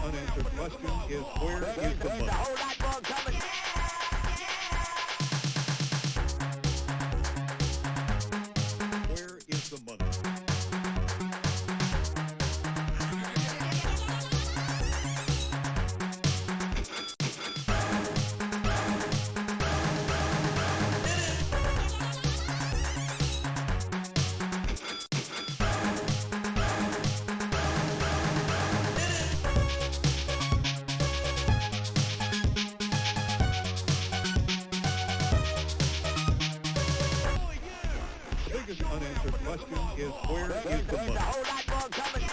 unanswered question is where is the There's a money? whole lot more coming. Where is the money? The biggest unanswered question is where is the There's a money? whole lot more coming.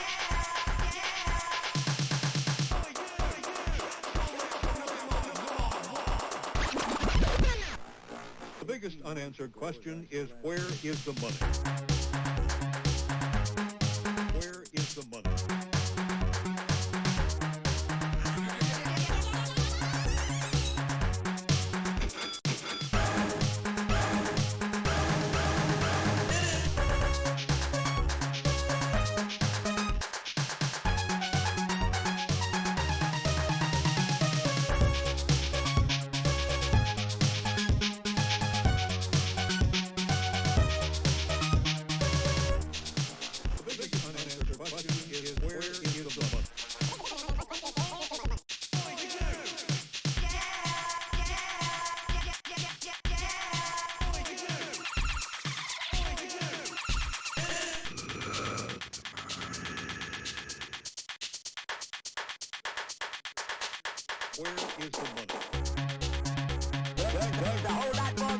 The biggest unanswered question is where is the money? Where is the money? The biggest unanswered question is where is the money? Where is the money? There's a whole lot more.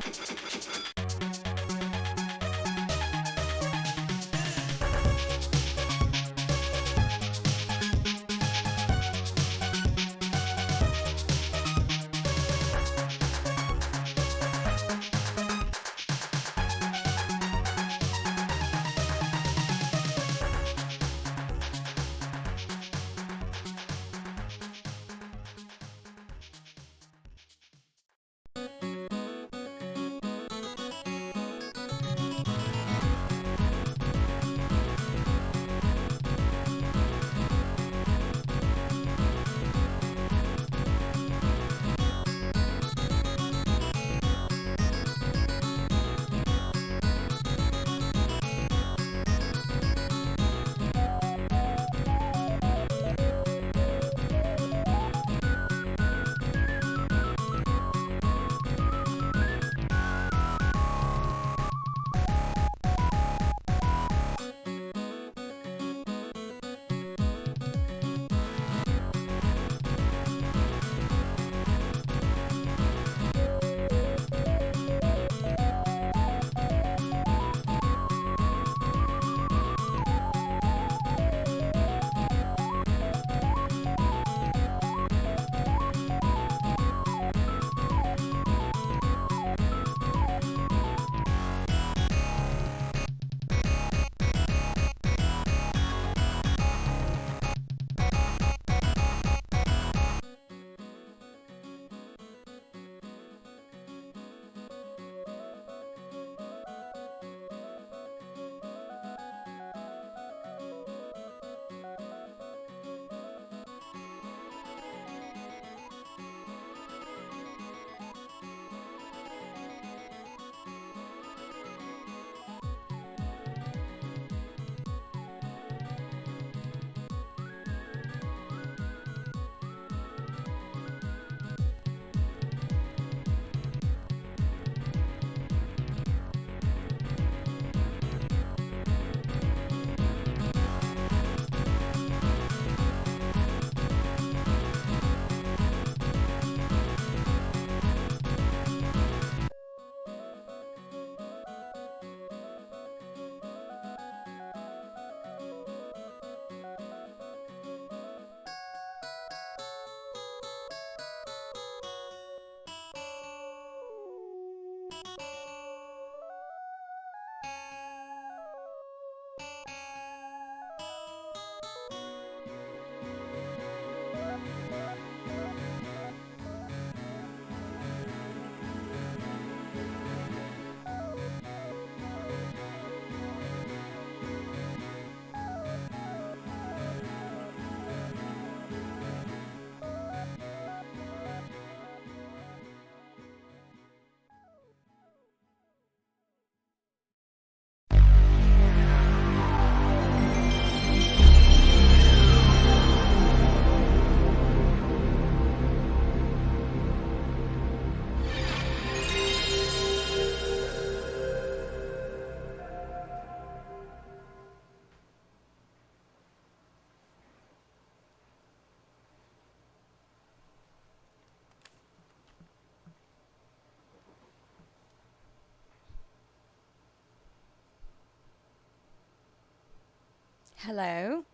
Hello.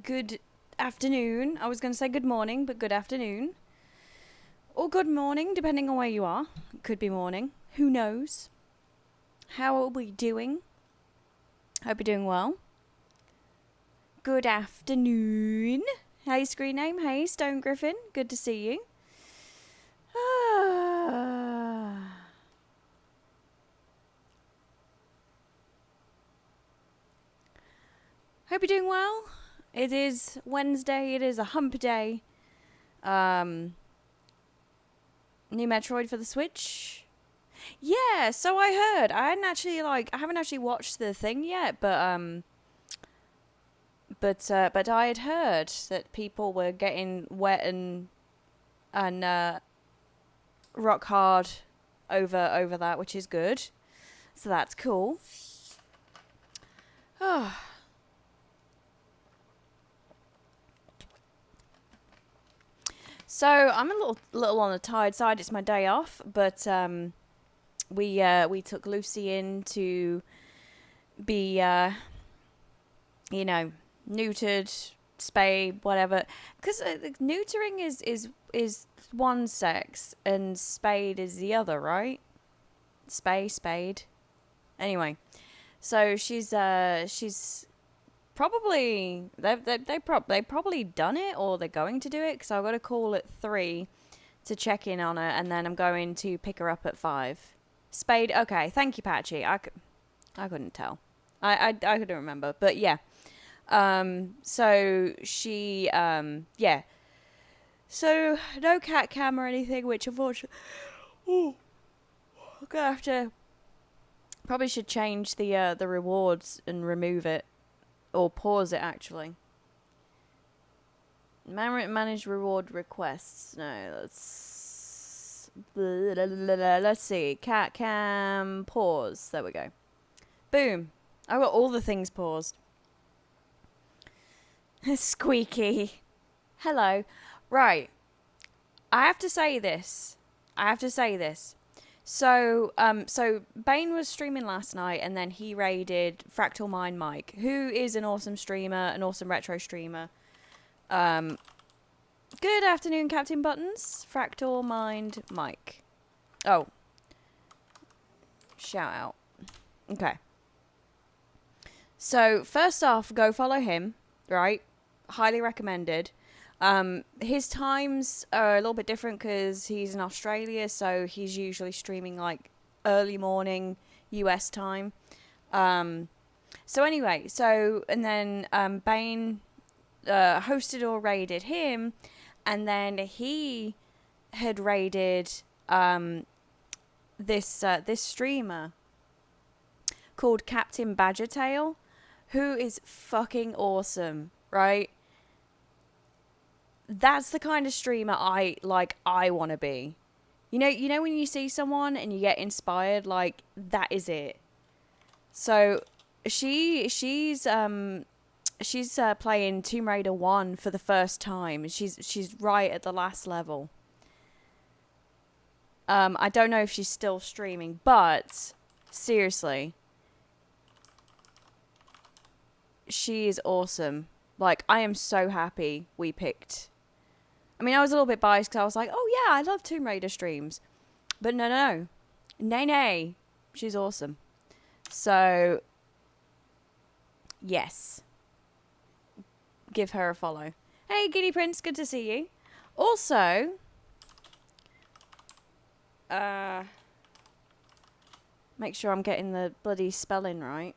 Good afternoon. I was going to say good morning, but good afternoon. Or good morning, depending on where you are. It could be morning. Who knows? How are we doing? Hope you're doing well. Good afternoon. Hey, screen name. Hey, Stone Griffin. Good to see you. Hope you're doing well. It is Wednesday. It is a hump day. New Metroid for the Switch. Yeah, so I heard. I haven't actually watched the thing yet, but I had heard that people were getting wet and rock hard over that, which is good. So that's cool. Oh. So I'm a little on the tired side. It's my day off, but we took Lucy in to be neutered, spayed, whatever. Because neutering is one sex and spayed is the other, right? Spayed. Anyway, so she's probably they probably done it, or they're going to do it, because I've got a call at 3 to check in on her, and then I'm going to pick her up at 5. Spade, okay, thank you, Patchy. I couldn't tell. I couldn't remember, but yeah. So she yeah. So no cat cam or anything, which unfortunately, I'm gonna have to. Probably should change the rewards and remove it. Or pause it, actually. Manage reward requests. No, let's see. Cat cam pause. There we go. Boom. I got all the things paused. Squeaky. Hello. Right. I have to say this. So Bane was streaming last night, and then he raided Fractal Mind Mike, who is an awesome streamer, an awesome retro streamer. Good afternoon, Captain Buttons. Fractal Mind Mike. Oh. Shout out. Okay. So, first off, go follow him, right? Highly recommended. His times are a little bit different because he's in Australia, so he's usually streaming like early morning US time. So anyway, and then Bane hosted or raided him, and then he had raided this streamer called Captain Badgertail, who is fucking awesome, right? That's the kind of streamer I want to be. You know when you see someone and you get inspired, like, that is it. So she's playing Tomb Raider 1 for the first time. She's right at the last level. I don't know if she's still streaming, but seriously, she is awesome. Like, I am so happy we picked. I mean, I was a little bit biased because I was like, oh yeah, I love Tomb Raider streams. But no. Nay. She's awesome. So, yes. Give her a follow. Hey, Giddy Prince, good to see you. Also, make sure I'm getting the bloody spelling right.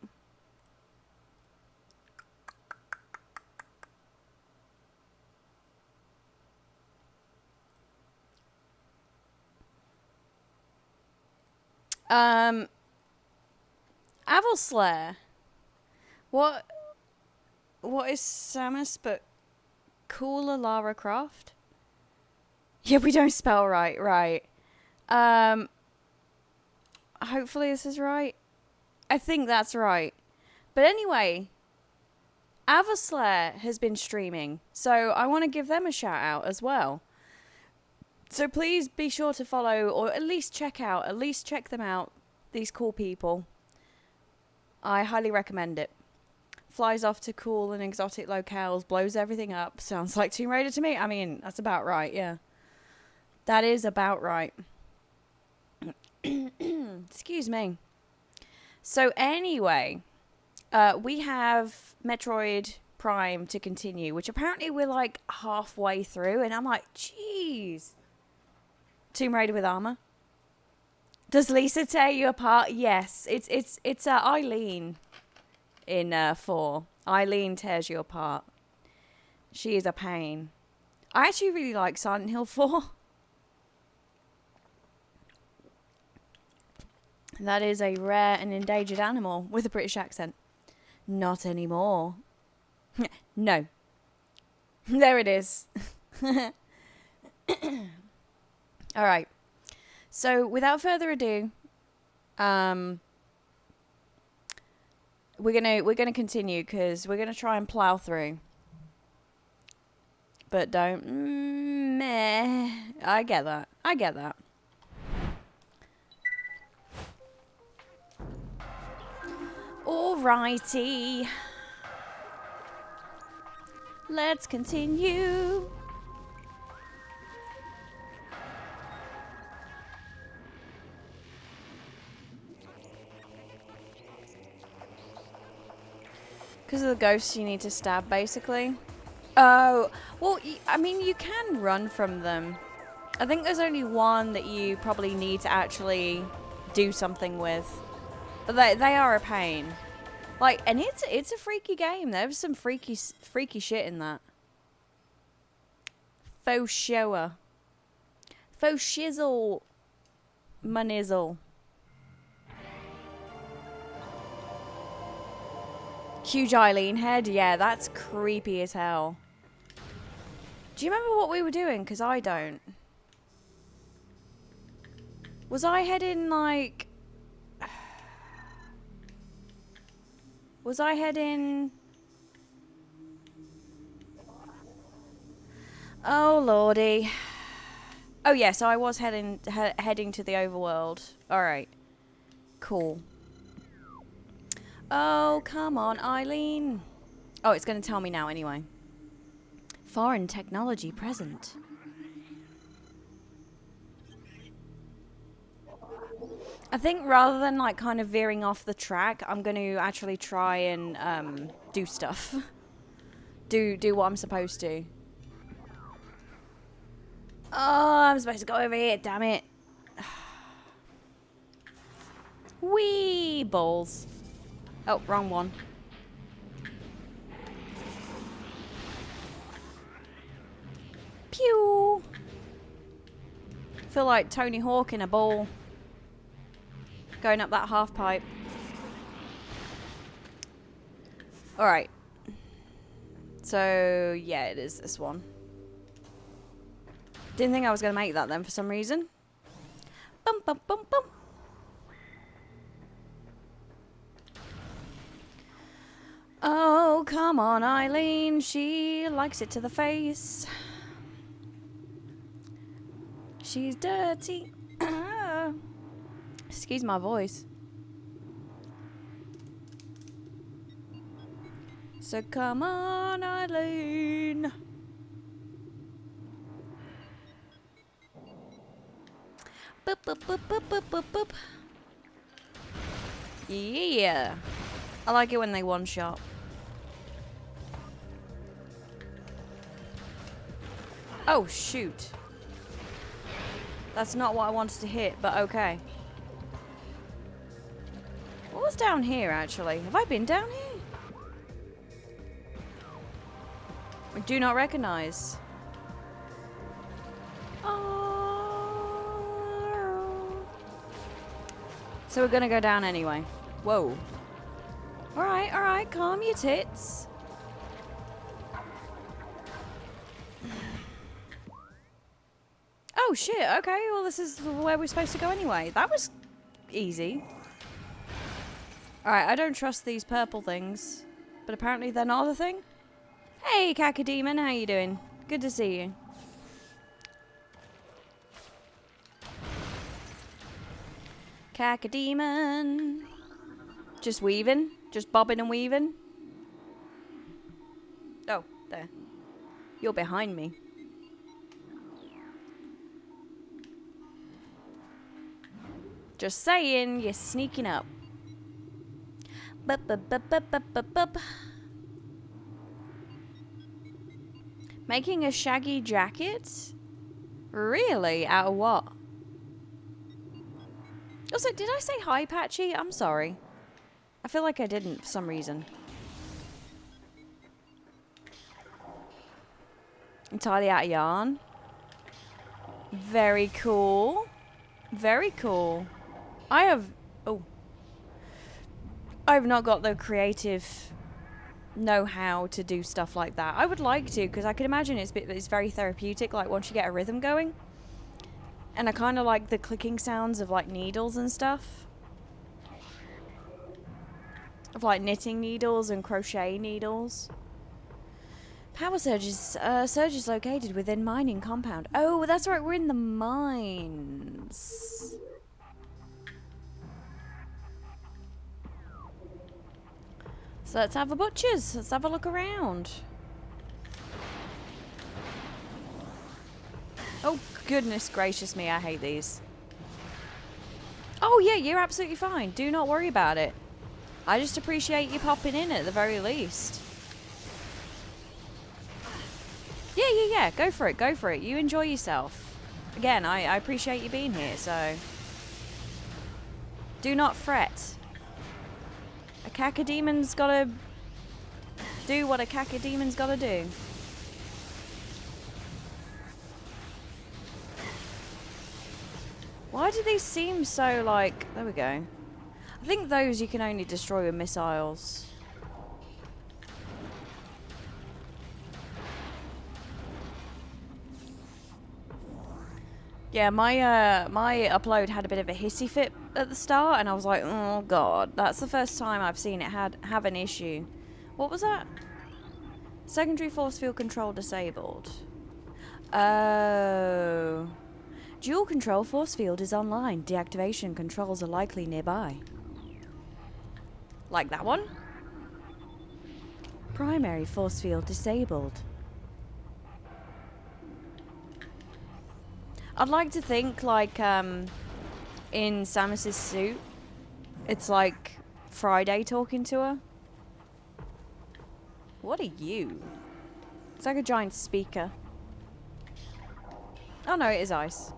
Avalslayer. What is Samus but cooler Lara Croft? Yeah, we don't spell right. Hopefully this is right. I think that's right. But anyway, Avalslayer has been streaming, so I want to give them a shout out as well. So please be sure to follow, or at least check them out, these cool people. I highly recommend it. flies off to cool and exotic locales, blows everything up. Sounds like Tomb Raider to me. I mean, that's about right, yeah. That is about right. Excuse me. So anyway, we have Metroid Prime to continue, which apparently we're like halfway through, and I'm like, jeez. Tomb Raider with armor. Does Lisa tear you apart? Yes. It's Eileen in 4. Eileen tears you apart. She is a pain. I actually really like Silent Hill 4. That is a rare and endangered animal with a British accent. Not anymore. No. There it is. Alright. So, without further ado, we're gonna continue because we're gonna try and plow through. But don't meh. I get that. I get that. Alrighty. Let's continue. Because of the ghosts you need to stab, basically. Oh, well, I mean, you can run from them. I think there's only one that you probably need to actually do something with. But they are a pain. Like, and it's a freaky game. There's some freaky shit in that. Faux shower. Faux shizzle. Manizzle. Huge Eileen head? Yeah, that's creepy as hell. Do you remember what we were doing? Because I don't. Was I heading, like... Was I heading... Oh, lordy. Oh, yeah, so I was heading to the overworld. Alright. Cool. Oh, come on, Eileen. Oh, it's going to tell me now anyway. Foreign technology present. I think rather than like kind of veering off the track, I'm going to actually try and do stuff. do what I'm supposed to. Oh, I'm supposed to go over here, damn it. Wee balls. Oh, wrong one. Pew! Feel like Tony Hawk in a ball. Going up that half pipe. Alright. So, yeah, it is this one. Didn't think I was going to make that then for some reason. Bum, bum, bum, bum. Oh, come on, Eileen. She likes it to the face. She's dirty. Excuse my voice. So come on, Eileen. Boop, boop, boop, boop, boop, boop, boop. Yeah. I like it when they one-shot. Oh, shoot. That's not what I wanted to hit, but okay. What was down here, actually? Have I been down here? I do not recognize. Oh. So we're gonna go down anyway. Whoa. Alright, calm your tits. Oh shit, okay, well this is where we're supposed to go anyway. That was easy. Alright, I don't trust these purple things. But apparently they're not the thing. Hey, Cacodemon, how you doing? Good to see you. Cacodemon. Just weaving? Just bobbing and weaving? Oh, there. You're behind me. Just saying, you're sneaking up. Bup, bup, bup, bup, bup, bup, bup. Making a shaggy jacket? Really? Out of what? Also, did I say hi, Patchy? I'm sorry. I feel like I didn't for some reason. Entirely out of yarn. Very cool. Very cool. I have... Oh. I have not got the creative know-how to do stuff like that. I would like to, because I can imagine it's very therapeutic, like once you get a rhythm going. And I kind of like the clicking sounds of like needles and stuff. Of like knitting needles and crochet needles. Power surge is located within mining compound. Oh, that's right, we're in the mines. So let's have a butcher's. Let's have a look around. Oh, goodness gracious me, I hate these. Oh, yeah, you're absolutely fine. Do not worry about it. I just appreciate you popping in at the very least. Yeah. Go for it. Go for it. You enjoy yourself. Again, I appreciate you being here, so... Do not fret. A cacademon's gotta do what a cacademon's gotta do. Why do these seem so like... There we go. I think those you can only destroy with missiles. Yeah, my upload had a bit of a hissy fit at the start, and I was like, oh god, that's the first time I've seen it have an issue. What was that? Secondary force field control disabled. Oh. Dual control force field is online. Deactivation controls are likely nearby. Like that one? Primary force field disabled. I'd like to think, like, in Samus's suit, it's like Friday talking to her. What are you? It's like a giant speaker. Oh no, it is ice.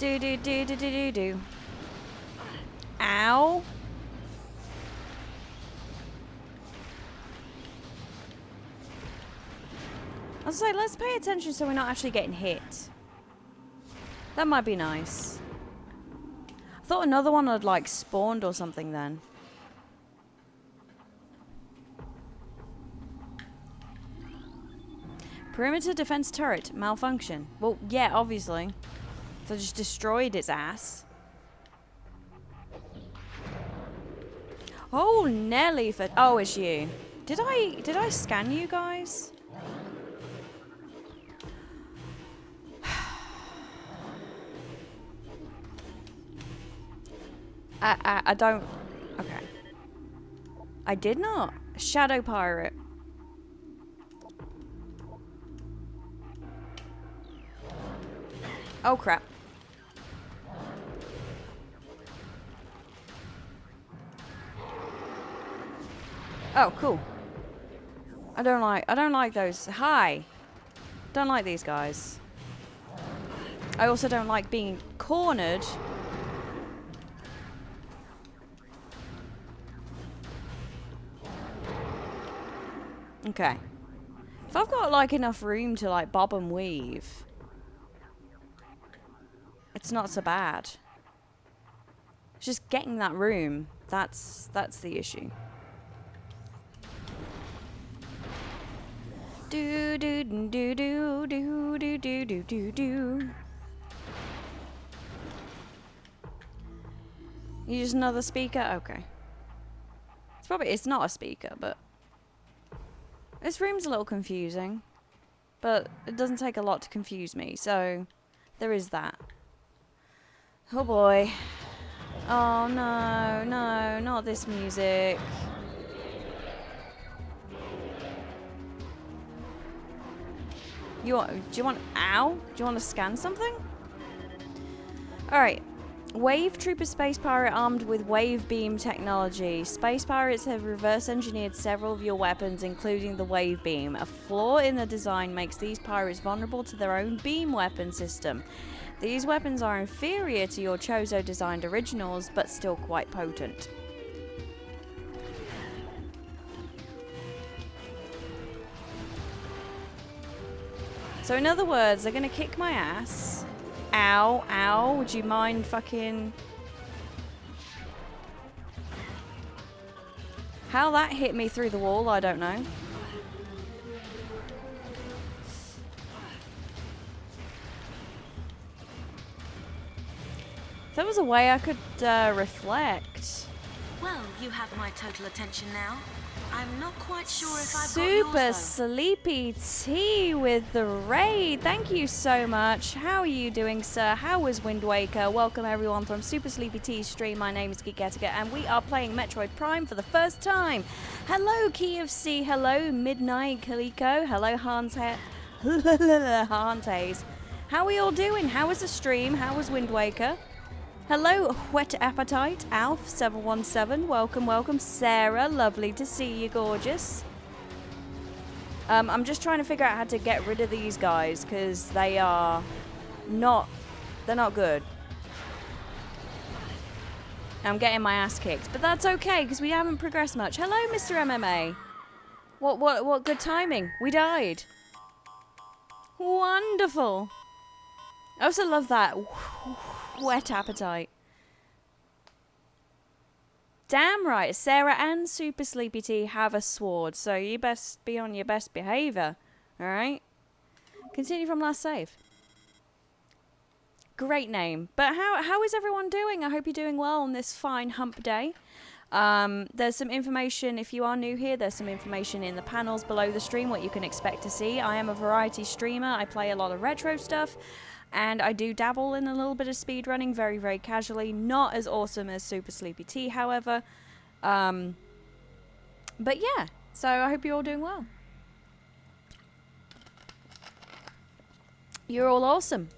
Do. Ow. I was like, let's pay attention so we're not actually getting hit. That might be nice. I thought another one had like spawned or something then. Perimeter defense turret malfunction. Well, yeah, obviously. So I just destroyed its ass. Oh, Nelly for... Oh, it's you. Did I scan you guys? I don't... Okay. I did not. Shadow pirate. Oh, crap. Oh, cool. I don't like those. Hi. Don't like these guys. I also don't like being cornered. Okay. If I've got like enough room to like bob and weave, it's not so bad. It's just getting that room. That's the issue. Do do do do do do do do do do. You use another speaker? Okay. It's not a speaker, but this room's a little confusing. But it doesn't take a lot to confuse me, so there is that. Oh boy. Oh no, not this music. Do you want, ow? Do you want to scan something? Alright. Wave Trooper Space Pirate armed with wave beam technology. Space Pirates have reverse engineered several of your weapons, including the wave beam. A flaw in the design makes these pirates vulnerable to their own beam weapon system. These weapons are inferior to your Chozo designed originals, but still quite potent. So in other words, they're gonna kick my ass. Ow, ow, would you mind fucking... How that hit me through the wall, I don't know. If there was a way I could reflect. Well, you have my total attention now. I'm not quite sure if I've got Super yours, Sleepy Tea with the raid. Thank you so much. How are you doing, sir? How was Wind Waker? Welcome everyone from Super Sleepy Tea's stream. My name is Geek Etiquette and we are playing Metroid Prime for the first time. Hello, Key of C. Hello, Midnight Kaliko. Hello, Hans Hantes. How are we all doing? How was the stream? How was Wind Waker? Hello, Whet Appetite, Alf717, welcome, welcome. Sarah, lovely to see you, gorgeous. I'm just trying to figure out how to get rid of these guys, because they are not, they're not good. I'm getting my ass kicked, but that's okay, because we haven't progressed much. Hello, Mr. MMA. What good timing. We died. Wonderful. I also love that. Wet Appetite. Damn right, Sarah and Super Sleepy Tea have a sword, so you best be on your best behaviour. Alright? Continue from last save. Great name. But how is everyone doing? I hope you're doing well on this fine hump day. There's some information, if you are new here, there's some information in the panels below the stream, what you can expect to see. I am a variety streamer. I play a lot of retro stuff. And I do dabble in a little bit of speedrunning very, very casually. Not as awesome as Super Sleepy Tea, however. But yeah, so I hope you're all doing well. You're all awesome.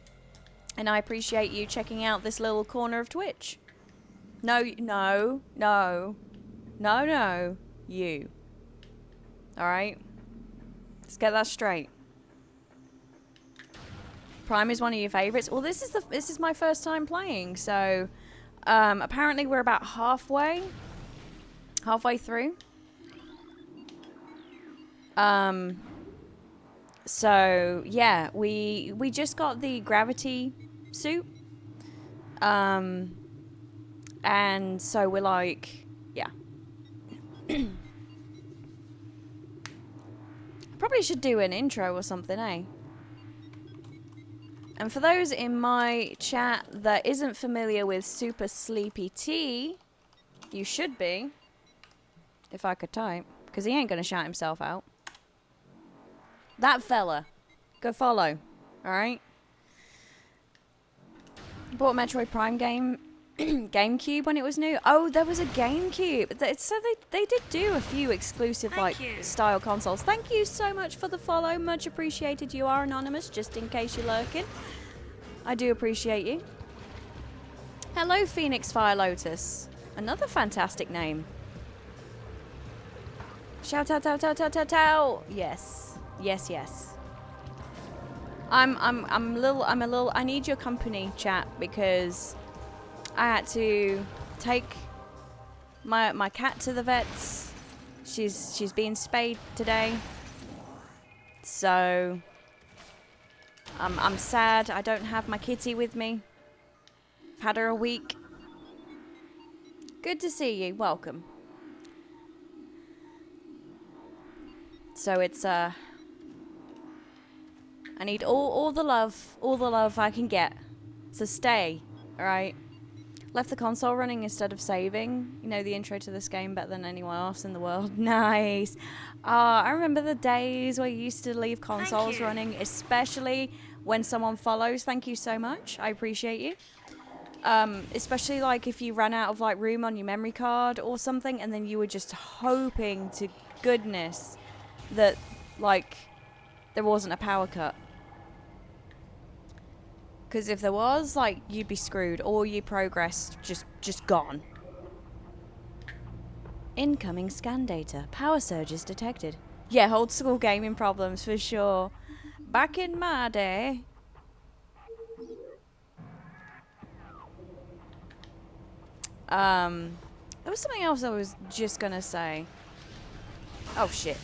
And I appreciate you checking out this little corner of Twitch. No, you. Alright? Let's get that straight. Prime is one of your favorites. Well, this is my first time playing, so apparently we're about halfway through. So yeah, we just got the gravity suit, and so we're like, yeah. Probably should do an intro or something, eh? And for those in my chat that isn't familiar with Super Sleepy Tea, you should be, if I could type, because he ain't going to shout himself out. That fella. Go follow. Alright? Bought Metroid Prime game, Gamecube when it was new. Oh, there was a Gamecube. So they did do a few exclusive style consoles. Thank you so much for the follow. Much appreciated. You are anonymous, just in case you're lurking. I do appreciate you. Hello, Phoenix Fire Lotus. Another fantastic name. Shout out, out, out, out, out, out. Yes. Yes, yes. I'm a little I need your company, chat, because I had to take my cat to the vets. She's being spayed today. So I'm sad I don't have my kitty with me. I've had her a week. Good to see you. Welcome. So it's I need all the love I can get. So stay, alright? Left the console running instead of saving. You know, the intro to this game better than anyone else in the world. Nice. I remember the days where you used to leave consoles running, especially when someone follows. Thank you so much. I appreciate you. Especially like if you ran out of like room on your memory card or something, and then you were just hoping to goodness that like there wasn't a power cut. Because if there was, like, you'd be screwed. All your progress just gone. Incoming scan data. Power surges detected. Yeah, old school gaming problems for sure. Back in my day. There was something else I was just gonna say. Oh shit.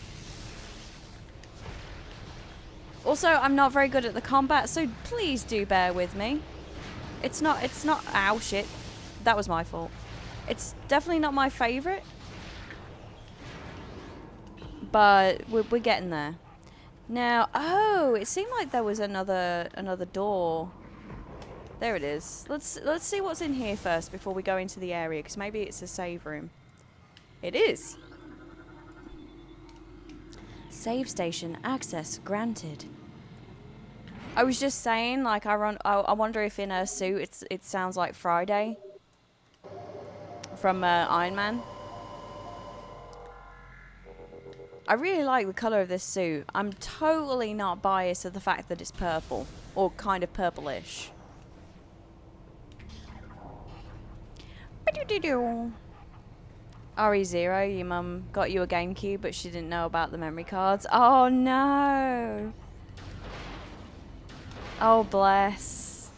Also, I'm not very good at the combat, so please do bear with me. It's not, ow shit. That was my fault. It's definitely not my favourite. But we're getting there. Now, oh, it seemed like there was another door. There it is. Let's see what's in here first before we go into the area, because maybe it's a save room. It is. Save station access granted. I was just saying, like, I wonder if in her suit it sounds like Friday from Iron Man. I really like the colour of this suit. I'm totally not biased to the fact that it's purple, or kind of purplish. RE0, your mum got you a Gamecube, but she didn't know about the memory cards. Oh no! Oh bless.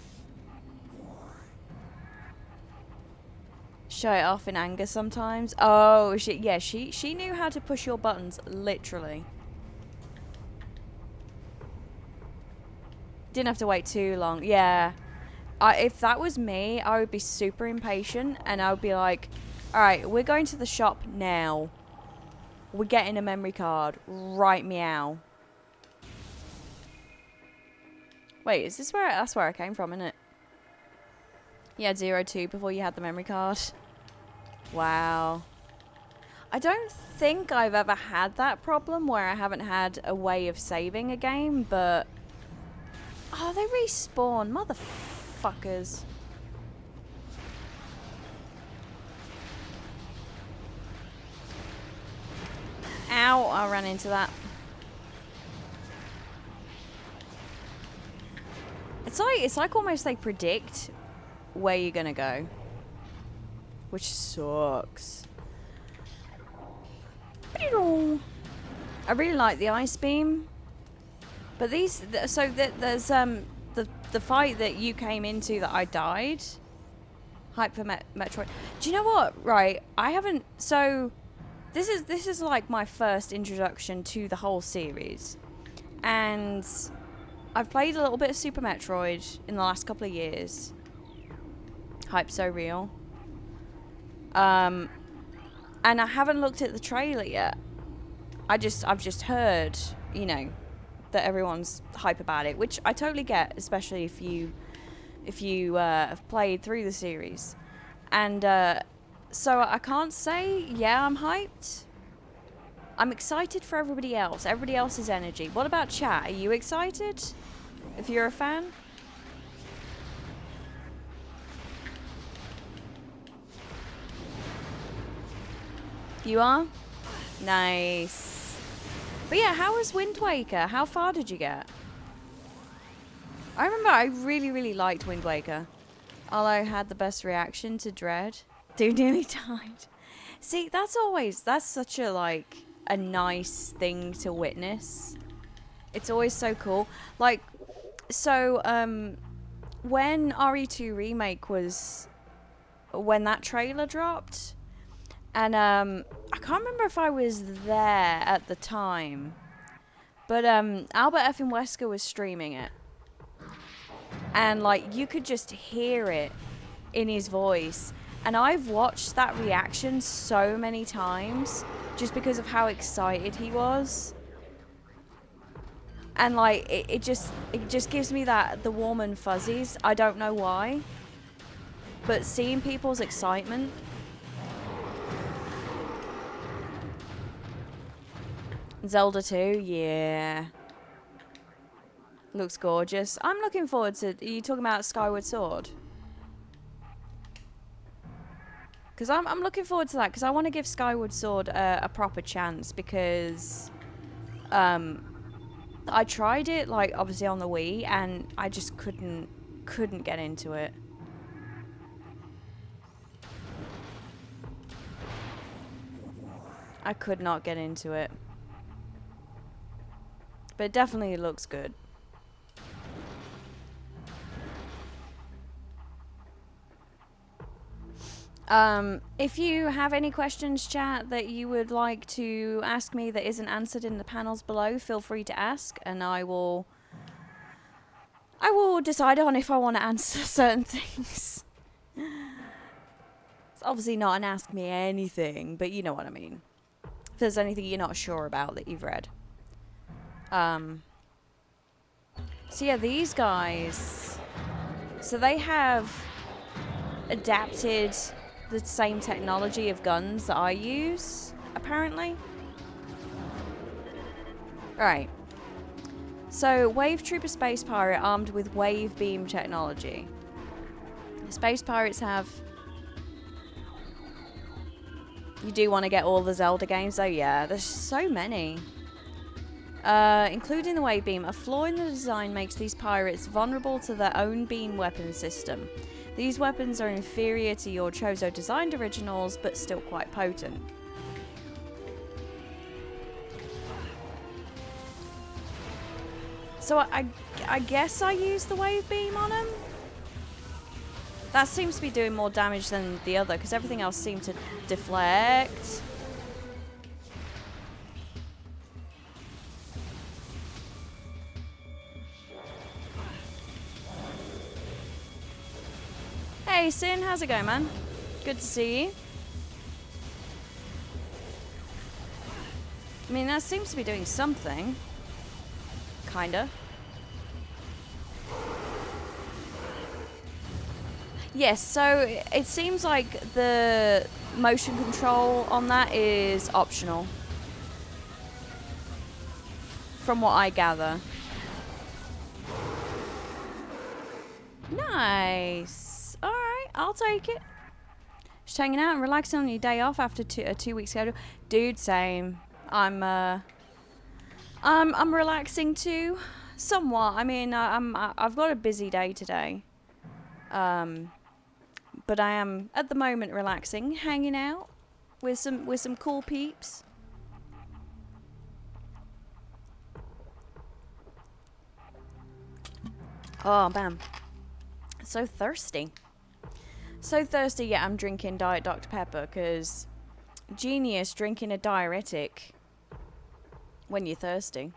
Show it off in anger sometimes. Oh, she knew how to push your buttons, literally. Didn't have to wait too long. Yeah. If that was me, I would be super impatient, and I would be like, alright, we're going to the shop now. We're getting a memory card. Right meow. Wait, is this where... That's where I came from, isn't it? You had 02 before you had the memory card. Wow. I don't think I've ever had that problem where I haven't had a way of saving a game, but... Oh, they respawn. Motherfuckers. Ow, I ran into that. It's like almost they predict where you're gonna go. Which sucks. I really like the ice beam. But these, there's the fight that you came into that I died. Hype for Metroid. Do you know what? Right, I haven't. So this is like my first introduction to the whole series, and I've played a little bit of Super Metroid in the last couple of years. Hype so real. And I haven't looked at the trailer yet. I've just heard, you know, that everyone's hype about it, which I totally get, especially if you have played through the series. And so I can't say, yeah, I'm hyped. I'm excited for everybody else. Everybody else's energy. What about chat? Are you excited? If you're a fan? You are? Nice. But yeah, how was Wind Waker? How far did you get? I remember I really, really liked Wind Waker. Although had the best reaction to Dread. Dude nearly died. See, that's such a, like, a nice thing to witness. It's always so cool. Like, so, when RE2 Remake was... When that trailer dropped... And, I can't remember if I was there at the time. But, Albert effing Wesker was streaming it. And, like, you could just hear it in his voice. And I've watched that reaction so many times just because of how excited he was. And, like, it just gives me the warm and fuzzies. I don't know why. But seeing people's excitement... Zelda 2, yeah. Looks gorgeous. I'm looking forward to... Are you talking about Skyward Sword? Because I'm looking forward to that, because I want to give Skyward Sword a proper chance, because... I tried it, like, obviously on the Wii, and I just couldn't couldn't get into it. I could not get into it. But it definitely looks good. If you have any questions, chat, that you would like to ask me that isn't answered in the panels below, feel free to ask, and I will decide on if I want to answer certain things. It's obviously not an ask me anything, but you know what I mean. If there's anything you're not sure about that you've read. So yeah, these guys, so they have adapted the same technology of guns that I use, apparently. Right. So, Wave Trooper Space Pirate armed with wave beam technology. Space Pirates have... You do want to get all the Zelda games, though? Yeah, there's so many. Including the wave beam, a flaw in the design makes these pirates vulnerable to their own beam weapon system. These weapons are inferior to your Chozo-designed originals, but still quite potent. So I guess I use the wave beam on him? That seems to be doing more damage than the other, because everything else seemed to deflect. Hey Sin, how's it going, man? Good to see you. I mean, that seems to be doing something. Kinda. Yes, so it seems like the motion control on that is optional. From what I gather. Nice. Alright, I'll take it. Just hanging out and relaxing on your day off after a 2 week schedule. Dude, same. I'm relaxing too, somewhat. I mean, I've got a busy day today. But I am at the moment relaxing, hanging out with some cool peeps. Oh, bam. So thirsty. So thirsty, yeah, I'm drinking Diet Dr. Pepper, because genius drinking a diuretic when you're thirsty.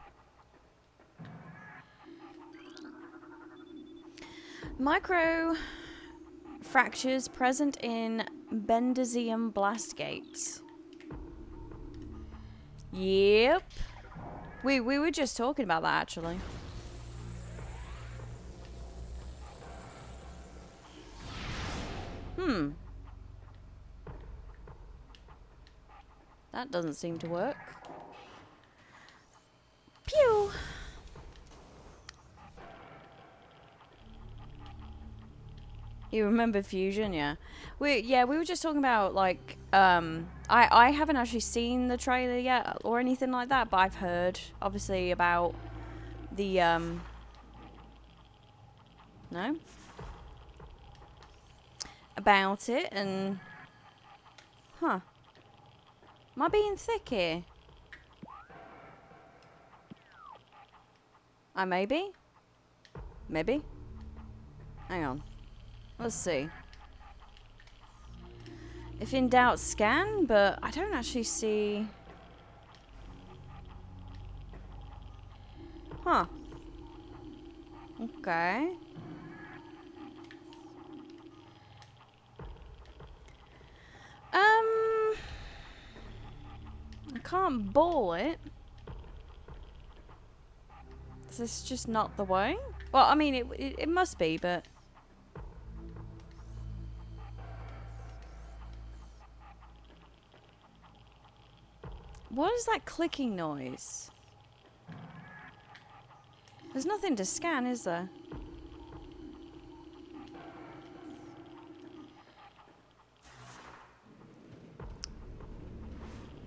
Micro fractures present in Bendezium blast gates. Yep. We were just talking about that, actually. That doesn't seem to work. Pew! You remember Fusion, yeah. We were just talking about, like, I haven't actually seen the trailer yet or anything like that, but I've heard, obviously, about the, no? About it, and, huh. Am I being thick here? I maybe? Maybe? Hang on. Let's see. If in doubt, scan, but I don't actually see... Huh. Okay. I can't ball it. Is this just not the way? Well, I mean, it must be, but... What is that clicking noise? There's nothing to scan, is there?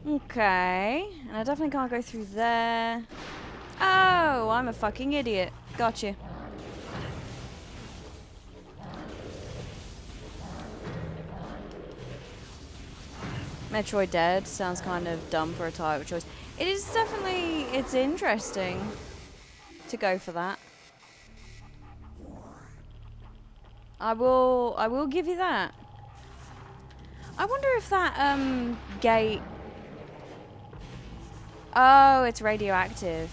Okay. And I definitely can't go through there. Oh, I'm a fucking idiot. Gotcha. Metroid Dead sounds kind of dumb for a title choice. It is definitely, it's interesting to go for that. I will give you that. I wonder if that gate. Oh, it's radioactive.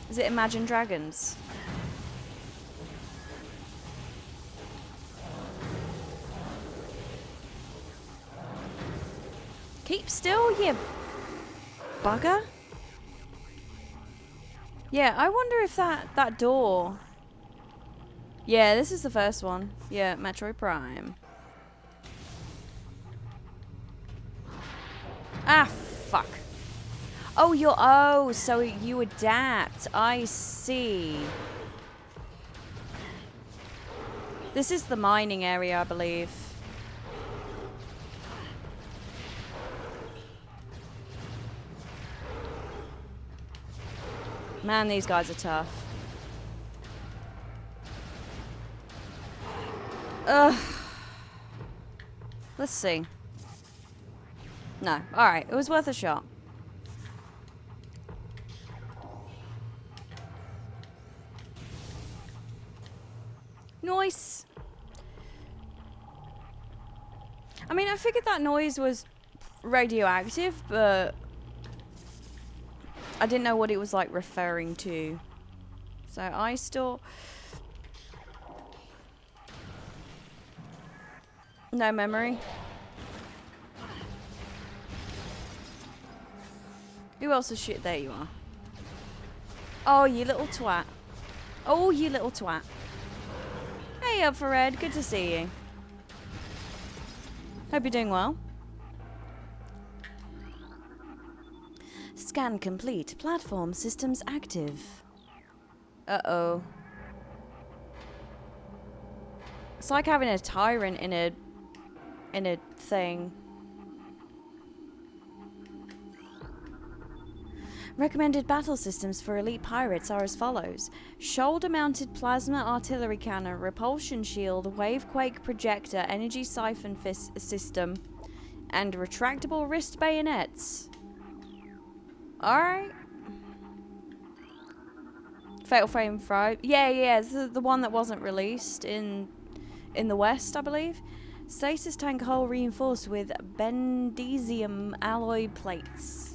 Is it Imagine Dragons? Keep still, you bugger. Yeah, I wonder if that door. Yeah, this is the first one. Yeah, Metroid Prime. Ah, fuck. Oh, so you adapt. I see. This is the mining area, I believe. Man, these guys are tough. Ugh. Let's see. No. Alright, it was worth a shot. Noise. I mean, I figured that noise was radioactive, but I didn't know what it was like referring to. So I still... No memory. Who else is shit? There you are. Oh, you little twat. Oh, you little twat. Hey, up for Ed. Good to see you. Hope you're doing well. Scan complete. Platform systems active. Uh-oh. It's like having a tyrant in a thing. Recommended battle systems for elite pirates are as follows: shoulder-mounted plasma artillery cannon, repulsion shield, wavequake projector, energy siphon system, and retractable wrist bayonets. Alright. Fatal Frame 5. Yeah, the one that wasn't released in the West, I believe. Stasis tank hull reinforced with bendesium alloy plates.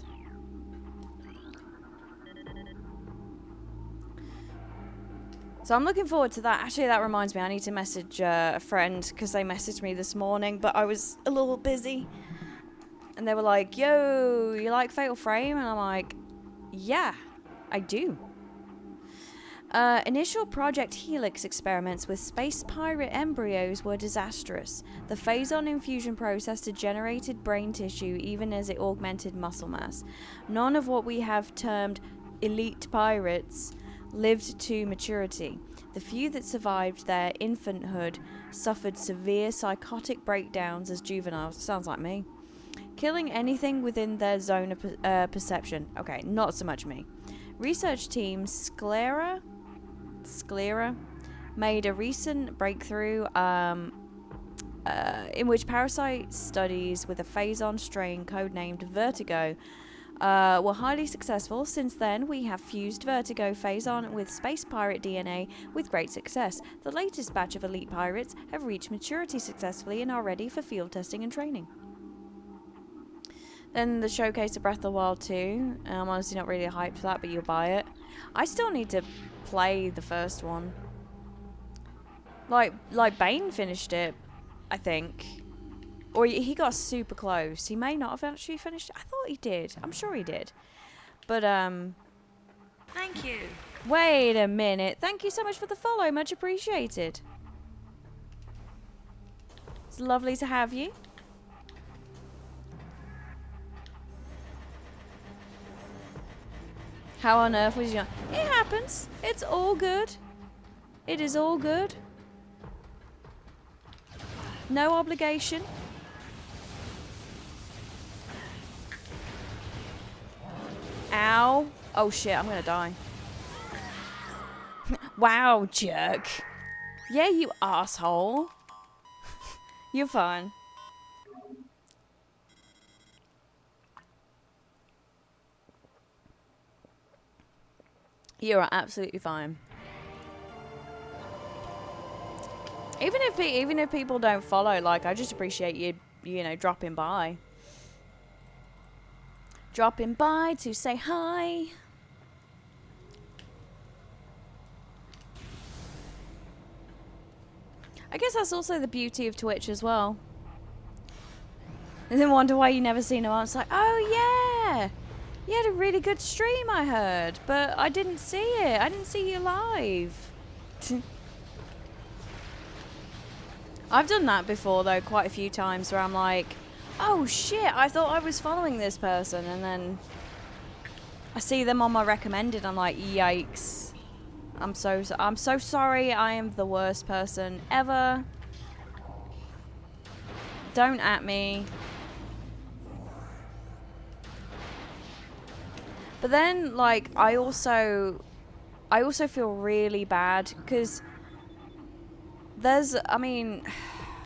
So I'm looking forward to that. Actually, that reminds me, I need to message a friend because they messaged me this morning, but I was a little busy. And they were like, yo, you like Fatal Frame? And I'm like, yeah, I do. Initial Project Helix experiments with space pirate embryos were disastrous. The phazon infusion process generated brain tissue even as it augmented muscle mass. None of what we have termed elite pirates lived to maturity. The few that survived their infanthood suffered severe psychotic breakdowns as juveniles. Sounds like me. Killing anything within their zone of perception. Okay, not so much me. Research team Sclera made a recent breakthrough in which parasite studies with a phazon strain codenamed Vertigo were highly successful. Since then, we have fused Vertigo phazon with space pirate DNA with great success. The latest batch of elite pirates have reached maturity successfully and are ready for field testing and training. Then the showcase of Breath of the Wild 2. I'm honestly not really hyped for that, but you'll buy it. I still need to play the first one. Like Bane finished it, I think. Or he got super close. He may not have actually finished it. I thought he did. I'm sure he did. But, Thank you. wait a minute. Thank you so much for the follow. Much appreciated. It's lovely to have you. How on earth was you? It happens. It's all good. It is all good. No obligation. Ow. Oh shit, I'm gonna die. Wow, jerk. Yeah, you asshole. You're fine. You're absolutely fine. Even if people don't follow, like, I just appreciate you know, dropping by. Dropping by to say hi. I guess that's also the beauty of Twitch as well. And then wonder why you never seen him. I was like, oh yeah, you had a really good stream, I heard, but I didn't see it. I didn't see you live. I've done that before though, quite a few times, where I'm like, oh shit, I thought I was following this person, and then I see them on my recommended. I'm like, yikes. I'm so sorry. I am the worst person ever. Don't at me. But then, like, I also feel really bad because I mean,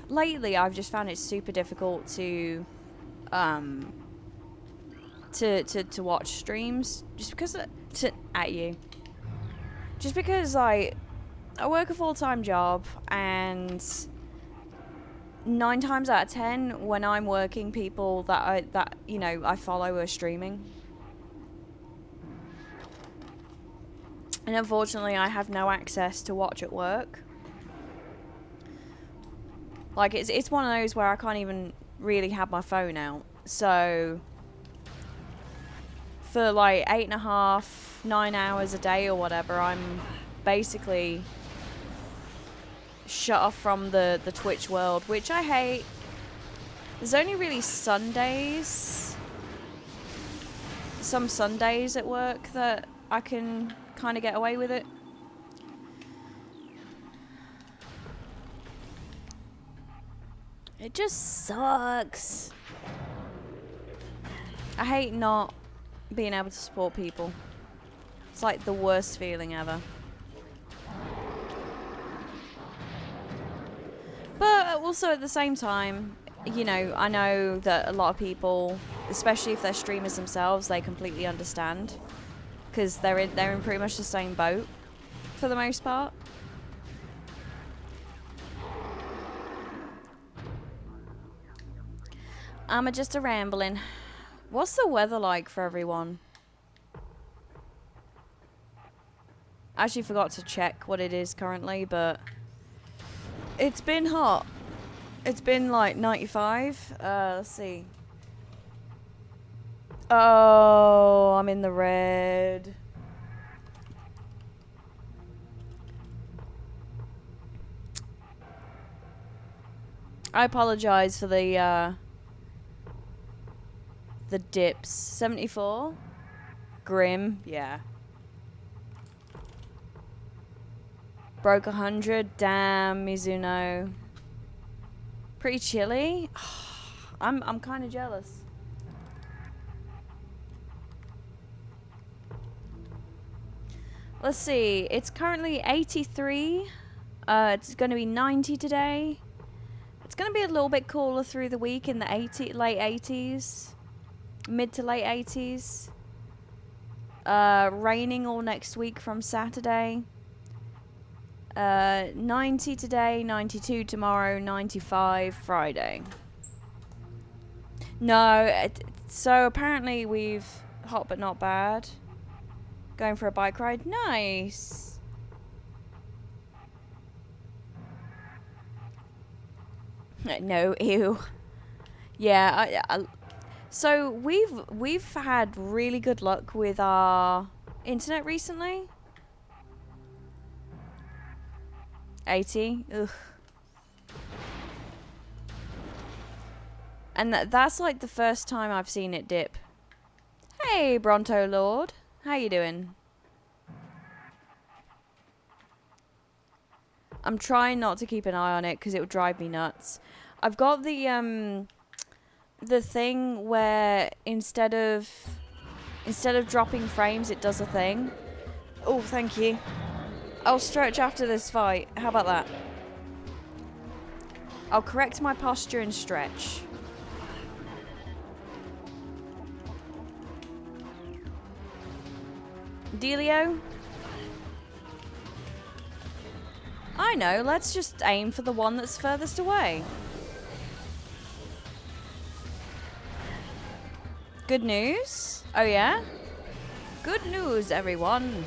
lately I've just found it super difficult to watch streams just because just because I work a full-time job, and 9 times out of 10 when I'm working, people that I follow are streaming. And unfortunately, I have no access to watch at work. Like, it's one of those where I can't even really have my phone out. So, for like 8.5, 9 hours a day or whatever, I'm basically shut off from the Twitch world, which I hate. There's only really Sundays, some Sundays at work that I can kind of get away with it. It just sucks. I hate not being able to support people. It's like the worst feeling ever. But also at the same time, you know, I know that a lot of people, especially if they're streamers themselves, they completely understand. Because they're in pretty much the same boat for the most part. I'm just a rambling. What's the weather like for everyone? I actually forgot to check what it is currently, but it's been hot. It's been like 95. Let's see. Oh, I'm in the red. I apologize for the dips. 74? Grim, yeah. Broke 100. Damn, Mizuno. Pretty chilly. I'm kind of jealous. Let's see. It's currently 83. It's going to be 90 today. It's going to be a little bit cooler through the week in the late 80s. Mid to late 80s. Raining all next week from Saturday. 90 today, 92 tomorrow, 95 Friday. No, so apparently we've hot but not bad. Going for a bike ride. Nice. No, ew. Yeah, so we've had really good luck with our internet recently. 80. Ugh. And that's like the first time I've seen it dip. Hey, Bronto Lord. How you doing? I'm trying not to keep an eye on it because it would drive me nuts. I've got the thing where instead of dropping frames, it does a thing. Oh, thank you. I'll stretch after this fight. How about that? I'll correct my posture and stretch. Dealio? I know, let's just aim for the one that's furthest away. Good news? Oh yeah? Good news, everyone.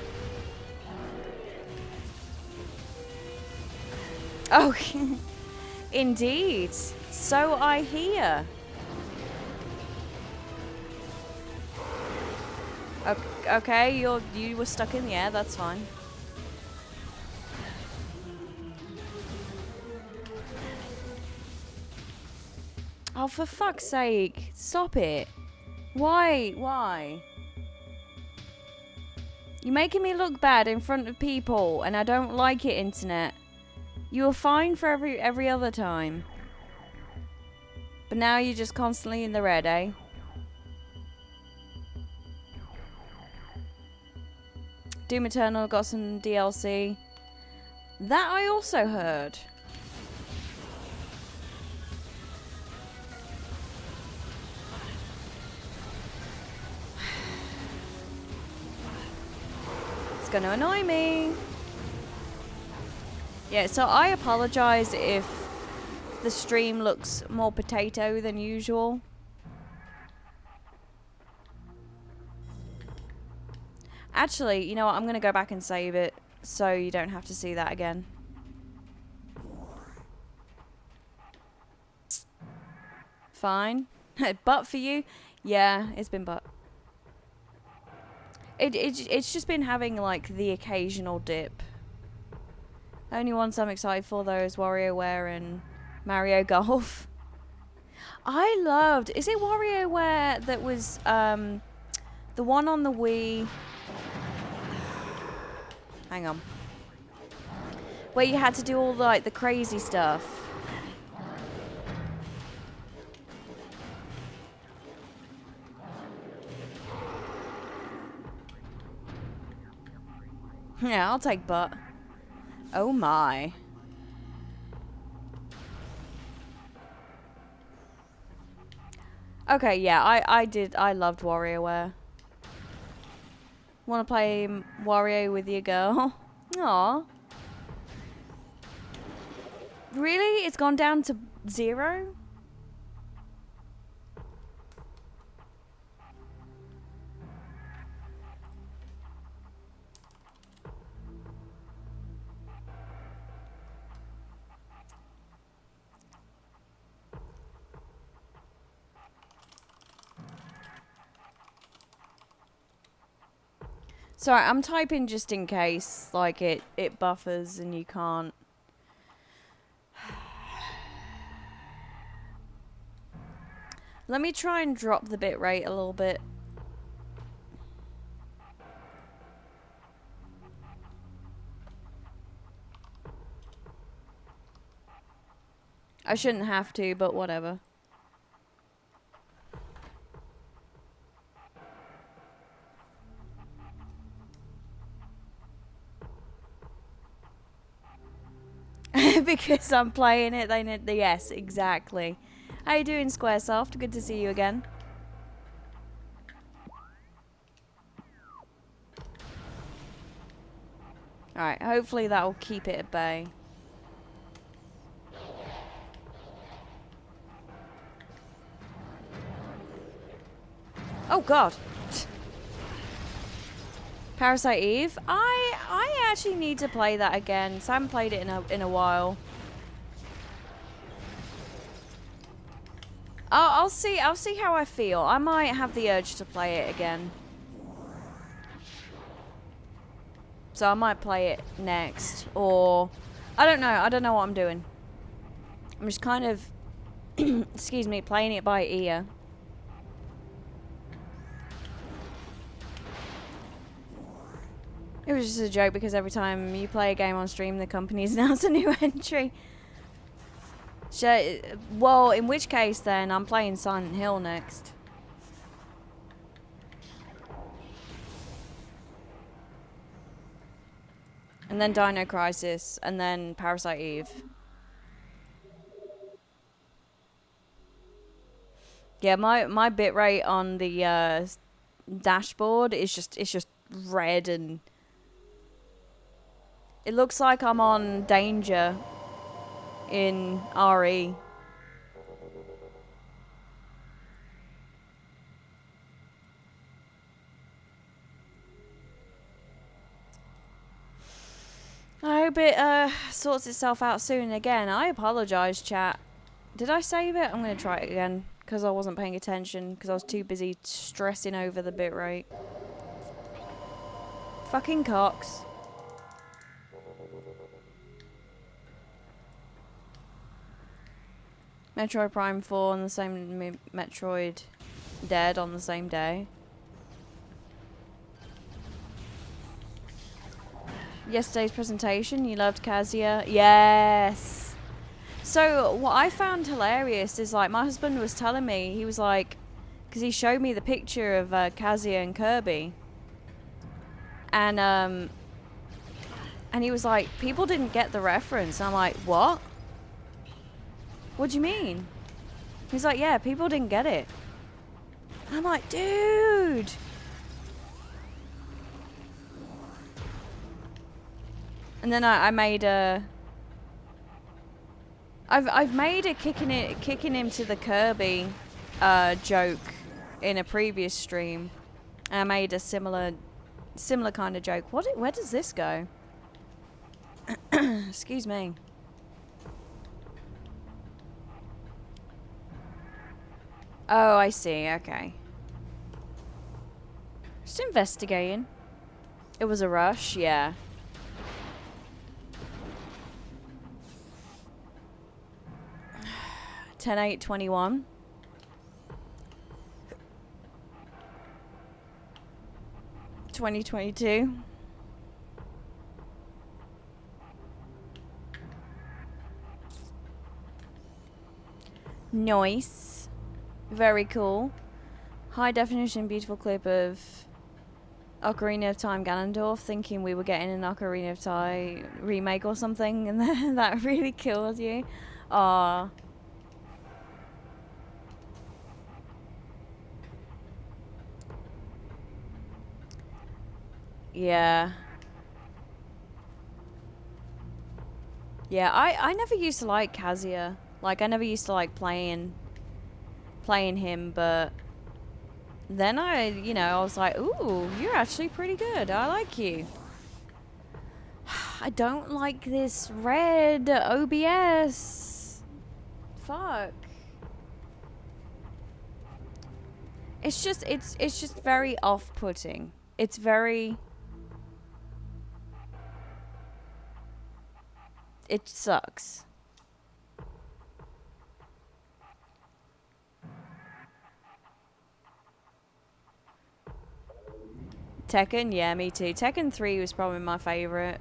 Oh, indeed. So I hear. Okay, you were stuck in the air, that's fine. Oh, for fuck's sake. Stop it. Why? Why? You're making me look bad in front of people, and I don't like it, internet. You were fine for every other time. But now you're just constantly in the red, eh? Doom Eternal got some DLC. That I also heard. It's gonna annoy me. Yeah, so I apologize if the stream looks more potato than usual. Actually, you know what? I'm gonna go back and save it so you don't have to see that again. Fine. Butt for you? Yeah, it's been butt. It's just been having like the occasional dip. Only ones I'm excited for though is WarioWare and Mario Golf. I loved. Is it WarioWare that was the one on the Wii? Hang on. Where you had to do all like the crazy stuff. Yeah, I'll take butt. Oh my. Okay, yeah, I loved WarioWare. Wanna play Wario with your girl? Aw. Really? It's gone down to 0? Sorry, I'm typing just in case, like, it buffers and you can't. Let me try and drop the bitrate a little bit. I shouldn't have to, but whatever. Because I'm playing it, they need the yes, exactly. How you doing, Squaresoft? Good to see you again. Alright, hopefully that'll keep it at bay. Oh god. Parasite Eve. I actually need to play that again. So I haven't played it in a while. I'll see how I feel. I might have the urge to play it again. So I might play it next, or I don't know what I'm doing. I'm just kind of excuse me, playing it by ear. It was just a joke because every time you play a game on stream, the companies announce a new entry. Well, in which case then, I'm playing Silent Hill next. And then Dino Crisis, and then Parasite Eve. Yeah, my bitrate on the dashboard is just red, and it looks like I'm on danger in RE. I hope it sorts itself out soon. Again, I apologize, chat. Did I save it? I'm going to try it again because I wasn't paying attention because I was too busy stressing over the bitrate. Fucking cocks. Metroid Prime 4 on the same Metroid Dead on the same day. Yesterday's presentation, you loved Kazuya? Yes! So, what I found hilarious is, like, my husband was telling me, he was like, because he showed me the picture of Kazuya and Kirby. And he was like, people didn't get the reference. And I'm like, what? What do you mean? He's like, yeah, people didn't get it. And I'm like, dude! And then I made a... I've made a kicking him to the Kirby joke in a previous stream. And I made a similar kind of joke. Where does this go? Excuse me. Oh, I see. Okay. Just investigating. It was a rush, yeah. (10/8/21). (2022). Nice. Very cool. High definition, beautiful clip of Ocarina of Time Ganondorf, thinking we were getting an Ocarina of Time remake or something, and then that really killed you. Aww. Yeah. Yeah, I never used to like Kazuya. Like, I never used to like playing him, but then I was like, ooh, you're actually pretty good. I like you. I don't like this red OBS. Fuck. It's just very off-putting. It's very... It sucks. Tekken? Yeah, me too. Tekken 3 was probably my favorite.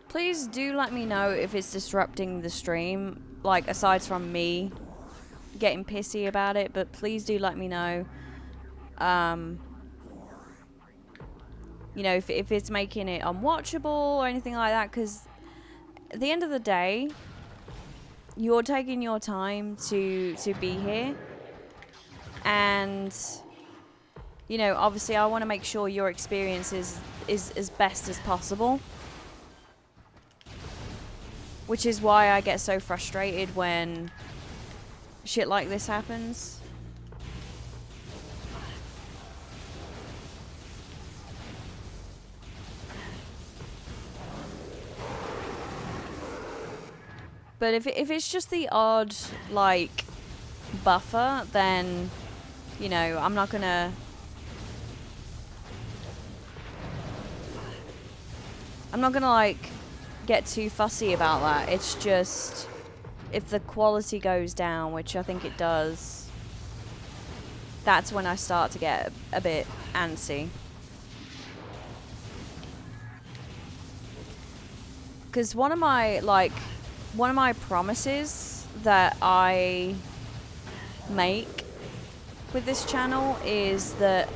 Please do let me know if it's disrupting the stream, like, aside from me getting pissy about it, but please do let me know, if it's making it unwatchable or anything like that, because at the end of the day, you're taking your time to be here, and, obviously I want to make sure your experience is as best as possible. Which is why I get so frustrated when shit like this happens. But if it's just the odd, like, buffer, then, I'm not gonna... like, get too fussy about that. It's just, if the quality goes down, which I think it does, that's when I start to get a bit antsy. Because one of my promises that I make with this channel is that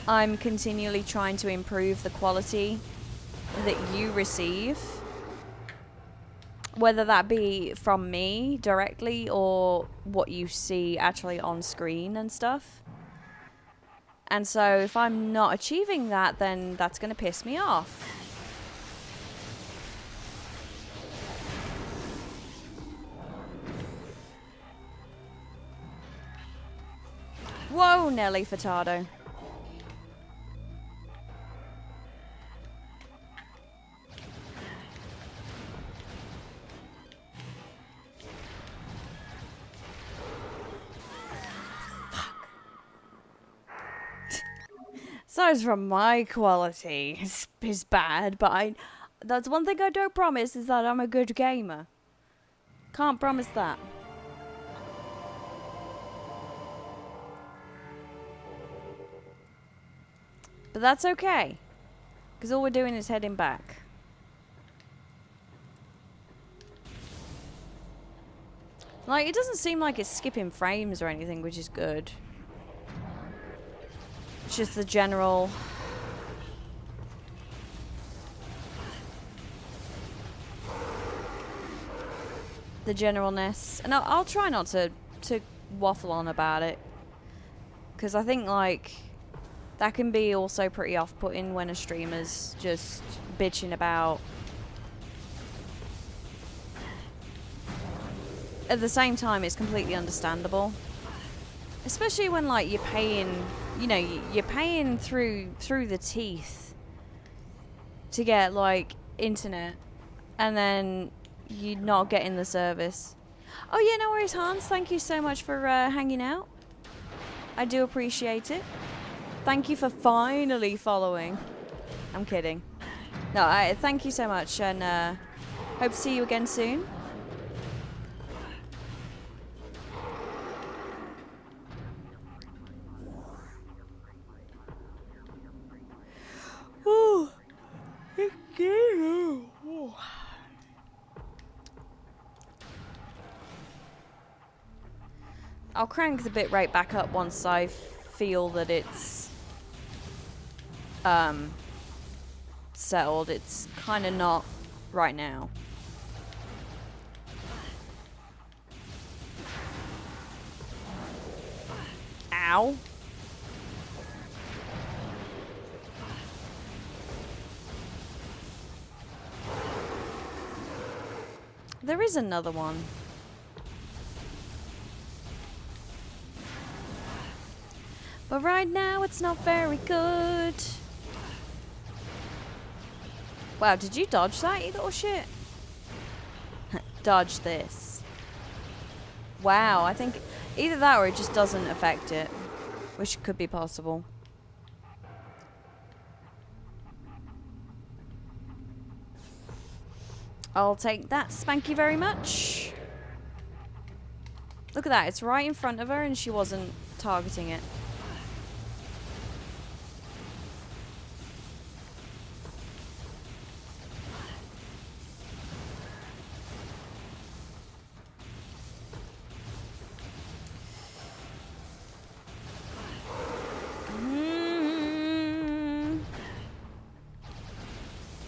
I'm continually trying to improve the quality that you receive, whether that be from me directly or what you see actually on screen and stuff. And so if I'm not achieving that, then that's going to piss me off. Whoa, Nelly Furtado. Size from my quality is bad, but that's one thing I don't promise, is that I'm a good gamer. Can't promise that. But that's okay, because all we're doing is heading back. Like, it doesn't seem like it's skipping frames or anything, which is good. It's just the general... the generalness. And I'll try not to waffle on about it. Because I think, like, that can be also pretty off-putting when a streamer's just bitching about... At the same time, it's completely understandable. Especially when, like, you're paying... You know, you're paying through the teeth to get, like, internet. And then you're not getting the service. Oh, yeah, no worries, Hans. Thank you so much for hanging out. I do appreciate it. Thank you for finally following. I'm kidding. No, thank you so much, and hope to see you again soon. Oh, I'll crank the bit rate back up once I feel that it's settled. It's kind of not right now. Ow. There is another one. But right now, it's not very good. Wow, did you dodge that, you little shit? Dodge this. Wow, I think either that or it just doesn't affect it. Which could be possible. I'll take that, thank you very much. Look at that, it's right in front of her and she wasn't targeting it.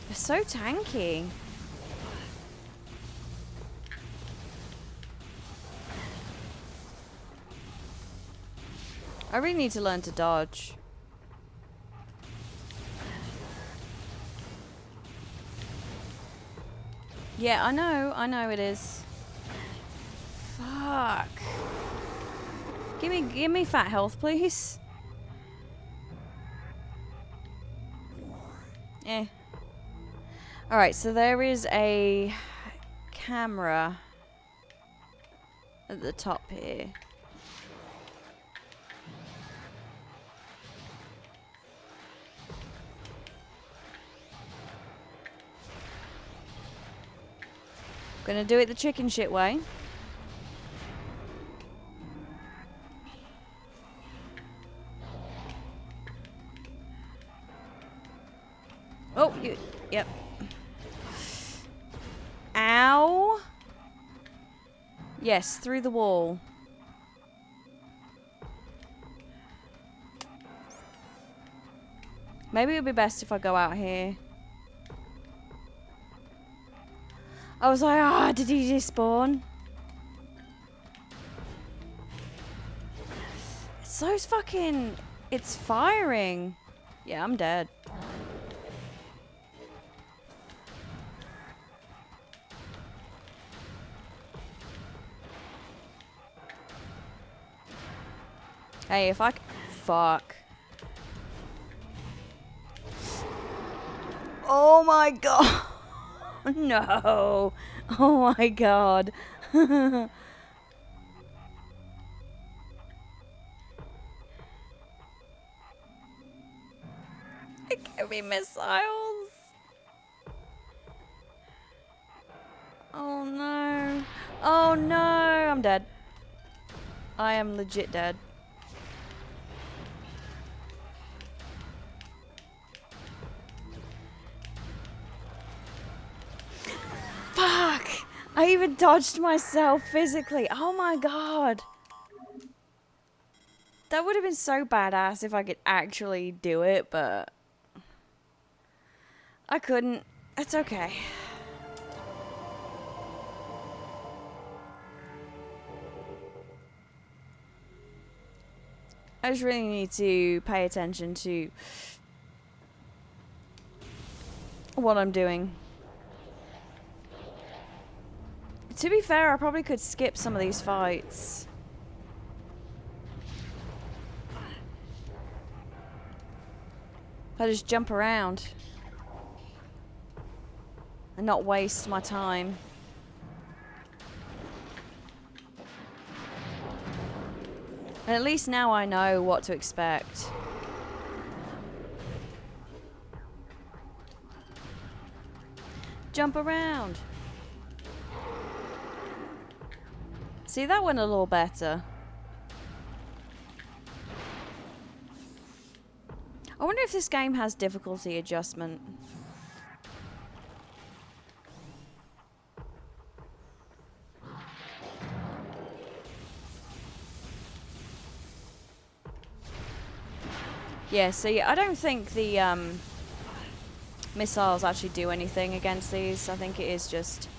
They're so tanky. I really need to learn to dodge. Yeah, I know it is. Fuck. Give me fat health, please. Eh. Alright, so there is a camera at the top here. Gonna do it the chicken shit way. Oh, yep. Ow. Yes, through the wall. Maybe it would be best if I go out here. I was like, ah, did he despawn? It's so fucking... It's firing. Yeah, I'm dead. Hey, if I... Fuck. Oh my god. No. Oh my god. It can be missiles. Oh no. Oh no. I'm dead. I am legit dead. Fuck! I even dodged myself physically. Oh my god. That would have been so badass if I could actually do it, but I couldn't. It's okay. I just really need to pay attention to what I'm doing. To be fair, I probably could skip some of these fights. If I just jump around and not waste my time. And at least now I know what to expect. Jump around. See, that went a little better. I wonder if this game has difficulty adjustment. Yeah, see, I don't think the missiles actually do anything against these. I think it is just...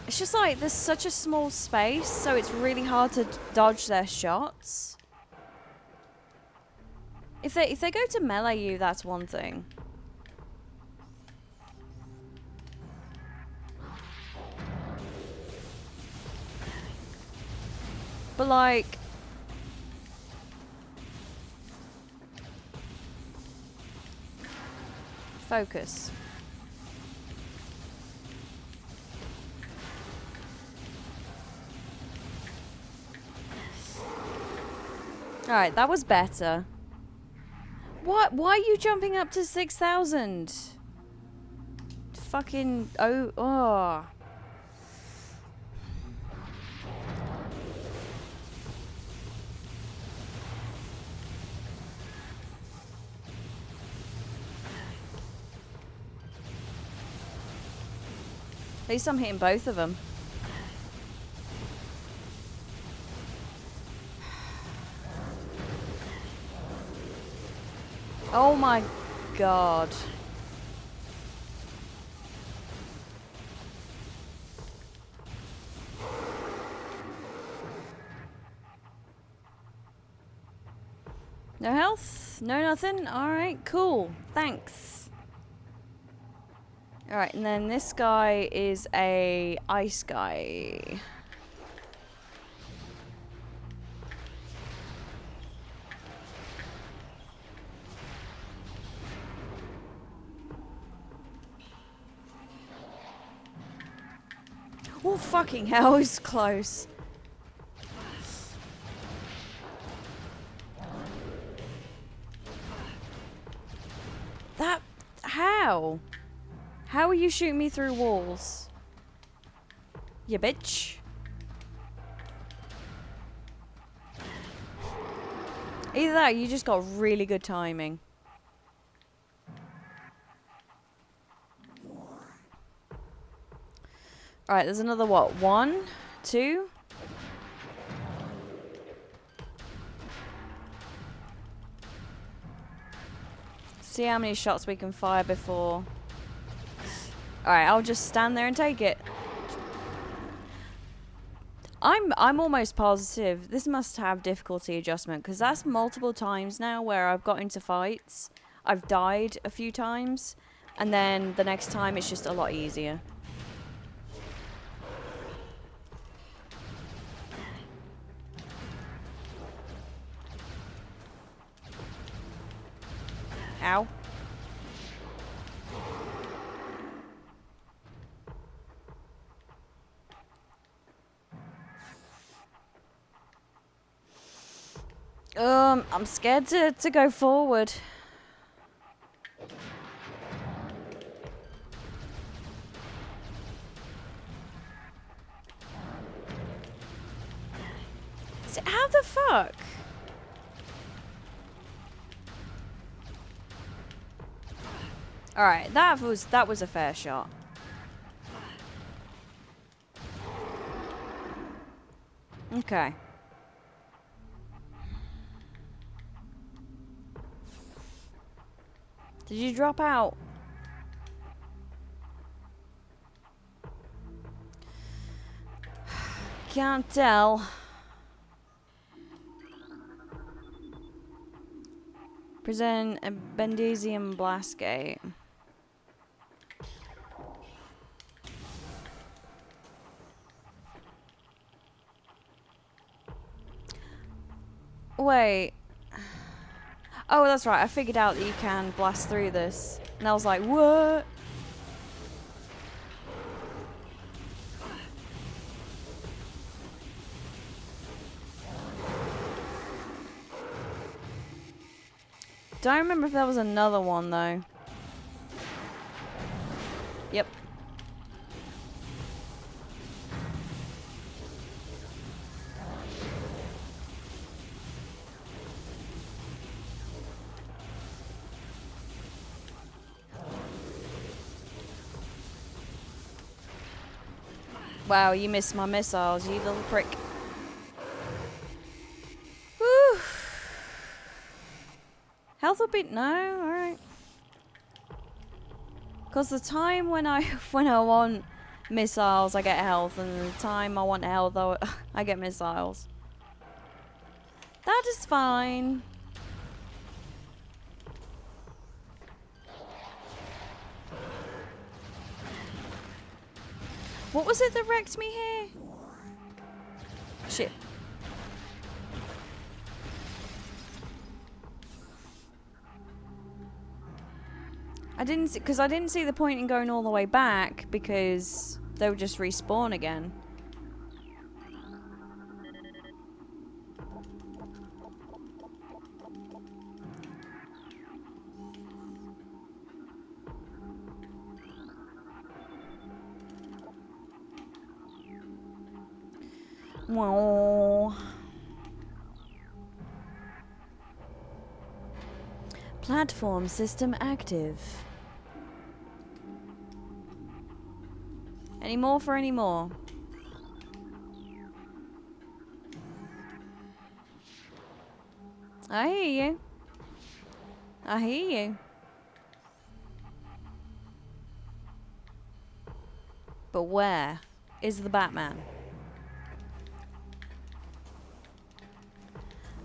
It's just like there's such a small space, so it's really hard to dodge their shots. If they go to melee you, that's one thing. But like, focus. Alright, that was better. What? Why are you jumping up to 6,000? Fucking... Oh. At least I'm hitting both of them. Oh my god. No health? No nothing? Alright, cool. Thanks. Alright, and then this guy is a ice guy. Oh, fucking hell, he's close. That... How? How are you shooting me through walls? You bitch. Either that or you just got really good timing. Alright, there's another what? 1, 2? See how many shots we can fire before. Alright, I'll just stand there and take it. I'm almost positive this must have difficulty adjustment, because that's multiple times now where I've got into fights. I've died a few times, and then the next time it's just a lot easier. Ow. I'm scared to go forward. How the fuck? Alright, that was a fair shot. Okay. Did you drop out? Can't tell. Present a Bendesium blast gate. Wait. Oh, that's right. I figured out that you can blast through this. And I was like, what? Don't remember if there was another one, though. Yep. Wow, you missed my missiles, you little prick. Whew. Health will be... No? Alright. Because the time when I want missiles, I get health. And the time I want health, I get missiles. That is fine. What was it that wrecked me here? Shit. I didn't see the point in going all the way back because they would just respawn again. Whoa. Platform system active. Any more for any more? I hear you. I hear you. But where is the Batman?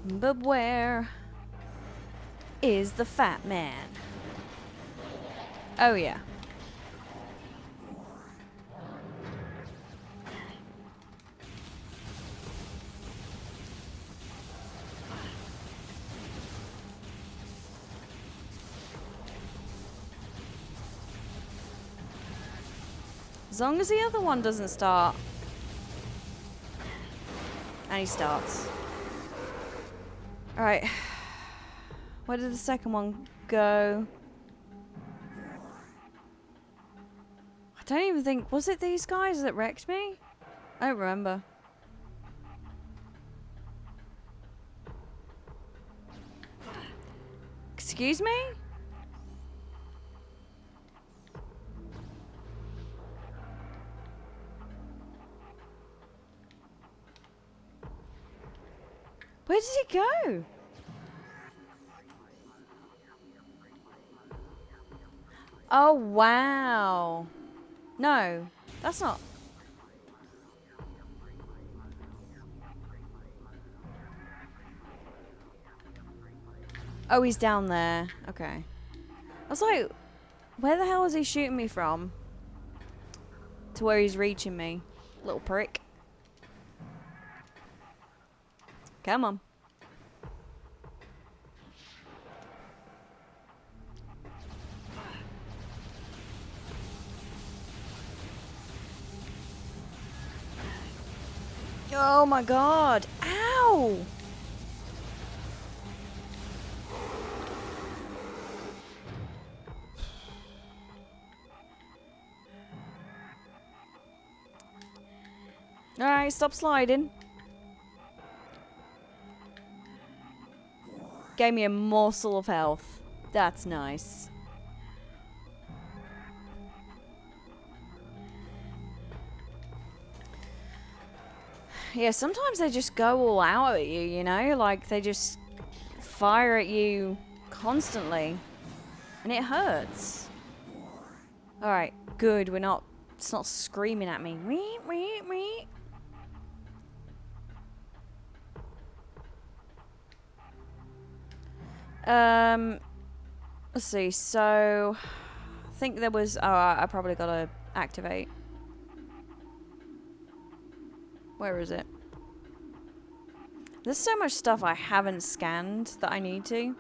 But where is the Fat Man? Oh yeah. As long as the other one doesn't start. And he starts. Alright. Where did the second one go? I don't even think... Was it these guys that wrecked me? I don't remember. Excuse me? Where did he go? Oh, wow. No, that's not... Oh, he's down there. Okay. I was like, where the hell is he shooting me from? To where he's reaching me. Little prick. Come on. Oh my god. Ow! Alright, stop sliding. Gave me a morsel of health. That's nice. Yeah, sometimes they just go all out at you, you know? Like, they just fire at you constantly. And it hurts. Alright, good. We're not... It's not screaming at me. Let's see. So, I think there was... Oh, I probably gotta activate. Where is it? There's so much stuff I haven't scanned that I need to.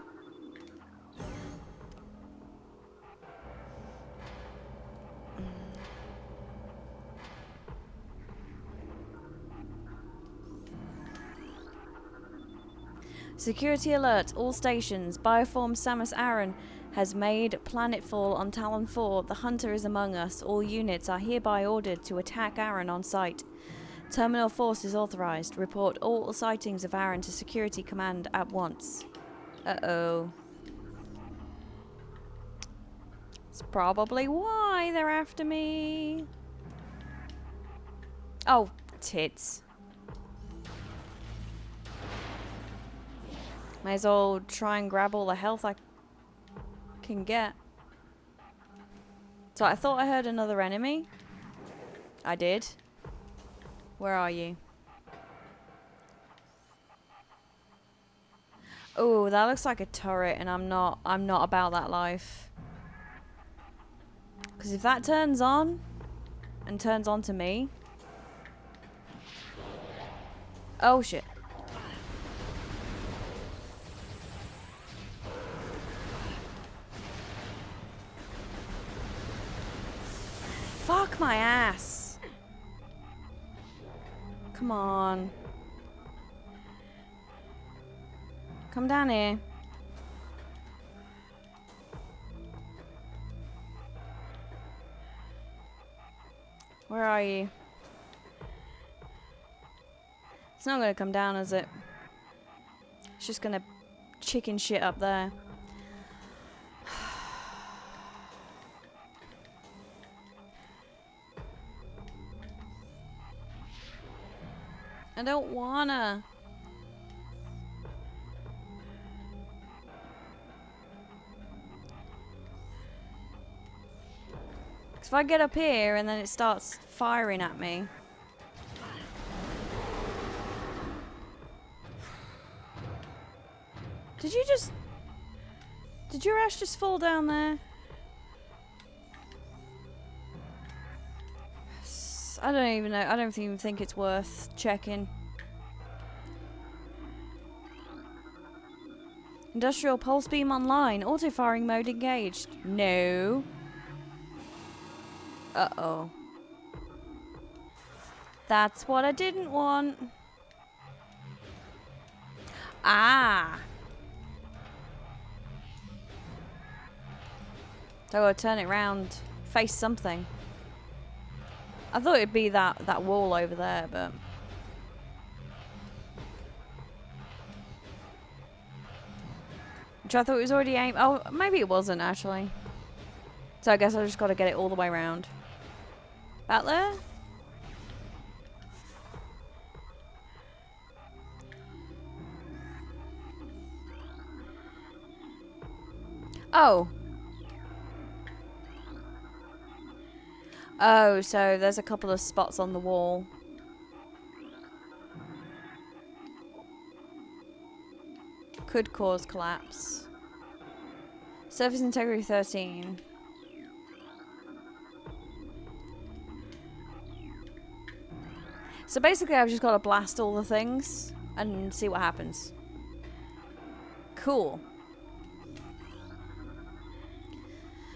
Security alert. All stations. Bioform Samus Aran has made planetfall on Talon 4. The Hunter is among us. All units are hereby ordered to attack Aran on sight. Terminal force is authorized. Report all sightings of Aran to Security Command at once. Uh-oh. It's probably why they're after me. Oh, tits. May as well try and grab all the health I can get. So I thought I heard another enemy. I did. Where are you? Oh, that looks like a turret, and I'm not about that life. Because if that turns on and turns on to me. Oh shit. Fuck my ass. Come on. Come down here. Where are you? It's not gonna come down, is it? It's just gonna chicken shit up there. I don't wanna. Because if I get up here and then it starts firing at me. Did your ass just fall down there? I don't even know. I don't even think it's worth checking. Industrial pulse beam online. Auto firing mode engaged. No. Uh-oh. That's what I didn't want. Ah. So I'll turn it round. Face something. I thought it'd be that wall over there, but... Which I thought was already aimed. Oh, maybe it wasn't actually. So I guess I just got to get it all the way around. Out there? Oh. Oh, so there's a couple of spots on the wall. Could cause collapse. Surface integrity 13. So basically I've just got to blast all the things and see what happens. Cool.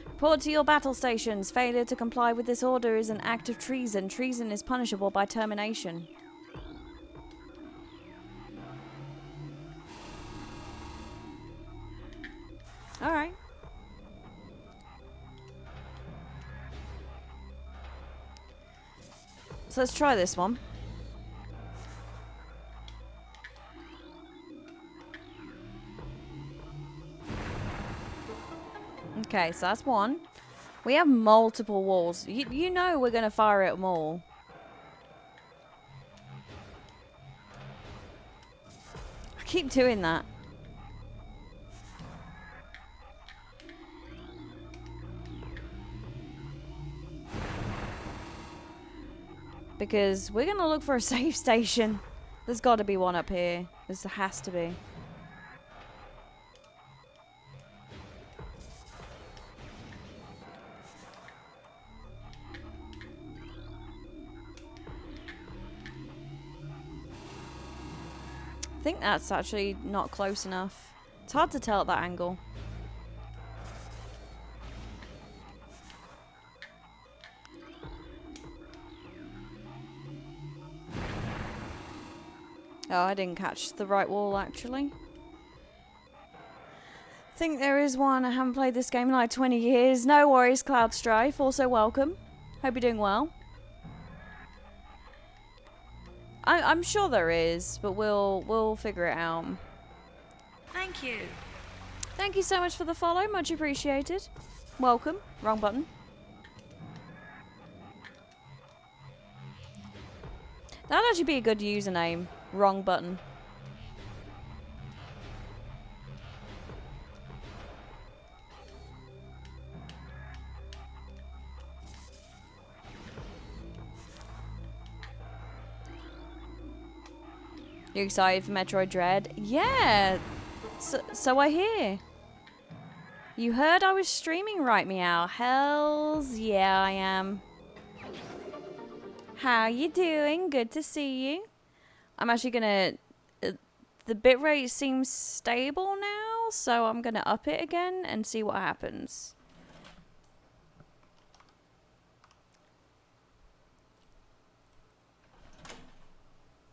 Report to your battle stations. Failure to comply with this order is an act of treason. Treason is punishable by termination. Alright. So let's try this one. Okay, so that's one. We have multiple walls. You know we're going to fire at them all. I keep doing that. Because we're going to look for a safe station. There's got to be one up here. There has to be. I think that's actually not close enough. It's hard to tell at that angle. Oh, I didn't catch the right wall, actually. I think there is one. I haven't played this game in like 20 years. No worries, Cloud Strife. Also welcome. Hope you're doing well. I'm sure there is, but we'll figure it out. Thank you. Thank you so much for the follow. Much appreciated. Welcome. Wrong button. That'd actually be a good username. Wrong button. You excited for Metroid Dread? Yeah! So I hear. You heard I was streaming, right, Meow? Hells yeah, I am. How you doing? Good to see you. I'm actually gonna... the bitrate seems stable now, so I'm gonna up it again and see what happens.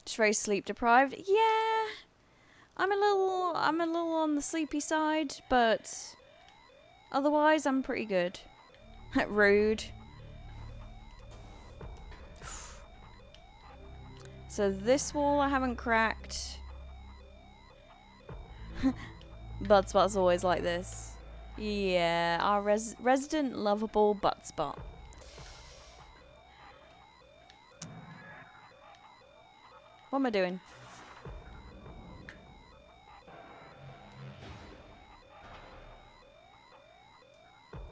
Just very sleep deprived. Yeah, I'm a little on the sleepy side, but otherwise I'm pretty good. Rude. So this wall I haven't cracked. Butt spot's always like this. Yeah, our resident lovable butt spot. What am I doing?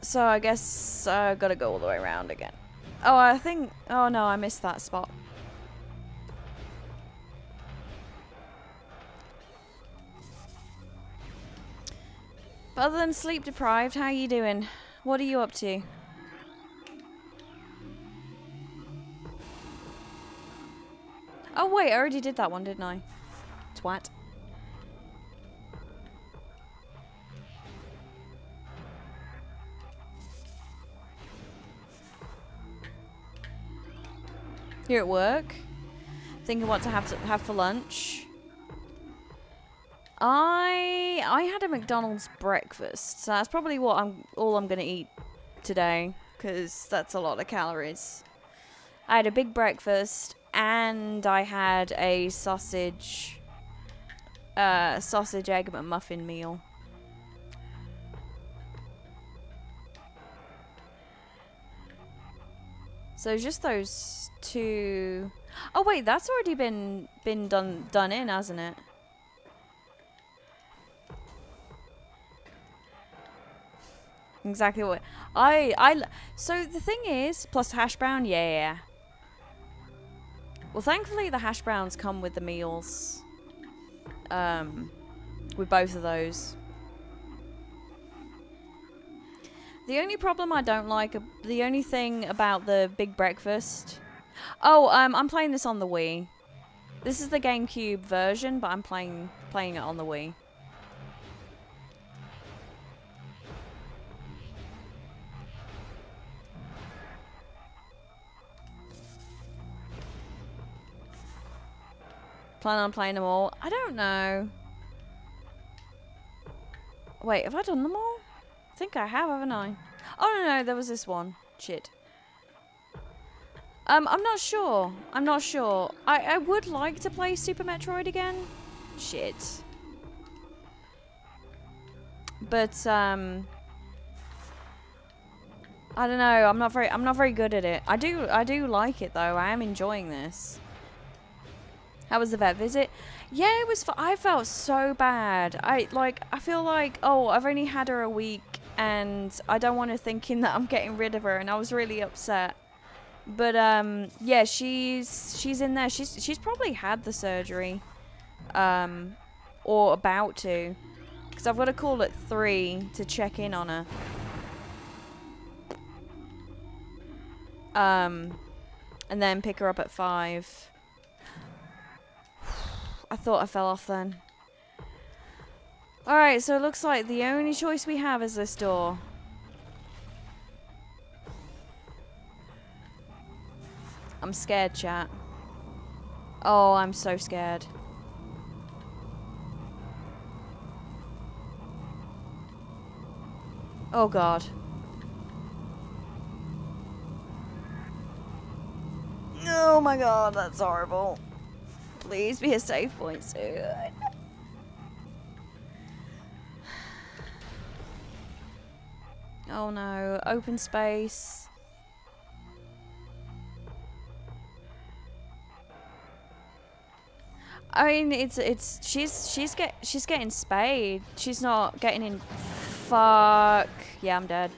So I guess I gotta go all the way around again. Oh, I think... oh no, I missed that spot. But other than sleep deprived, how you doing? What are you up to? Oh wait, I already did that one, didn't I? Twat. You're at work? Thinking what to have for lunch? I had a McDonald's breakfast, so that's probably what all I'm gonna eat today, because that's a lot of calories. I had a big breakfast, and I had a sausage egg McMuffin meal. So just those two. Oh wait, that's already been done in, hasn't it? Exactly what so the thing is, plus hash brown, yeah. Well, thankfully the hash browns come with the meals. With both of those. The only problem I don't like, the only thing about the big breakfast. Oh, I'm playing this on the Wii. This is the GameCube version, but I'm playing it on the Wii. Plan on playing them all. I don't know. Wait, have I done them all? I think I have, haven't I? Oh no, there was this one. Shit. I'm not sure. I would like to play Super Metroid again. Shit. But I don't know. I'm not very good at it. I do like it though. I am enjoying this. How was the vet visit? Yeah, it was. I felt so bad. I feel like, oh, I've only had her a week, and I don't want her thinking that I'm getting rid of her, and I was really upset. But yeah, she's in there. She's probably had the surgery, or about to, because I've got to call at 3 to check in on her. And then pick her up at 5. I thought I fell off then. Alright, so it looks like the only choice we have is this door. I'm scared, chat. Oh, I'm so scared. Oh god. Oh my god, that's horrible. Please be a safe point soon. Oh no, open space. I mean, she's getting spayed. She's not getting in. Fuck. Yeah, I'm dead.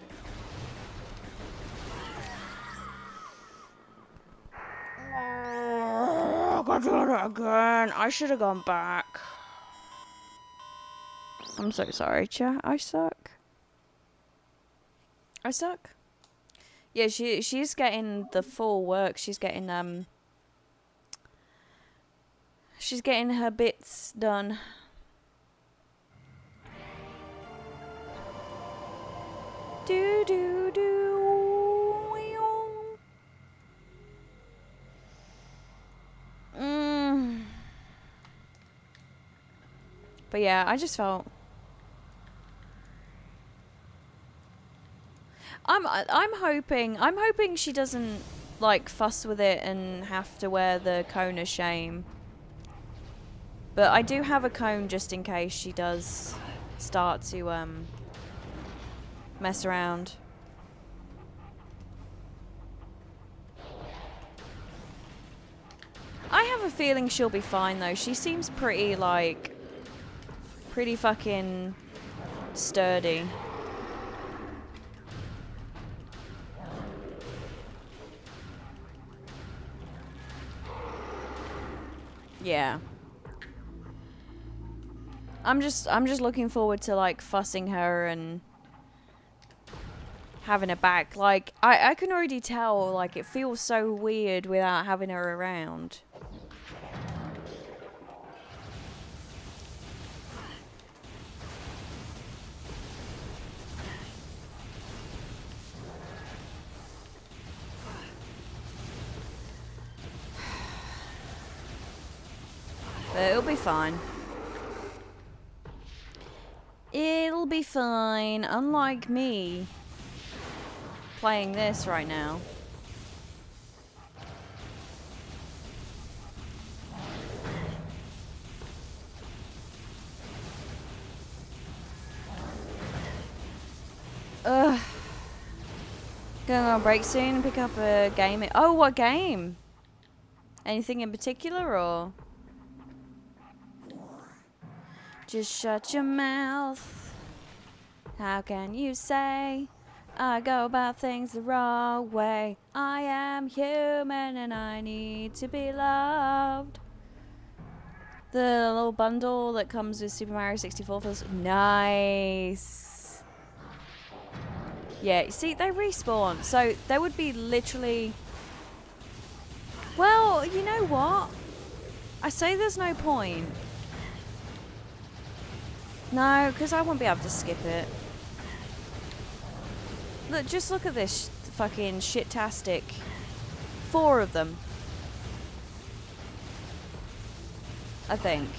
I did it again. I should have gone back. I'm so sorry, chat. I suck. I suck. Yeah, she's getting the full work. She's getting her bits done. Do do do. But yeah, I just felt. I'm hoping she doesn't like fuss with it and have to wear the cone of shame. But I do have a cone just in case she does start to mess around. I have a feeling she'll be fine though. She seems pretty fucking sturdy. Yeah. I'm just looking forward to like fussing her and having her back. Like I can already tell like it feels so weird without having her around. But it'll be fine. It'll be fine, unlike me playing this right now. Ugh. Going on break soon and pick up a game. Oh, what game? Anything in particular, or? Just shut your mouth. How can you say I go about things the wrong way? I am human and I need to be loved. The little bundle that comes with Super Mario 64 feels nice. Yeah, you see, they respawn. So there would be literally... Well, you know what? I say there's no point. No, because I won't be able to skip it. Look, just look at this fucking shit-tastic. 4 of them. I think.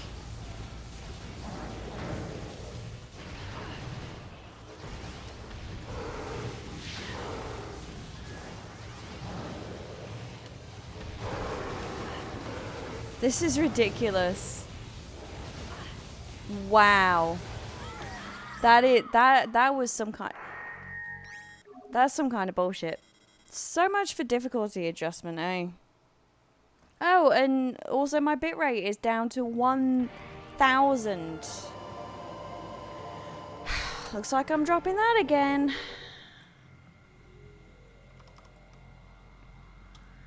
This is ridiculous. Wow. That was some kind... That's some kind of bullshit. So much for difficulty adjustment, eh? Oh, and also my bitrate is down to 1,000. Looks like I'm dropping that again.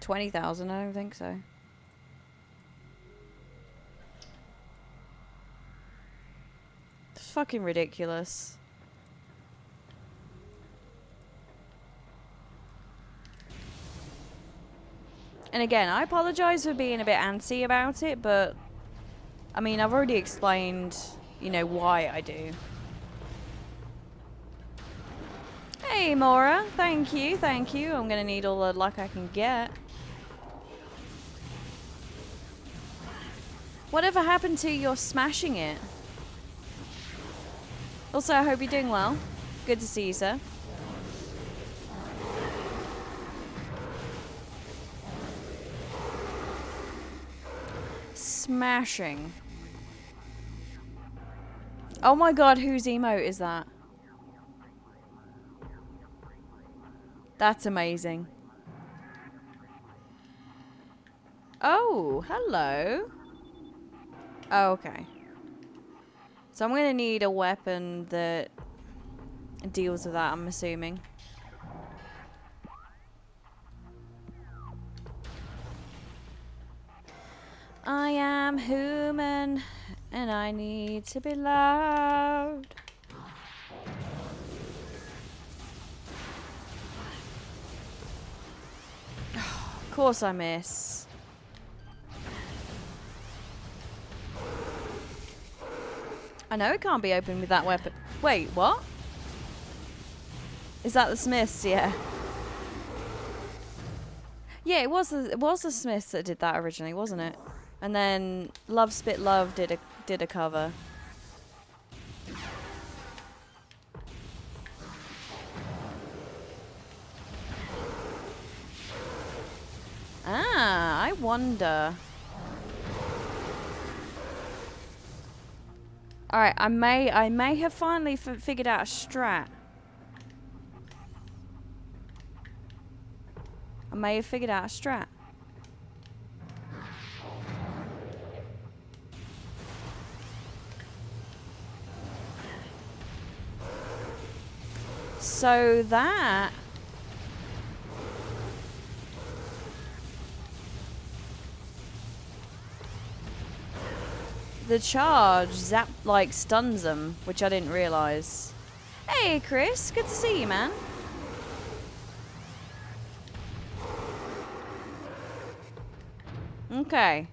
20,000, I don't think so. It's fucking ridiculous. And again, I apologize for being a bit antsy about it, but I mean, I've already explained, you know, why I do. Hey, Maura. Thank you, thank you. I'm gonna need all the luck I can get. Whatever happened to your smashing it? Also, I hope you're doing well. Good to see you, sir. Smashing. Oh my god, whose emote is that? That's amazing. Oh, hello. Oh, okay. So I'm gonna need a weapon that deals with that, I'm assuming. I am human and I need to be loved. Of course I miss. I know it can't be opened with that weapon. Wait, what? Is that the Smiths? Yeah. Yeah, it was the Smiths that did that originally, wasn't it? And then Love Spit Love did a cover. Ah, I wonder. All right, I may have finally figured out a strat. I may have figured out a strat. So that... The charge like stuns them, which I didn't realise. Hey Chris, good to see you, man. Okay.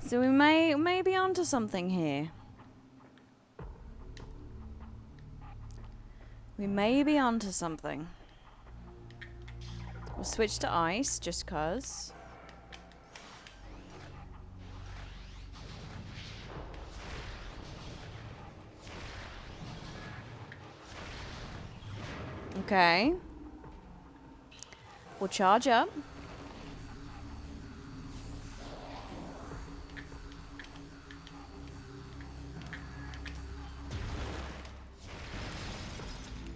So we may be onto something here. We may be onto something. We'll switch to ice, just cause. Okay. We'll charge up.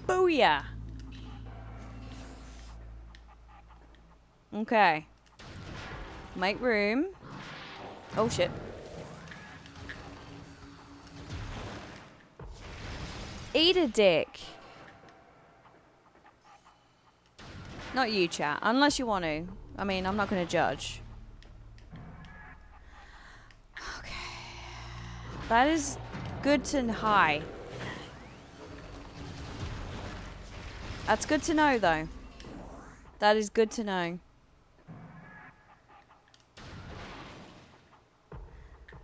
Booyah! Okay. Make room. Oh, shit. Eat a dick. Not you, chat. Unless you want to. I mean, I'm not going to judge. Okay. That is good to high. That's good to know, though. That is good to know.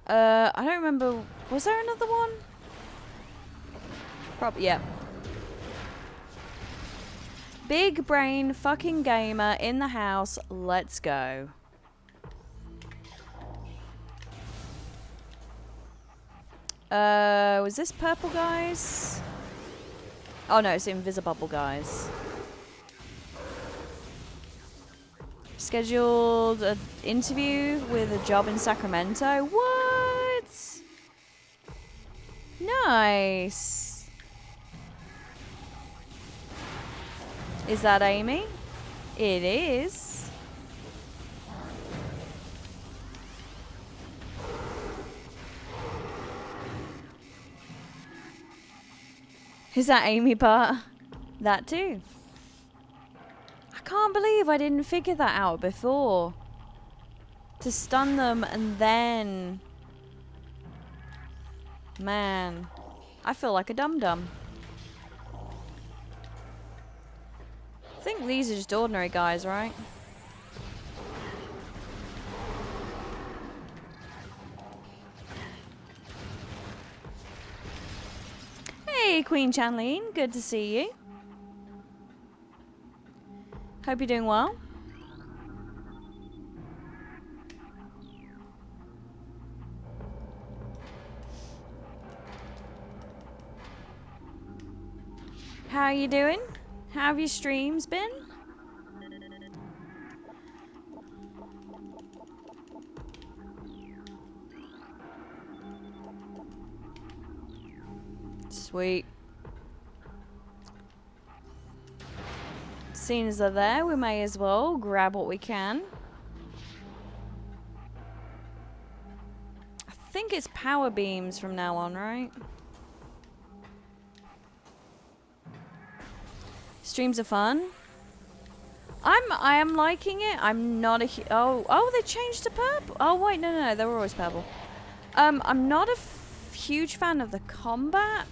I don't remember. Was there another one? Probably, yeah. Big brain fucking gamer in the house. Let's go. Was this purple, guys? Oh no, it's invisible, guys. Scheduled an interview with a job in Sacramento. What? Nice. Is that Amy? It is. Is that Amy part? That too. I can't believe I didn't figure that out before. To stun them and then... Man. I feel like a dum-dum. I think these are just ordinary guys, right? Hey, Queen Chanleen. Good to see you. Hope you're doing well. How are you doing? How have your streams been? Sweet. Seeing as they're there, we may as well grab what we can. I think it's power beams from now on, right? Streams are fun. I am liking it. I'm not a oh they changed to purple. Oh wait, no, they were always purple. I'm not a huge fan of the combat,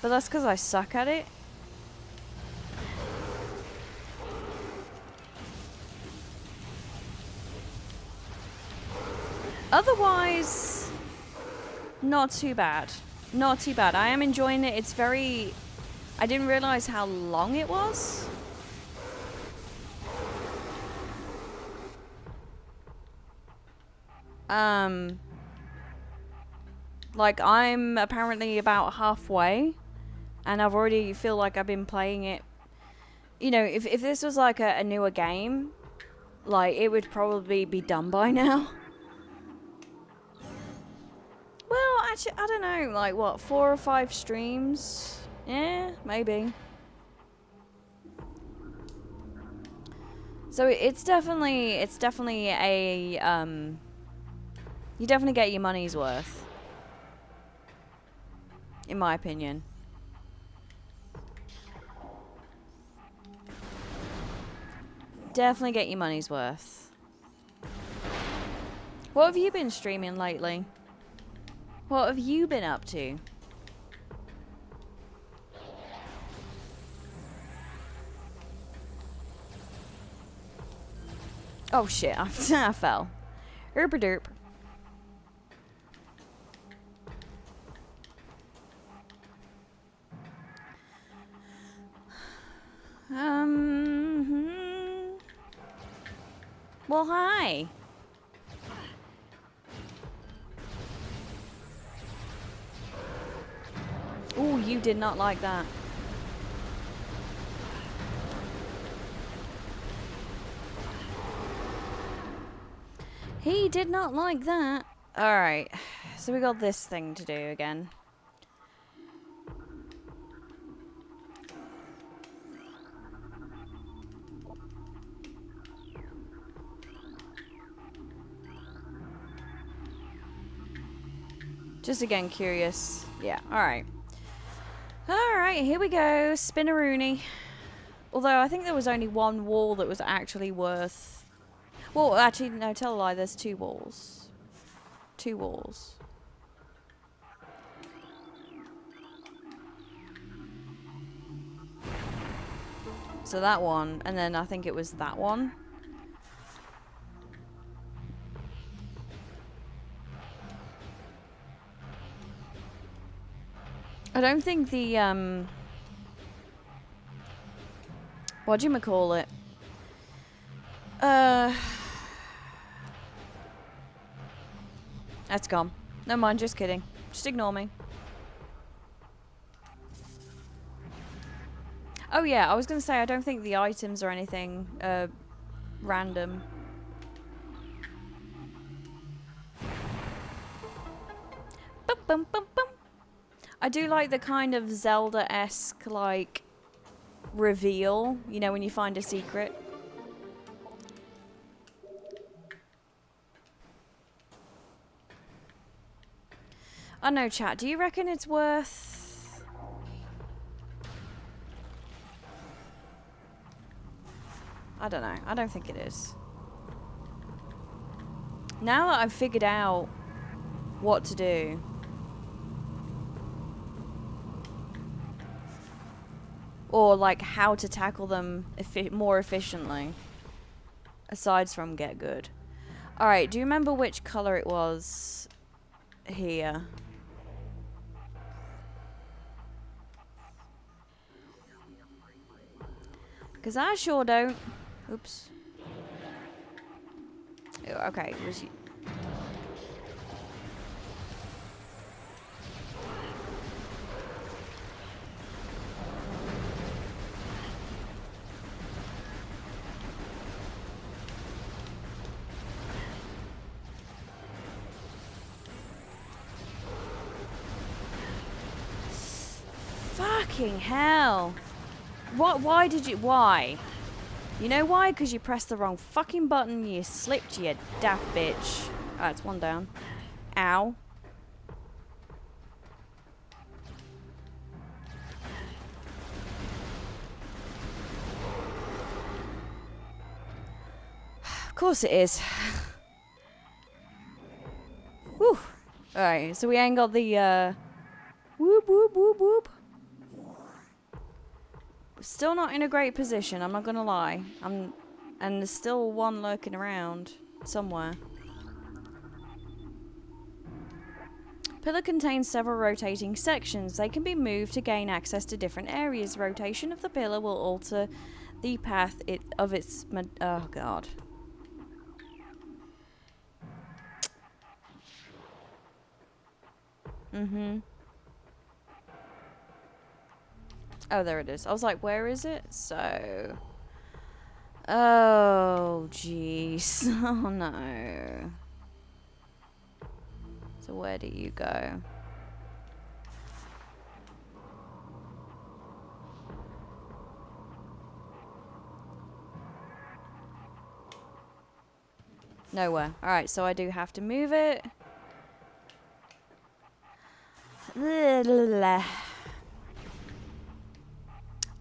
but that's because I suck at it. Otherwise, not too bad. Not too bad. I am enjoying it. It's very... I didn't realize how long it was. Like, I'm apparently about halfway, and I've already feel like I've been playing it. You know, if this was like a newer game, like, it would probably be done by now. Well, actually, I don't know, like, what, 4 or 5 streams? Yeah, maybe. So it's definitely a, you definitely get your money's worth. In my opinion. Definitely get your money's worth. What have you been streaming lately? What have you been up to? Oh shit, I fell. Derp. Well, hi. Ooh, you did not like that. He did not like that. Alright, so we got this thing to do again. Just again, curious. Yeah, alright. Alright, here we go. Spinneroony. Although I think there was only one wall that was actually worth... Well, actually, no, tell a lie. There's 2 walls. 2 walls. So that one, and then I think it was that one. I don't think the, whatchamacallit? That's gone. Never mind, just kidding. Just ignore me. Oh yeah, I was gonna say, I don't think the items or anything, random. Bum, bum, bum, bum. I do like the kind of Zelda-esque, like, reveal, you know, when you find a secret. I don't know, chat, do you reckon it's worth... I don't know. I don't think it is. Now that I've figured out what to do... Or, like, how to tackle them more efficiently. Aside from get good. Alright, do you remember which colour it was here? Because I sure don't. Oops. Okay, it was... Fucking hell. What? Why did you... Why? You know why? Because you pressed the wrong fucking button. You slipped, you daft bitch. Ah, it's one down. Ow. Of course it is. Whew. Alright, so we ain't got the, whoop, whoop, whoop, whoop. Still not in a great position, I'm not gonna lie. And there's still one lurking around somewhere. Pillar contains several rotating sections. They can be moved to gain access to different areas. Rotation of the pillar will alter the path of its... Oh, God. Mm-hmm. Oh, there it is. I was like, where is it? So... Oh, jeez. Oh, no. So where do you go? Nowhere. Alright, so I do have to move it.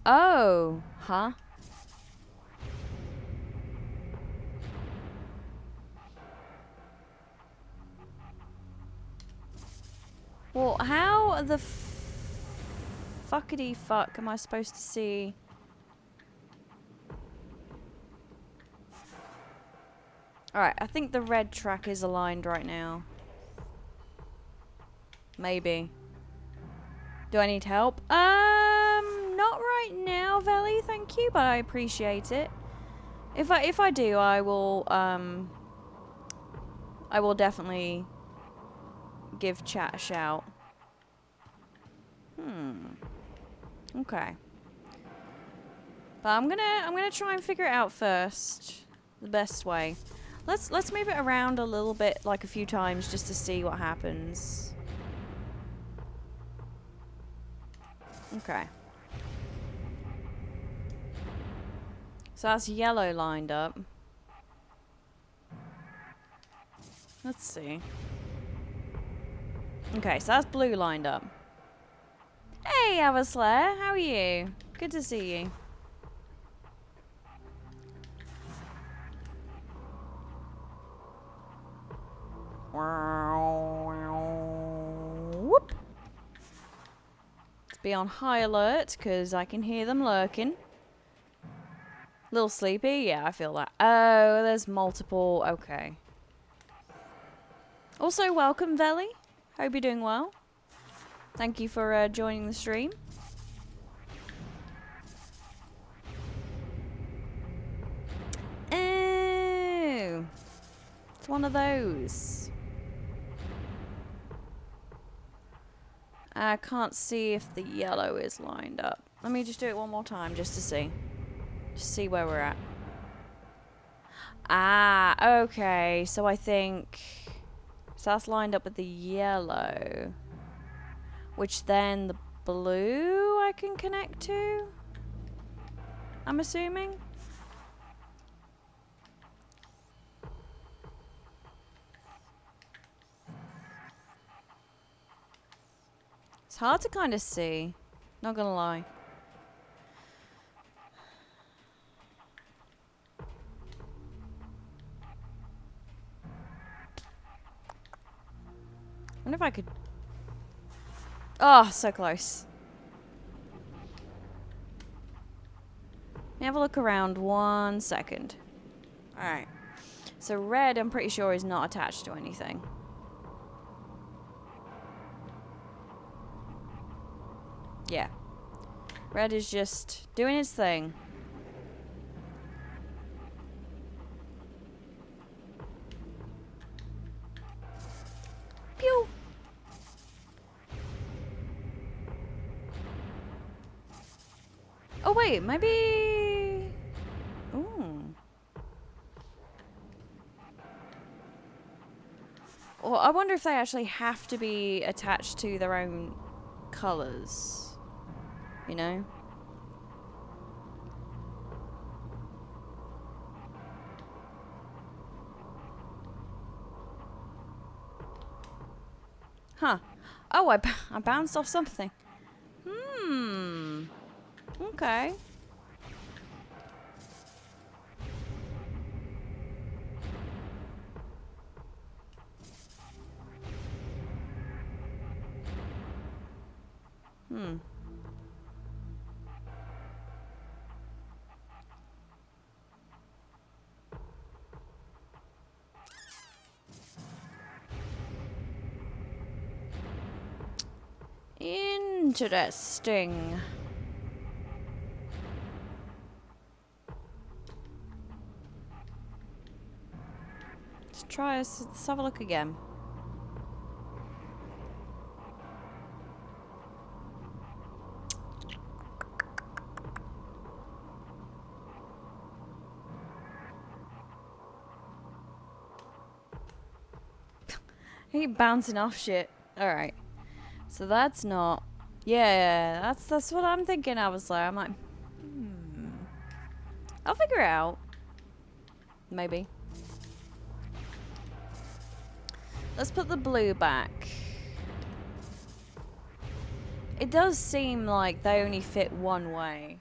Oh, huh? Well, how the fuckity fuck am I supposed to see? Alright, I think the red track is aligned right now. Maybe. Do I need help? Not right now, Valley, thank you, but I appreciate it. If I do, I will definitely give chat a shout. Okay. But I'm gonna try and figure it out first. The best way. Let's move it around a little bit, like a few times, just to see what happens. Okay. So that's yellow lined up. Let's see. Okay, so that's blue lined up. Hey, Avaslayer, how are you? Good to see you. Whoop. Let's be on high alert, because I can hear them lurking. Little sleepy? Yeah, I feel that. Oh, there's multiple. Okay. Also, welcome, Veli. Hope you're doing well. Thank you for joining the stream. Oh, it's one of those. I can't see if the yellow is lined up. Let me just do it one more time just to see. Just see where we're at. Ah, okay. So I think... So that's lined up with the yellow. Which then the blue I can connect to? I'm assuming? It's hard to kind of see. Not gonna lie. I wonder if I could... Oh, so close. Let me have a look around 1 second. Alright. So red, I'm pretty sure, is not attached to anything. Yeah. Red is just doing its thing. Pew! Oh wait, maybe... Ooh. Well, I wonder if they actually have to be attached to their own colours. You know? Huh. Oh, I bounced off something. Hmm. Okay. Hmm. Interesting. Let's have a look again. I keep bouncing off shit. Alright. So that's not... Yeah, that's what I'm thinking. I was like, I'll figure it out. Maybe. Let's put the blue back. It does seem like they only fit one way.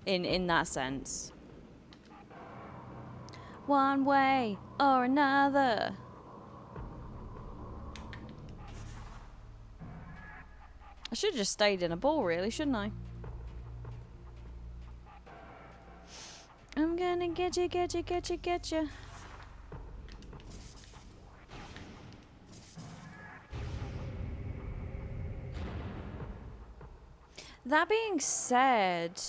In that sense. One way or another. I should have just stayed in a ball, really, shouldn't I? I'm gonna get you, get you, get you, get you. That being said...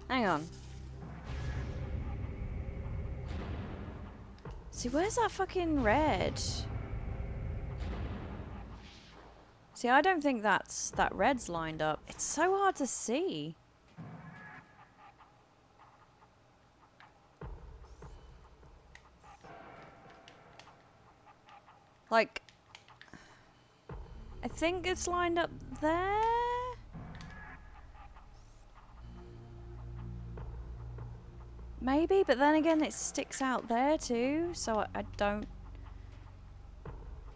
Hang on. See, where's that fucking red? See, I don't think that red's lined up. It's so hard to see. Like, I think it's lined up there. Maybe, but then again, it sticks out there too, so I don't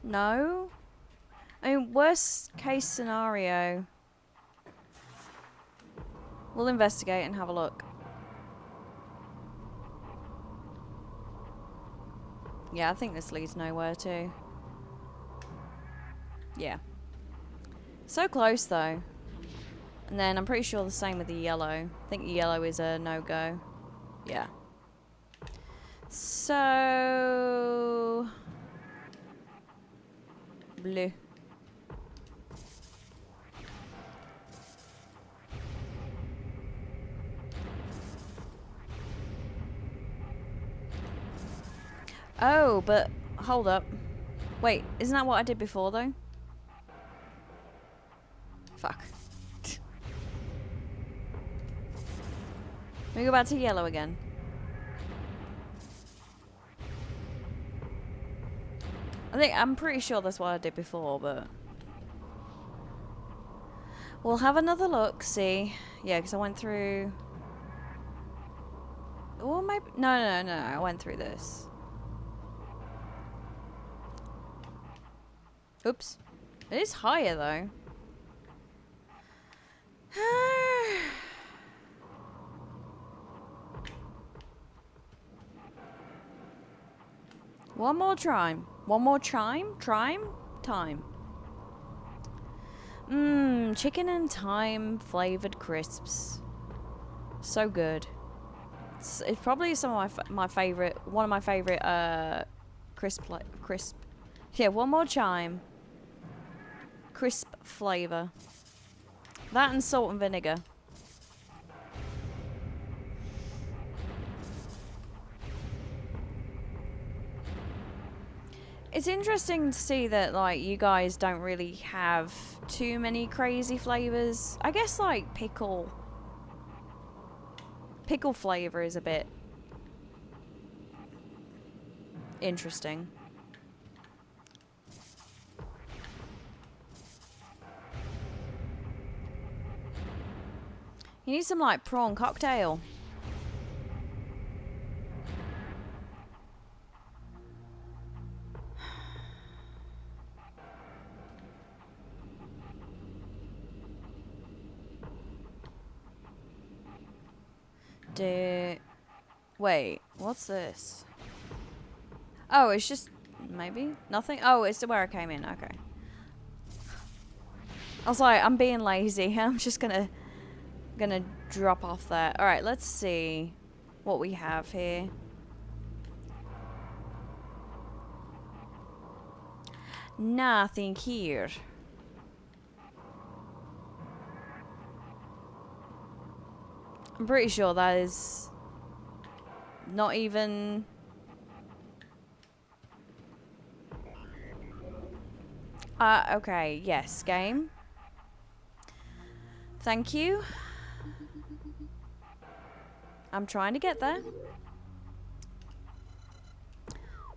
know. I mean, worst case scenario. We'll investigate and have a look. Yeah, I think this leads nowhere too. Yeah. So close though. And then I'm pretty sure the same with the yellow. I think the yellow is a no-go. Yeah. So... blue. Oh, but hold up. Wait, isn't that what I did before though? Fuck. Let me go back to yellow again. I'm pretty sure that's what I did before, but we'll have another look, see. Yeah, because I went through. Or maybe no, I went through this. Oops. It is higher though. One more chime. One more chime? Time. Mmm, chicken and thyme flavored crisps. So good. It's probably some of my favorite, one of my favorite crisp. Yeah, one more chime. Crisp flavor. That and salt and vinegar. It's interesting to see that, like, you guys don't really have too many crazy flavors. I guess, like, pickle flavor is a bit interesting. You need some, like, prawn cocktail. Wait, what's this? Oh, it's just maybe nothing. Oh, it's where I came in. Okay. I was like, I'm being lazy. I'm just gonna drop off there. All right, let's see what we have here. Nothing here. I'm pretty sure that is not even... okay, yes, game. Thank you. I'm trying to get there.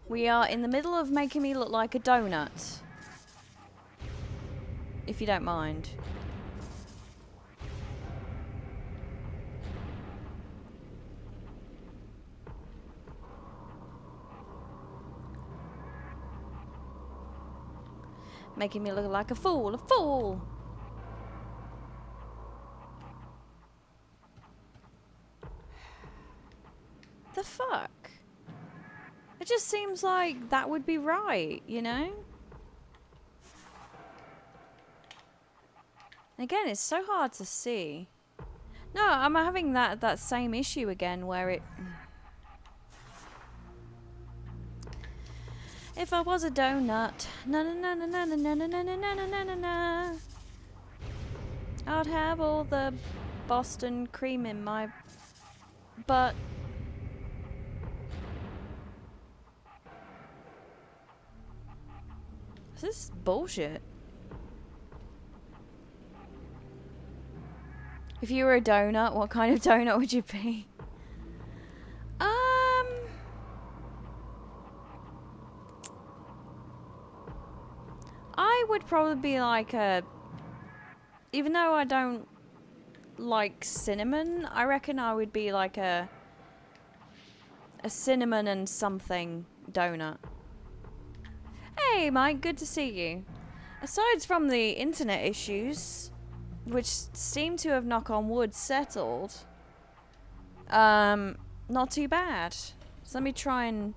We are in the middle of making me look like a donut. If you don't mind. Making me look like a fool, The fuck? It just seems like that would be right, you know? Again, it's so hard to see. No, I'm having that same issue again where it... If I was a donut, na na na na na na na na na na na na na na, I'd have all the Boston cream in my butt. This is bullshit. If you were a donut, what kind of donut would you be? I would probably be like a... Even though I don't like cinnamon, I reckon I would be like a A cinnamon and something donut. Hey, Mike, good to see you. Aside from the internet issues, which seem to have, knock on wood, settled, not too bad. So let me try and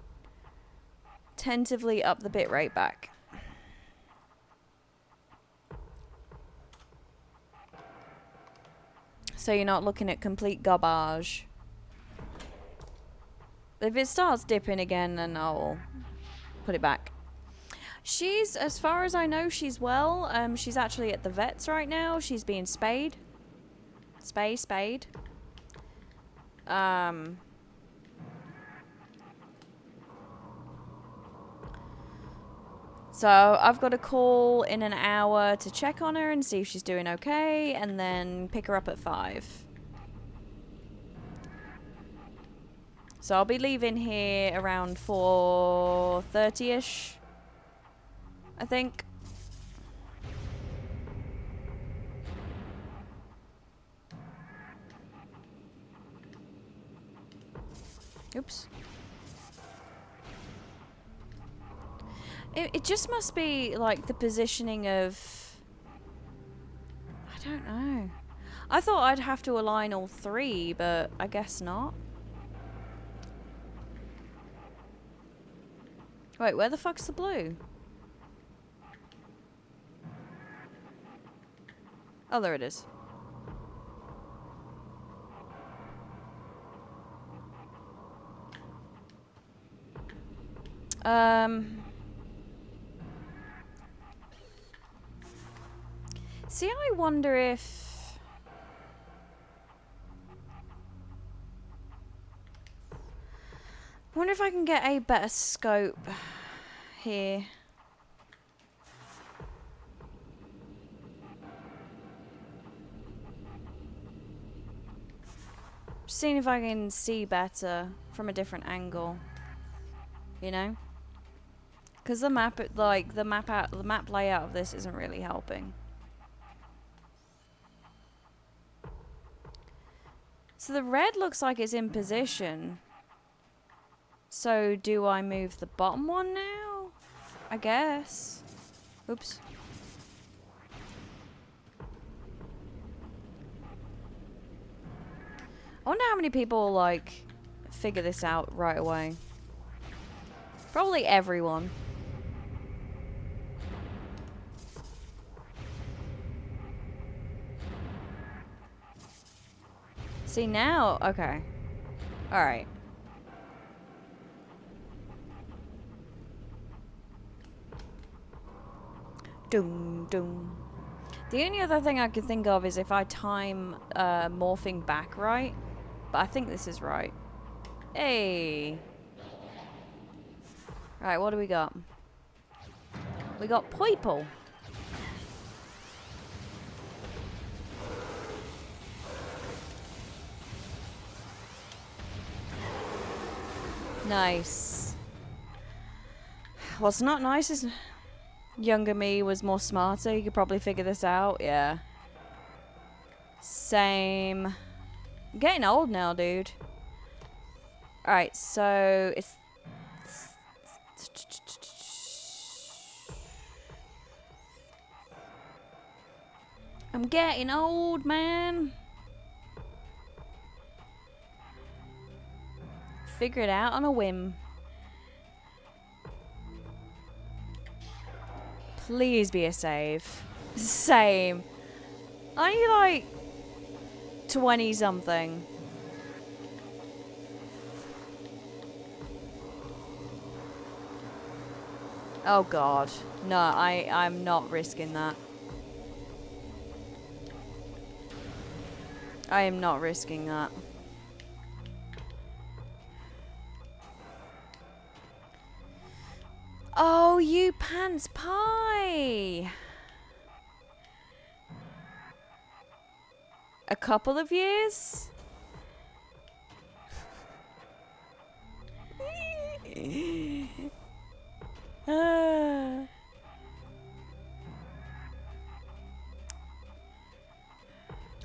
tentatively up the bitrate back. So you're not looking at complete garbage. If it starts dipping again, then I'll put it back. She's, as far as I know, she's well. She's actually at the vet's right now. She's being spayed. Spayed. So I've got a call in an hour to check on her and see if she's doing okay, and then pick her up at 5. So I'll be leaving here around 4:30ish, I think. Oops. It just must be like the positioning of... I don't know. I thought I'd have to align all 3, but I guess not. Wait, where the fuck's the blue? Oh, there it is. See, I wonder if... I wonder if I can get a better scope here. Seeing if I can see better from a different angle. You know? Because the map, like the map layout of this isn't really helping. So the red looks like it's in position. So do I move the bottom one now? I guess. Oops. I wonder how many people like figure this out right away. Probably everyone. See now? Okay. Alright. Doom, doom. The only other thing I could think of is if I time morphing back right. But I think this is right. Hey! Right, what do we got? We got people. Nice. What's not nice is younger me was more smarter. You could probably figure this out. Yeah. Same. I'm getting old now, dude. Alright, so it's... I'm getting old, man. Figure it out on a whim. Please be a save. Same. Aren't you like 20 something? Oh god. No, I'm not risking that. I am not risking that. Oh, you pants pie! A couple of years?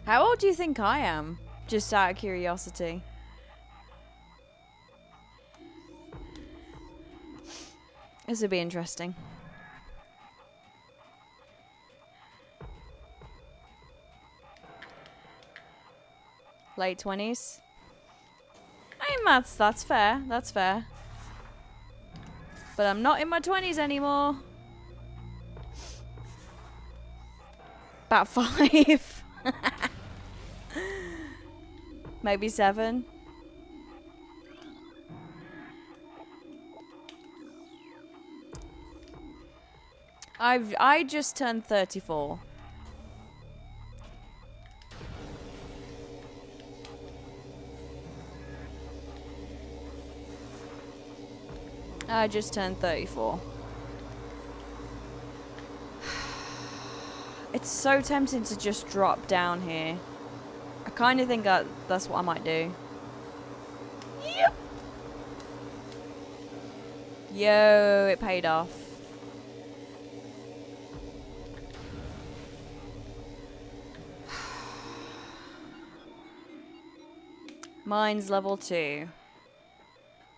How old do you think I am? Just out of curiosity. This would be interesting. Late 20s. I mean, that's fair. That's fair. But I'm not in my 20s anymore. About 5. Maybe 7. I just turned 34. I just turned 34. It's so tempting to just drop down here. I kind of think that's what I might do. Yep. Yo, it paid off. Mine's level 2.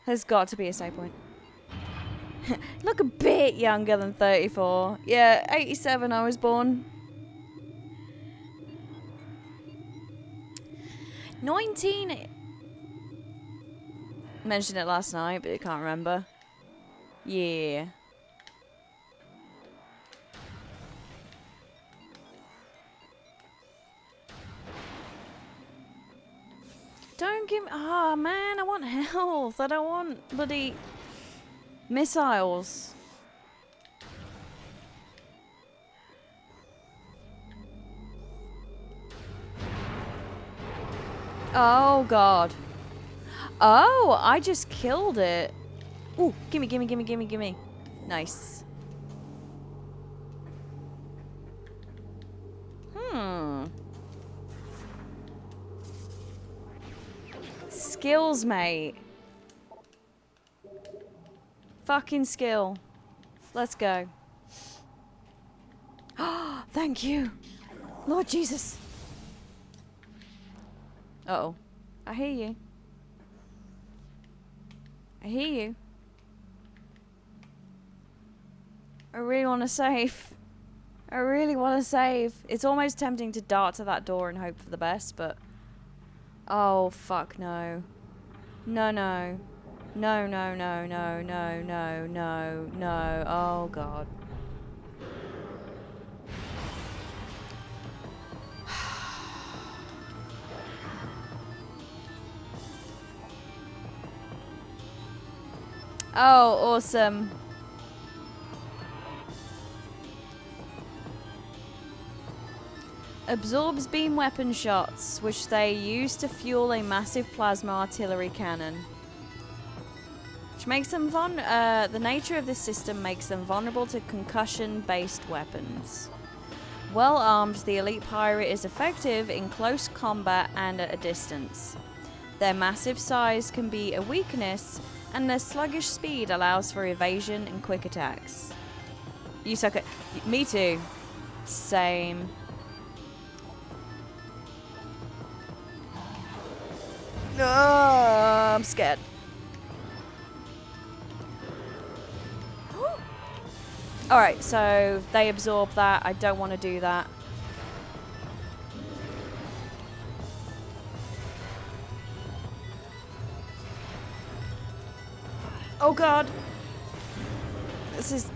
There's got to be a save point. Look a bit younger than 34. Yeah, 87 I was born. 19. Mentioned it last night, but I can't remember. Yeah. Don't give me... Oh, man, I want health. I don't want bloody missiles. Oh, God. Oh, I just killed it. Ooh, gimme, gimme, gimme, gimme, gimme. Nice. Skills, mate. Fucking skill. Let's go. Oh, thank you. Lord Jesus. Uh-oh. I hear you. I hear you. I really want to save. I really want to save. It's almost tempting to dart to that door and hope for the best, but... Oh, fuck no. No, no. No, no, no, no, no, no, no, no. Oh, God. Oh, awesome. Absorbs beam weapon shots, which they use to fuel a massive plasma artillery cannon. Which makes them the nature of this system makes them vulnerable to concussion-based weapons. Well armed, the elite pirate is effective in close combat and at a distance. Their massive size can be a weakness, and their sluggish speed allows for evasion and quick attacks. You suck at... Me too. Same. Oh, I'm scared. Alright, so they absorb that. I don't want to do that. Oh god. This is...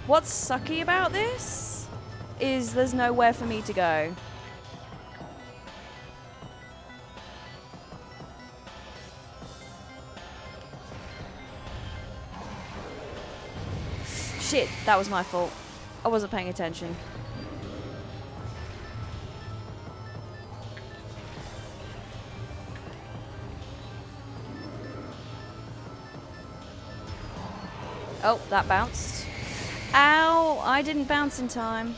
What's sucky about this is there's nowhere for me to go. Shit, that was my fault. I wasn't paying attention. Oh, that bounced. Ow, I didn't bounce in time.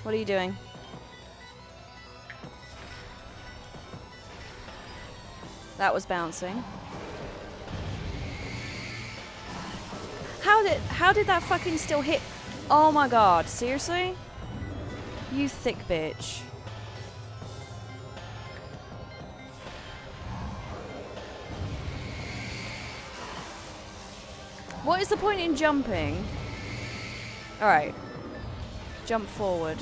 What are you doing? That was bouncing. How did that fucking still hit? Oh my god, seriously? You thick bitch. What is the point in jumping? Alright. Jump forward.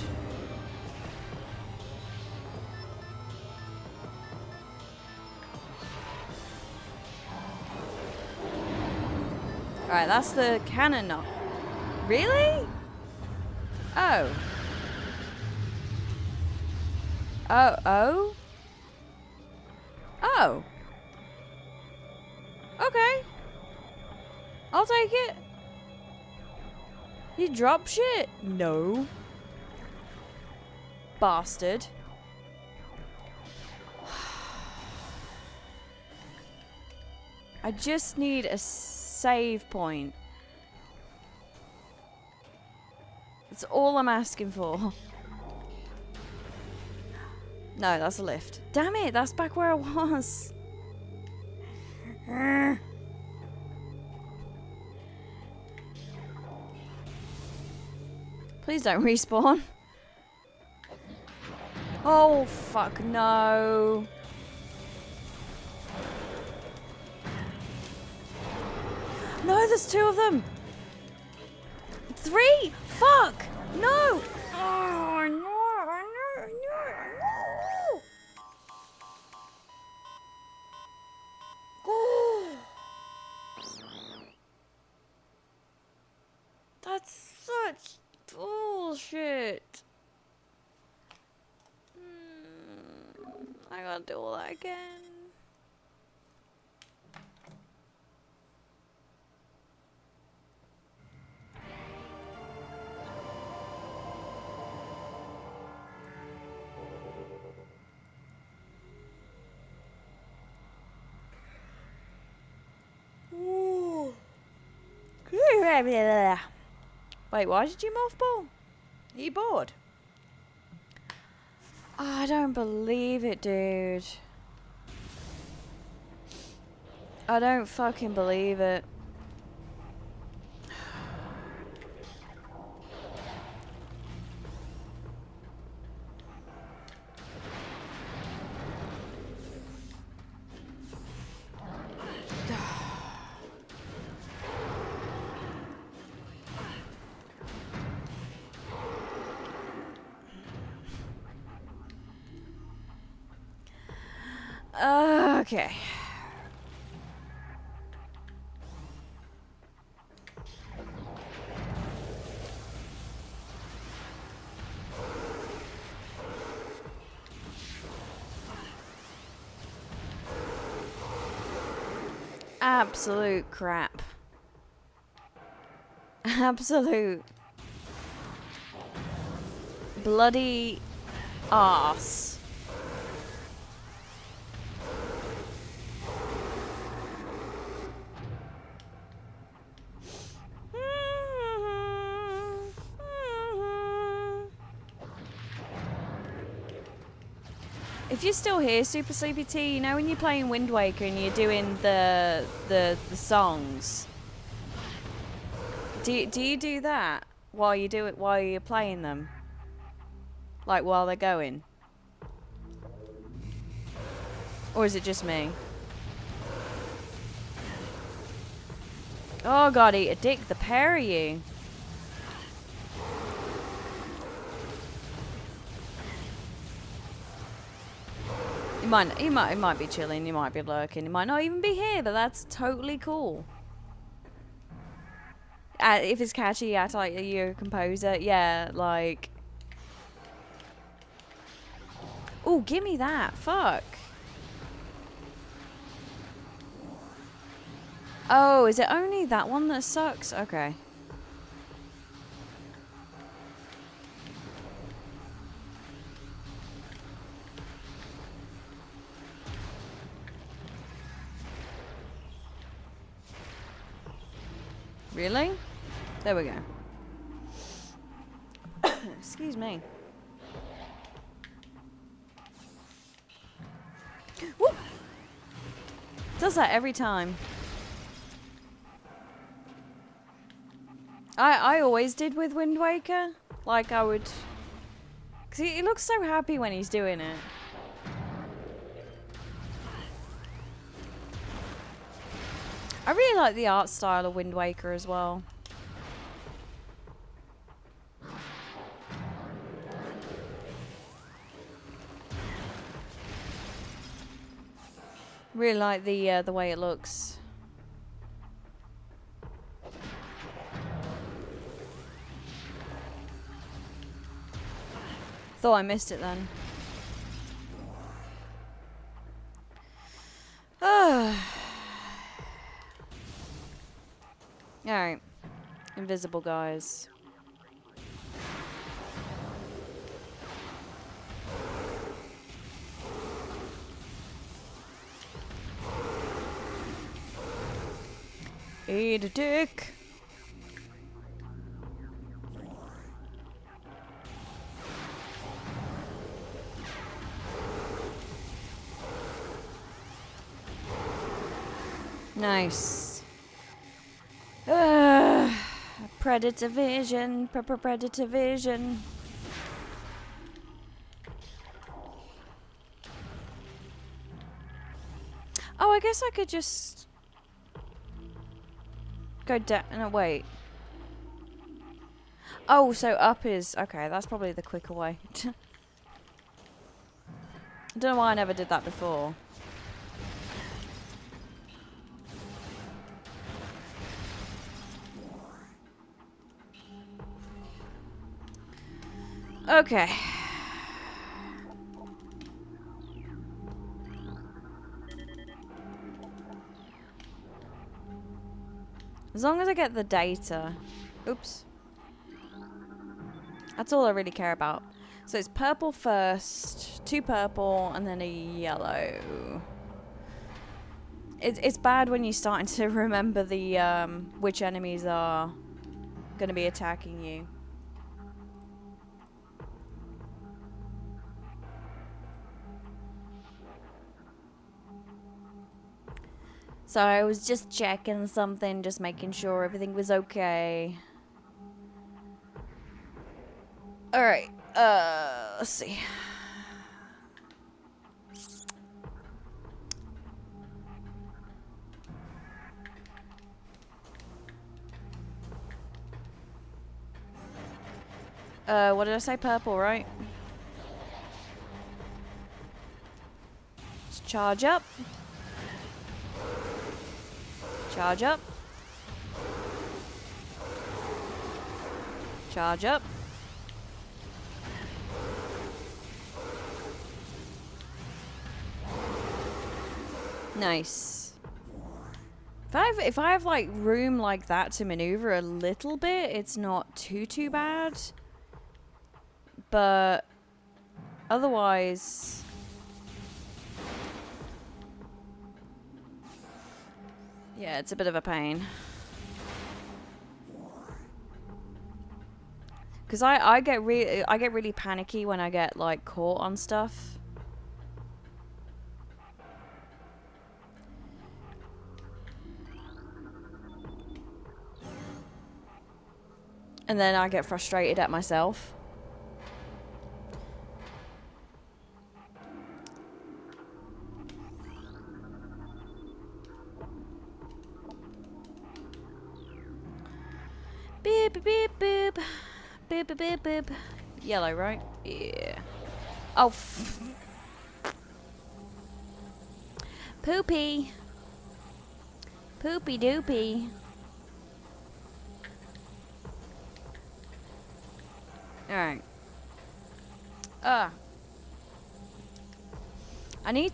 Alright, that's the cannon knock. Really? Oh. Oh, oh? Oh. Okay. I'll take it. You drop shit? No. Bastard. I just need a save point. That's all I'm asking for. No, that's a lift. Damn it, that's back where I was. Please don't respawn. Oh, fuck no. No, there's two of them. 3? Fuck! No! Oh, no, no, no, no. Oh. That's such bullshit. I gotta do all that again. Wait, why did you mothball? Are you bored? Oh, I don't believe it, dude. I don't fucking believe it. Okay. Absolute crap. Absolute bloody arse. If you're still here, Super Sleepy T, you know when you're playing Wind Waker and you're doing the songs, do you do that while you do it while you're playing them, like while they're going, or is it just me? Oh god, eat a dick, the pair of you. He might be chilling, he might be lurking, he might not even be here, but that's totally cool. If it's catchy, act like you're a composer, yeah, like. Oh, give me that, fuck. Oh, is it only that one that sucks? Okay. Really? There we go. Excuse me. Whoop! Does that every time. I always did with Wind Waker. Like I would... Because he looks so happy when he's doing it. I really like the art style of Wind Waker as well. Really like the way it looks. Thought I missed it then. Alright. Invisible guys. Eat a dick. Nice. Predator vision. Predator vision. Oh, I guess I could just go down. No, wait. Oh, so up is okay. That's probably the quicker way. I don't know why I never did that before. Okay. As long as I get the data. Oops. That's all I really care about. So it's purple first, 2 purple, and then a yellow. It's bad when you're starting to remember the which enemies are going to be attacking you. So I was just checking something, just making sure everything was okay. Alright, let's see. What did I say? Purple, right? Let's charge up. Charge up. Charge up. Nice. If I have like room like that to maneuver a little bit, it's not too bad. But otherwise, yeah, it's a bit of a pain. Cause I get really panicky when I get like caught on stuff. And then I get frustrated at myself. Beep beep beep. Beep beep beep beep. Yellow, right? Yeah. Oh. Poopy. Poopy doopy. Alright. I need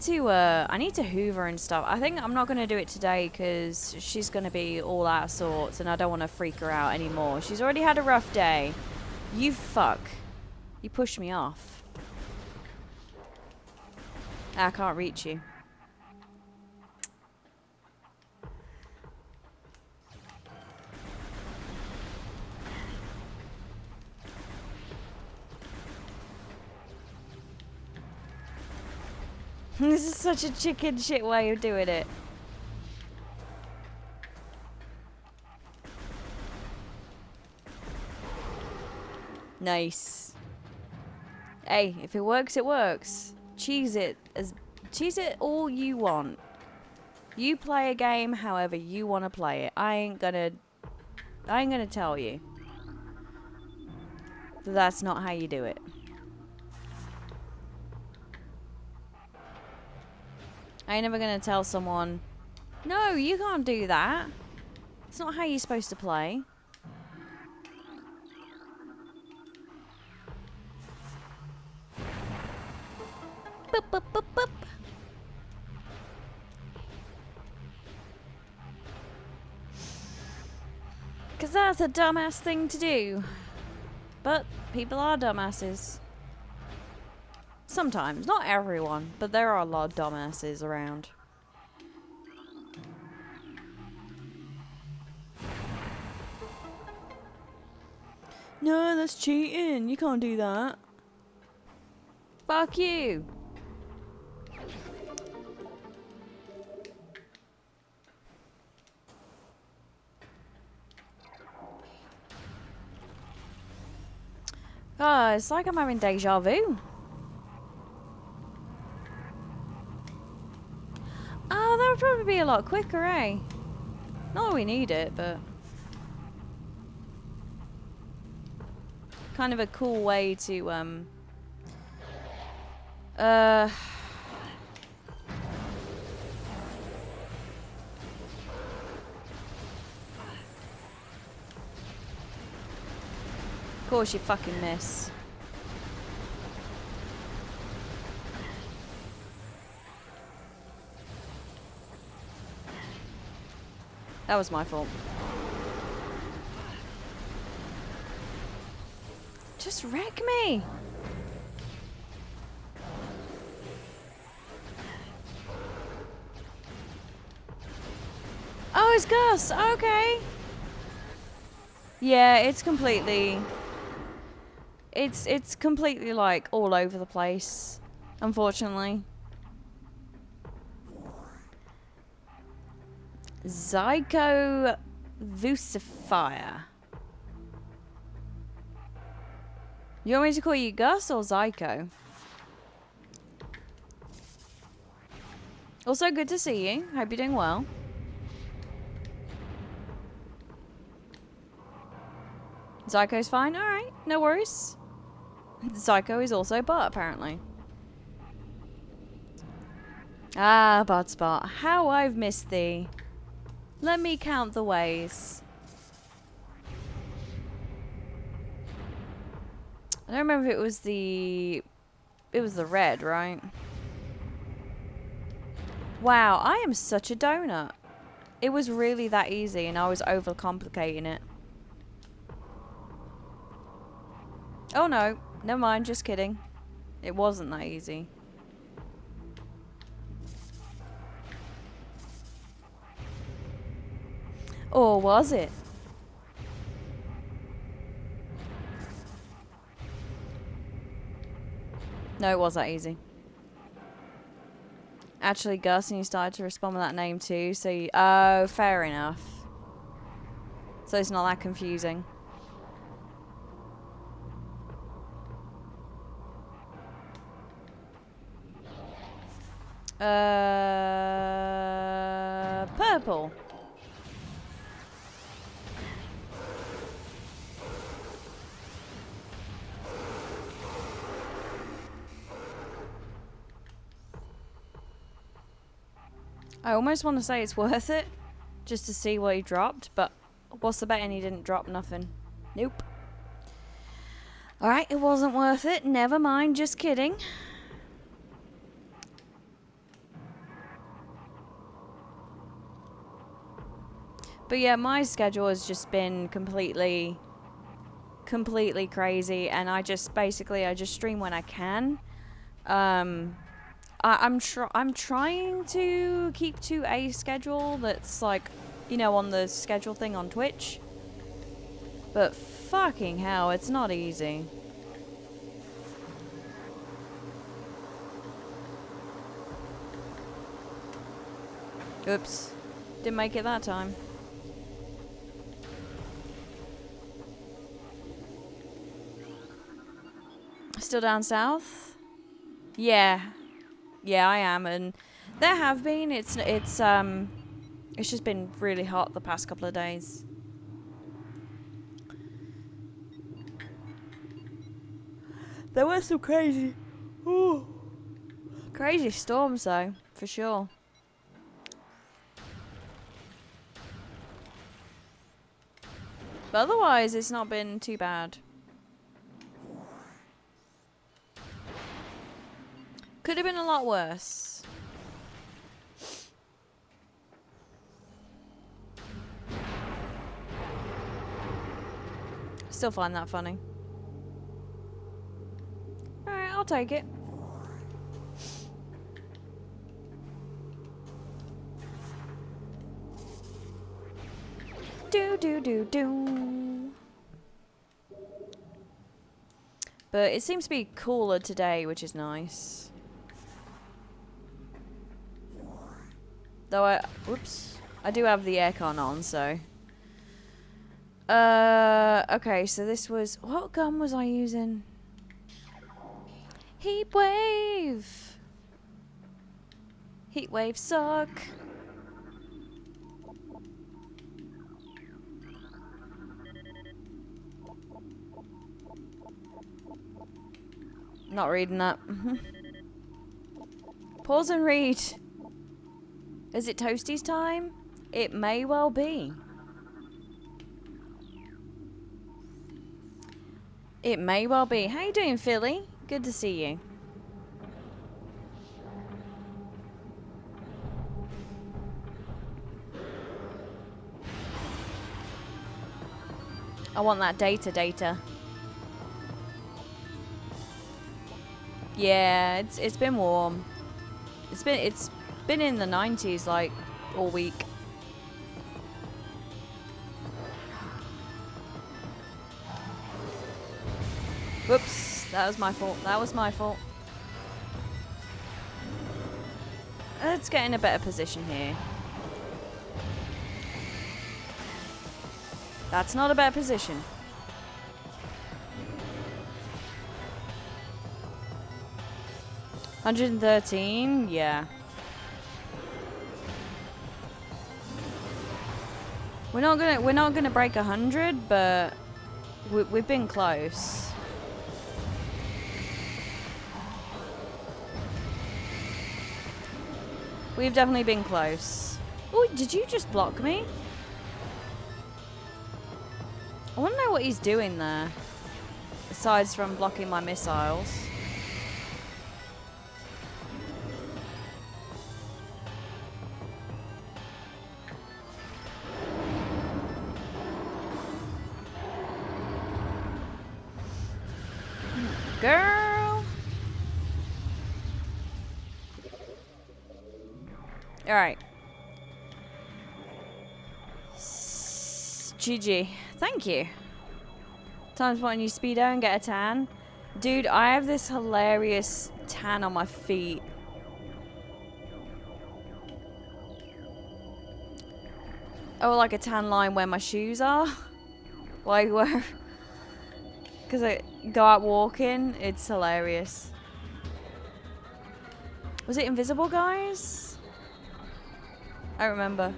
to hoover and stuff. I think I'm not gonna do it today because she's gonna be all out of sorts and I don't want to freak her out anymore. She's already had a rough day. You fuck. You pushed me off. I can't reach you. This is such a chicken shit way of doing it. Nice. Hey, if it works, it works. Cheese it all you want. You play a game however you want to play it. I ain't gonna tell you. That's not how you do it. I ain't never gonna tell someone, no, you can't do that. It's not how you're supposed to play. Boop, boop, boop, boop. Because that's a dumbass thing to do. But people are dumbasses. Sometimes. Not everyone. But there are a lot of dumbasses around. No, that's cheating. You can't do that. Fuck you. Oh, it's like I'm having deja vu. Oh, that would probably be a lot quicker, eh? Not that we need it, but... kind of a cool way to, Of course you fucking miss. That was my fault. Just wreck me! Oh, it's Gus! Okay! Yeah, it's completely... It's completely, like, all over the place. Unfortunately. Zyko Vucifier. You want me to call you Gus or Zyko? Also, good to see you. Hope you're doing well. Zyko's fine? Alright, no worries. Zyko is also Bart, apparently. Ah, Bart Spot. How I've missed thee. Let me count the ways. I don't remember if it was the... It was the red, right? Wow, I am such a donut. It was really that easy and I was overcomplicating it. Oh no, never mind, just kidding. It wasn't that easy. Or was it? No, it was that easy. Actually, Gus, and you started to respond with that name too, so you... Oh, fair enough. So it's not that confusing. Purple. I almost want to say it's worth it, just to see what he dropped, but what's the bet and he didn't drop nothing? Nope. Alright, it wasn't worth it. Never mind, just kidding. But yeah, my schedule has just been completely crazy, and I just stream when I can. I'm trying to keep to a schedule that's like, you know, on the schedule thing on Twitch. But fucking hell, it's not easy. Oops. Didn't make it that time. Still down south? Yeah. Yeah, I am. And There have been. It's just been really hot the past couple of days. There were some crazy, crazy storms though, for sure. But otherwise, it's not been too bad. Could have been a lot worse. Still find that funny. Alright, I'll take it. Do. But it seems to be cooler today, which is nice. Though I do have the aircon on, so. Okay, so this was, what gun was I using? Heat wave. Heat waves suck. Not reading that. Pause and read. Is it Toasties time? It may well be. It may well be. How you doing, Philly? Good to see you. I want that data. Yeah, it's been warm. It's been in the 90s like all week. Whoops, that was my fault. Let's get in a better position here. That's not a bad position. $113, yeah. We're not gonna break 100, but we've been close. We've definitely been close. Oh, did you just block me? I want to know what he's doing there, aside from blocking my missiles. Girl! Alright. GG. Thank you. Time to put a new speedo and get a tan. Dude, I have this hilarious tan on my feet. Oh, like a tan line where my shoes are? Like where... Because I go out walking. It's hilarious. Was it invisible, guys? I remember.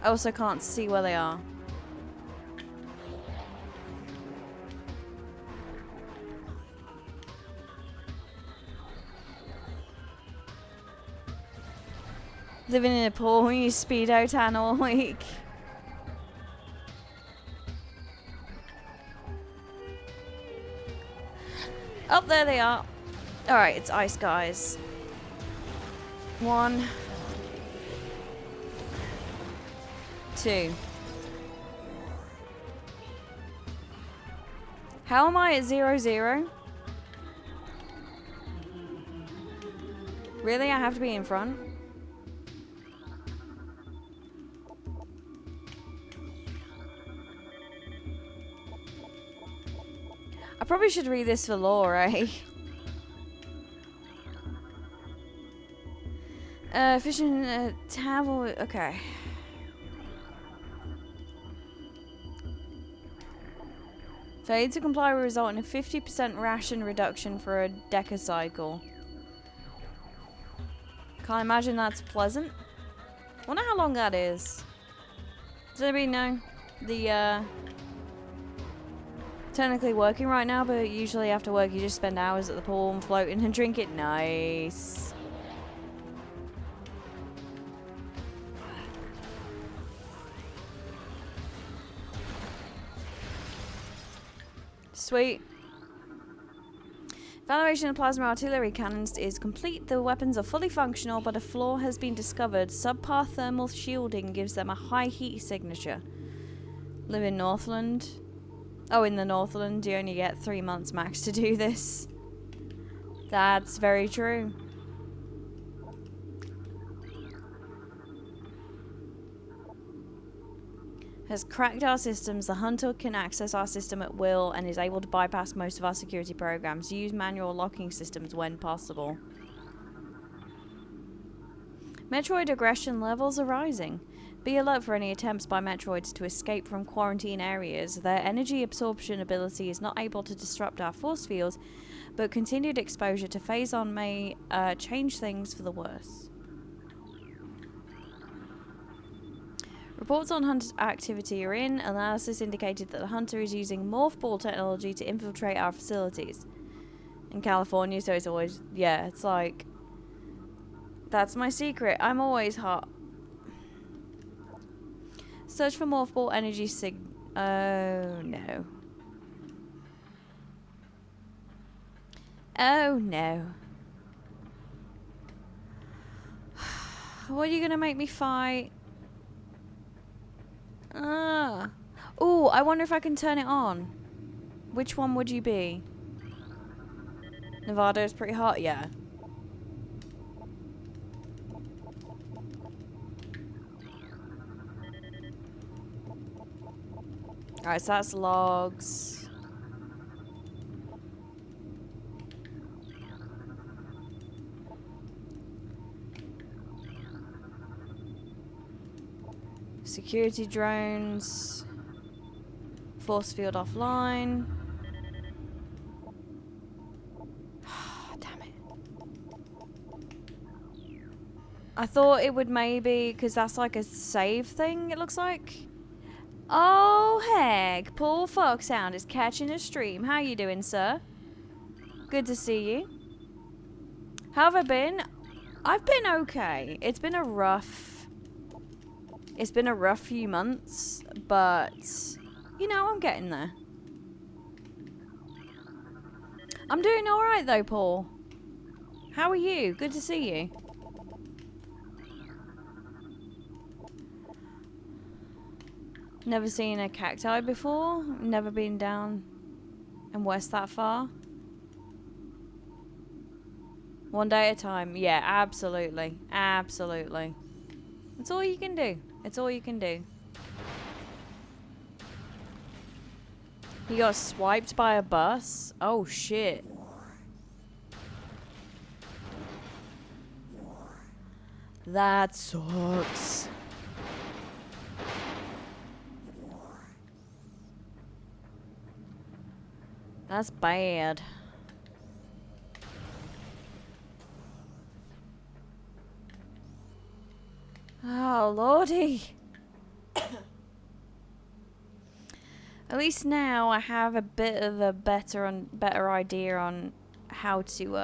I also can't see where they are. Living in a pool, we use speedo tan all week. Oh, there they are. Alright, it's ice, guys. 1, 2. How am I at 0-0? Really? I have to be in front? I probably should read this for lore, eh? Fishing, travel, okay. Failure to comply will result in a 50% ration reduction for a decacycle. Can't imagine that's pleasant. Wonder how long that is. Does anybody know? The, technically working right now, but usually after work you just spend hours at the pool and floating and drink it. Nice. Sweet. Evaluation of plasma artillery cannons is complete. The weapons are fully functional, but a flaw has been discovered. Subpar thermal shielding gives them a high heat signature. Live in Northland. Oh, in the Northland, you only get 3 months max to do this. That's very true. Has cracked our systems. The hunter can access our system at will and is able to bypass most of our security programs. Use manual locking systems when possible. Metroid aggression levels are rising. Be alert for any attempts by Metroids to escape from quarantine areas. Their energy absorption ability is not able to disrupt our force fields, but continued exposure to Phazon may change things for the worse. Reports on hunter activity are in. Analysis indicated that the hunter is using morph ball technology to infiltrate our facilities. In California, so it's always... Yeah, it's like... That's my secret. I'm always hot. Search for morph ball energy Oh, no. Oh, no. What are you gonna make me fight? Oh, I wonder if I can turn it on. Which one would you be? Nevada is pretty hot, yeah. Alright, so that's logs. Security drones. Force field offline. Damn it. I thought it would maybe, because that's like a save thing, it looks like. Oh, heck. Paul Foxhound is catching a stream. How you doing, sir? Good to see you. How have I been? I've been okay. It's been a rough few months, but you know, I'm getting there. I'm doing alright though, Paul. How are you? Good to see you. Never seen a cacti before. Never been down and west that far. One day at a time. Yeah, absolutely. Absolutely. It's all you can do. It's all you can do. He got swiped by a bus? Oh, shit. That sucks. That's bad. Oh, lordy. At least now I have a bit of a better idea on how to,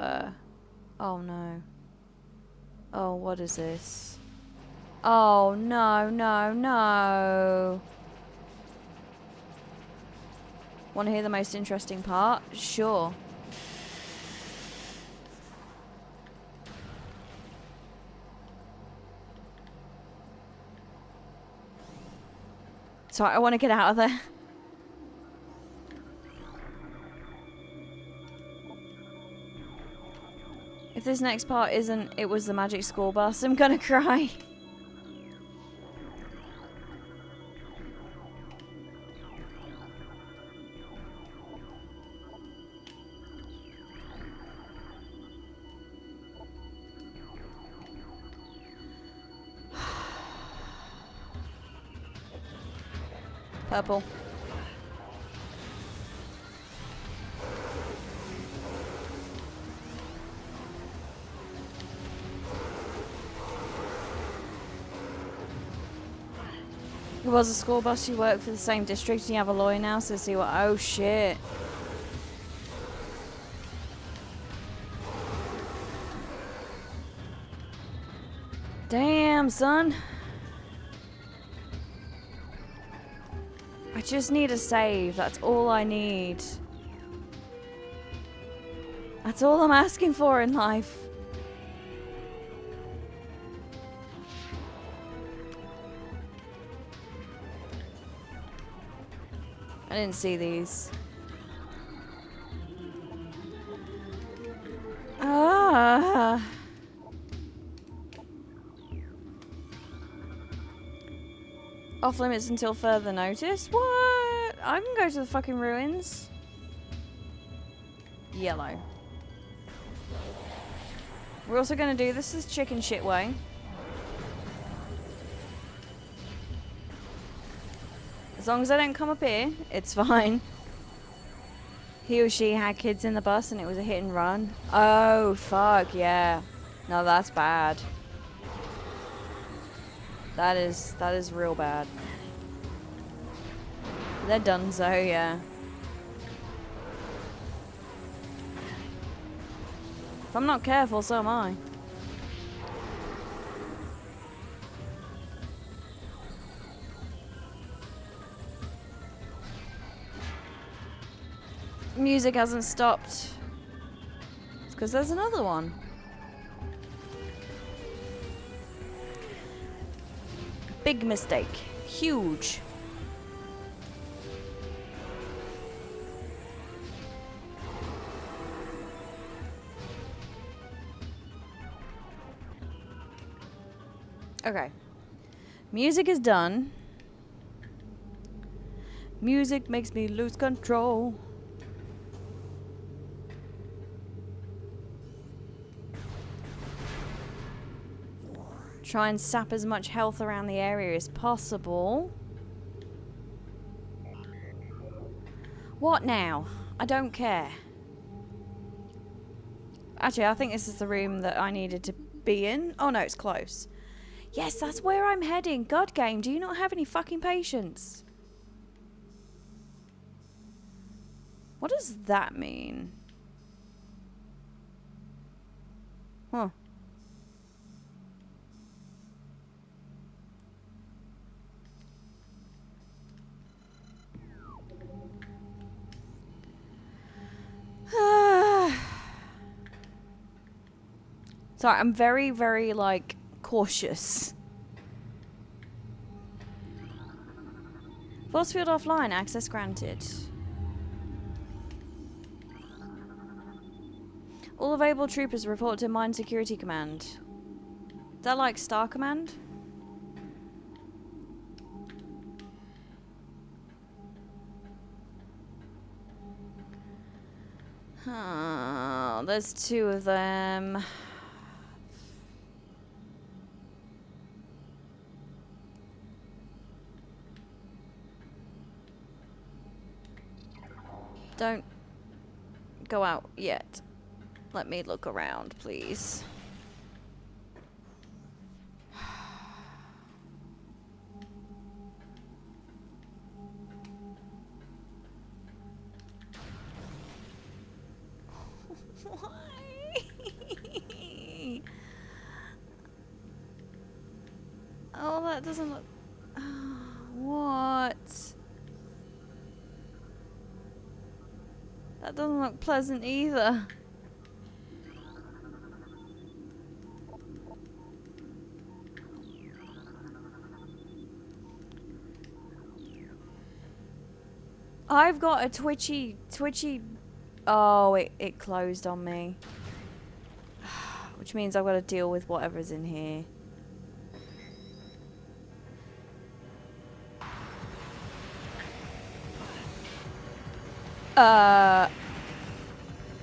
oh no. Oh, what is this? Oh, no, no, no. Want to hear the most interesting part? Sure. Sorry, I want to get out of there. If this next part isn't It Was the Magic School Bus, I'm gonna cry. Purple. He was a school bus. You work for the same district and you have a lawyer now, so see what. Oh shit. Damn, son. I just need a save. That's all I need. That's all I'm asking for in life. I didn't see these. Ah. Off limits until further notice? What? I can go to the fucking ruins. Yellow. We're also going to do this chicken shit way. As long as I don't come up here, it's fine. He or she had kids in the bus and it was a hit and run. Oh, fuck, yeah. No, that's bad. That is real bad. They're done so, yeah. If I'm not careful, so am I. Music hasn't stopped. It's because there's another one. Big mistake. Huge. Okay. Music is done. Music makes me lose control. Try and sap as much health around the area as possible. What now? I don't care. Actually, I think this is the room that I needed to be in. Oh no, it's close. Yes, that's where I'm heading. God game, do you not have any fucking patience? What does that mean? Huh. Sorry, I'm very, very, like, cautious. Force field offline, access granted. All available troopers report to Mine Security Command. Is that like Star Command? Oh, there's two of them. Don't go out yet. Let me look around, please. Why? Oh, that doesn't look... What? That doesn't look pleasant either. I've got a twitchy... Oh, it closed on me. Which means I've got to deal with whatever's in here.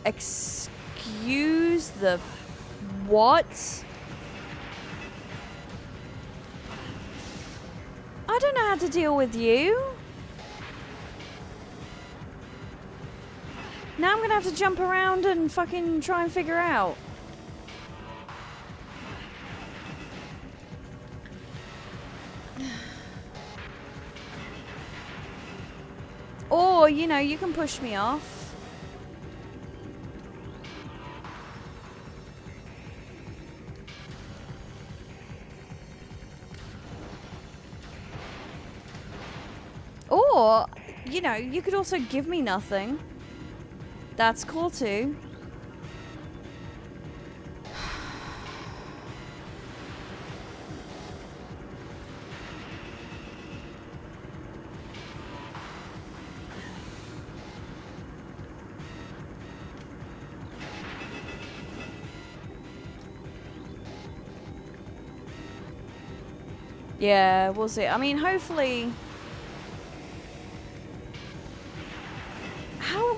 Excuse the... What? I don't know how to deal with you. Now I'm gonna have to jump around and fucking try and figure out. Or, you know, you can push me off. Or, you know, you could also give me nothing. That's cool too. Yeah, we'll see. I mean, hopefully...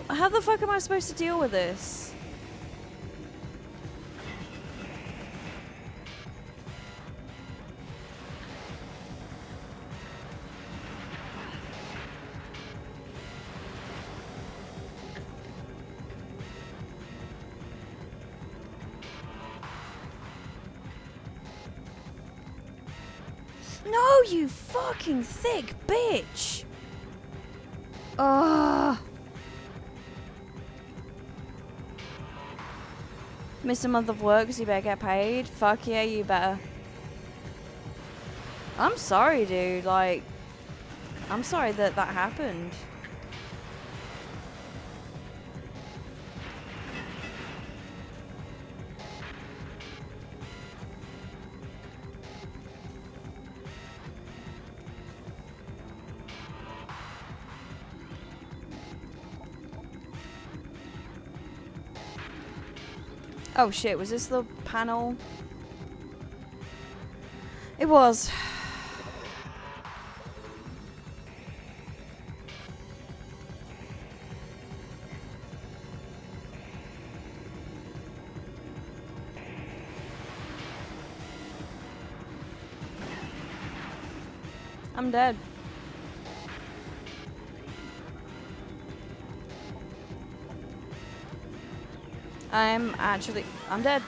How the fuck am I supposed to deal with this? No, you fucking thick bitch! Ugh. Missed a month of work, so you better get paid. Fuck yeah, you better. I'm sorry, dude. Like, I'm sorry that that happened. Oh shit, was this the panel? It was. I'm dead. I'm dead.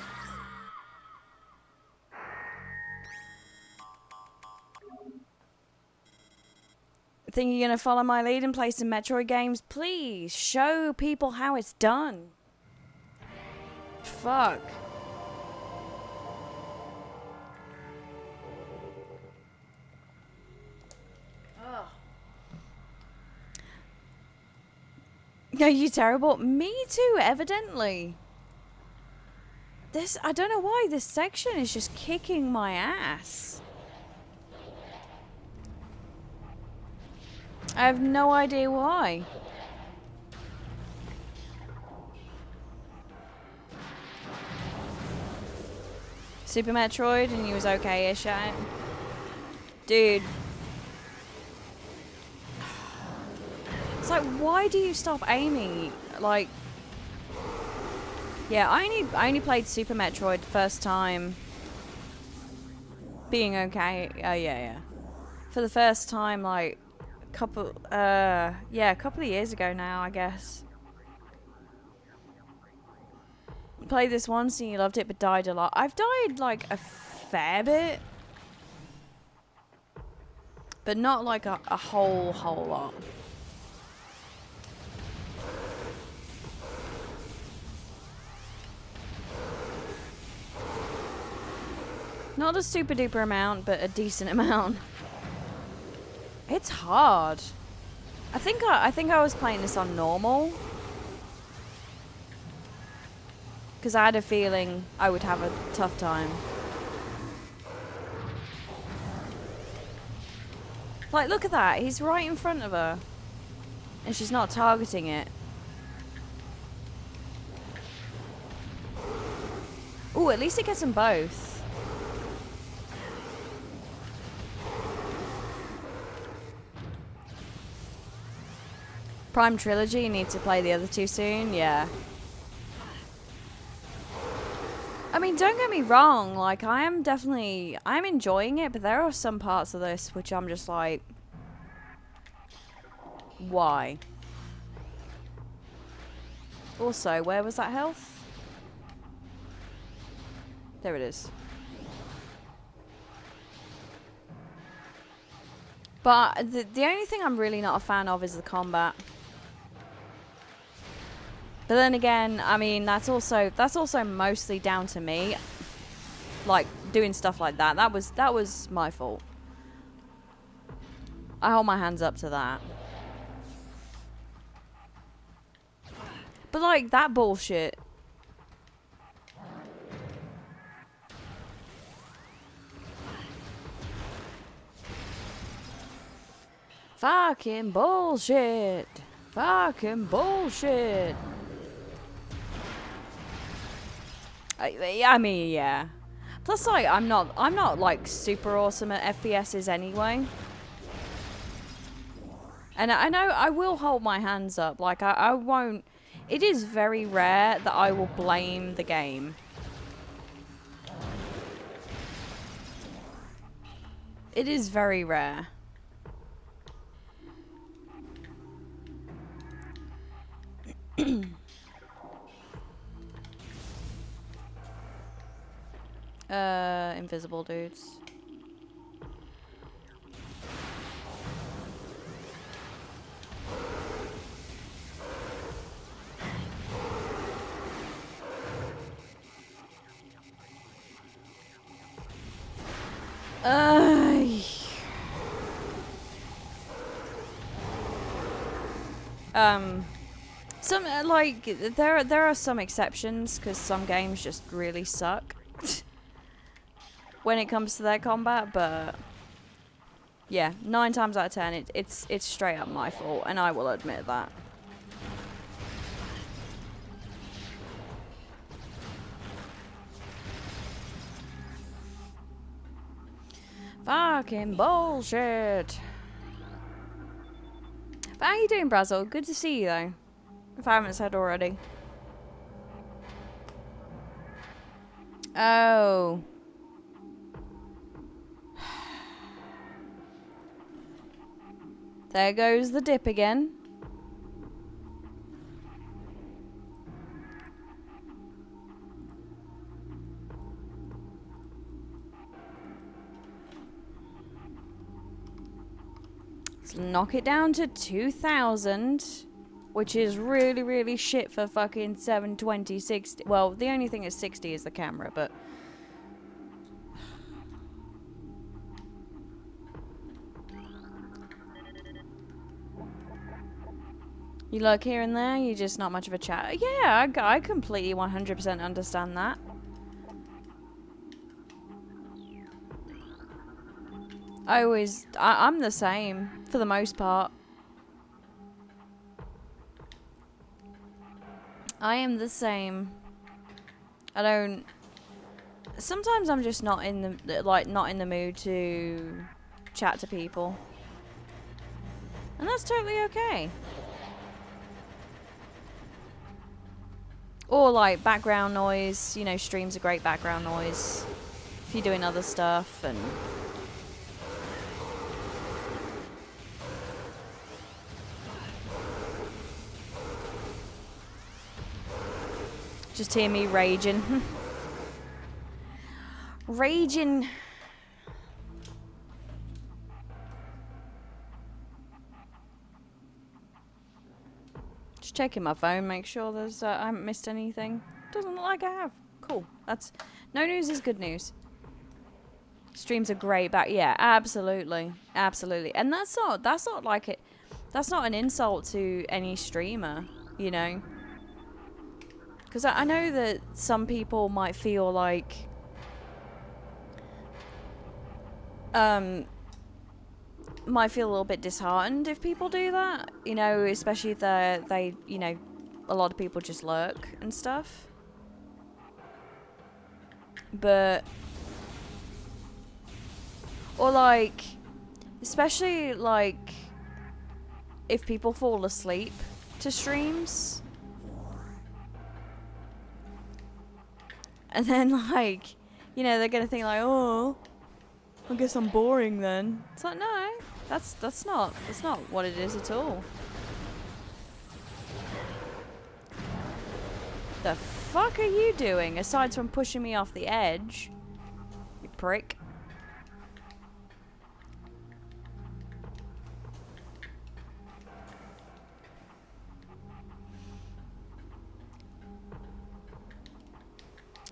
Think you're gonna follow my lead and play some Metroid games? Please show people how it's done. Fuck. Are you terrible? Me too, evidently. I don't know why this section is just kicking my ass. I have no idea why. Super Metroid and he was okay-ish at it. Dude. It's like, why do you stop aiming? Like... Yeah, I only played Super Metroid first time. Being okay. Yeah. For the first time, like, a couple of years ago now, I guess. Played this once and you loved it, but died a lot. I've died, like, a fair bit. But not, like, a whole lot. Not a super duper amount, but a decent amount. It's hard. I think I was playing this on normal. Because I had a feeling I would have a tough time. Like, look at that. He's right in front of her. And she's not targeting it. Ooh, at least it gets them both. Prime Trilogy, you need to play the other two soon, yeah. I mean, don't get me wrong, like, I'm enjoying it, but there are some parts of this which I'm just like, why? Also, where was that health? There it is. But the only thing I'm really not a fan of is the combat. But then again, I mean, that's also mostly down to me. Like doing stuff like that. That was my fault. I hold my hands up to that. But like that bullshit. Fucking bullshit. Fucking bullshit. I mean, yeah. Plus, like, I'm not like super awesome at FPSs anyway. And I know I will hold my hands up. Like, I won't. It is very rare that I will blame the game. It is very rare. Invisible dudes. Some like there are some exceptions because some games just really suck when it comes to their combat, but yeah, 9 times out of 10 it's straight up my fault, and I will admit that. Fucking bullshit. But how you doing, Brazzle? Good to see you though. If I haven't said already. Oh. There goes the dip again. Let's knock it down to 2,000. Which is really, really shit for fucking 720, 60. Well, the only thing is 60 is the camera, but... You lurk here and there, you're just not much of a chat. Yeah, I completely 100% understand that. I'm the same, for the most part. I am the same. I don't... Sometimes I'm just not in the, not in the mood to chat to people. And that's totally okay. Or like background noise, you know, streams are great background noise. If you're doing other stuff and... Just hear me raging. Raging. Just checking my phone, make sure there's I haven't missed anything. Doesn't look like I have. Cool. That's no news is good news. Streams are great, but yeah, absolutely, absolutely. And that's not like it. That's not an insult to any streamer, you know. Because I know that some people might feel like, might feel a little bit disheartened if people do that, you know, especially if they, you know, a lot of people just lurk and stuff. But, or like, especially like, if people fall asleep to streams. And then, like, you know, they're gonna think like, oh, I guess I'm boring then. It's like, no, that's not what it is at all. The fuck are you doing, aside from pushing me off the edge? You prick.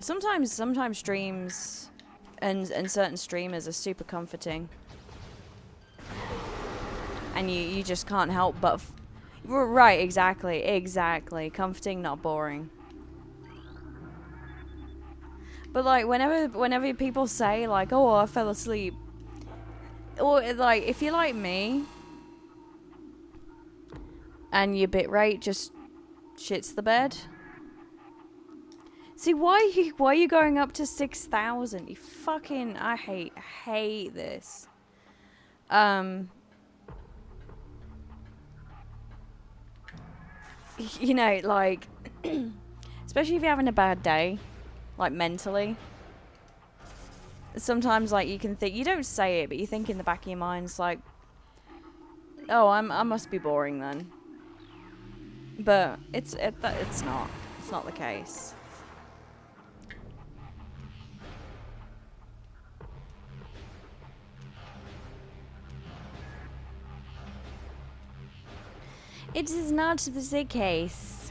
Sometimes streams and certain streamers are super comforting. And you just can't help but... right, exactly. Comforting, not boring. But, like, whenever people say, like, oh, I fell asleep. Or, like, if you're like me... and your bitrate just shits the bed... See, why are you going up to 6,000? You fucking... I hate this. You know, like, especially if you're having a bad day, like mentally. Sometimes, like, you can think, you don't say it, but you think in the back of your mind, it's like, oh, I must be boring then. But it's not. It's not the case. It is not the case.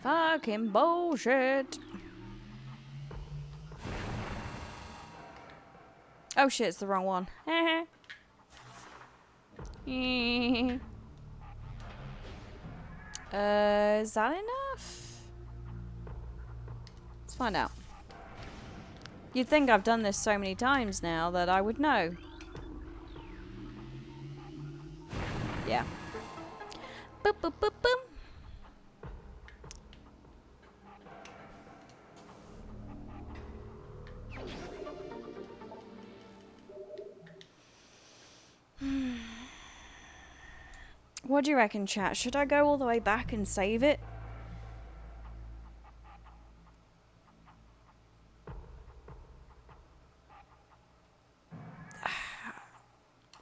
Fucking bullshit. Oh shit, it's the wrong one. Is that enough? Let's find out. You'd think I've done this so many times now that I would know. Yeah. Boop, boop, boop, boop. What do you reckon, chat? Should I go all the way back and save it?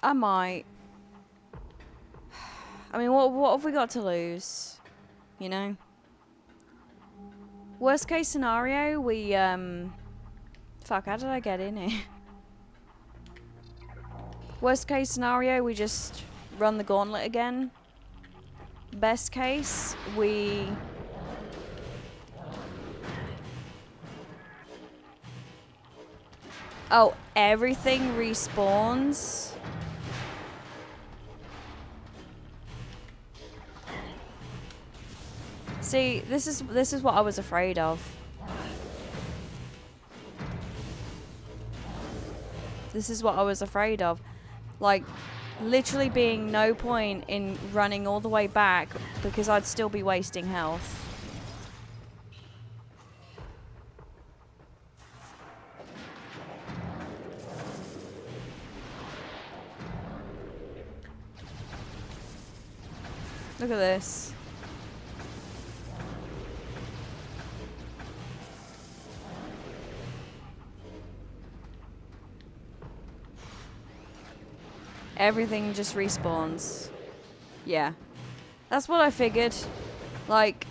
I might. I mean, what have we got to lose? You know? Worst case scenario, we, fuck, how did I get in here? Worst case scenario, we just run the gauntlet again. Best case, we... Oh, everything respawns? See, this is what I was afraid of. This is what I was afraid of. Like, literally being no point in running all the way back because I'd still be wasting health. Look at this. Everything just respawns. Yeah. That's what I figured. Like,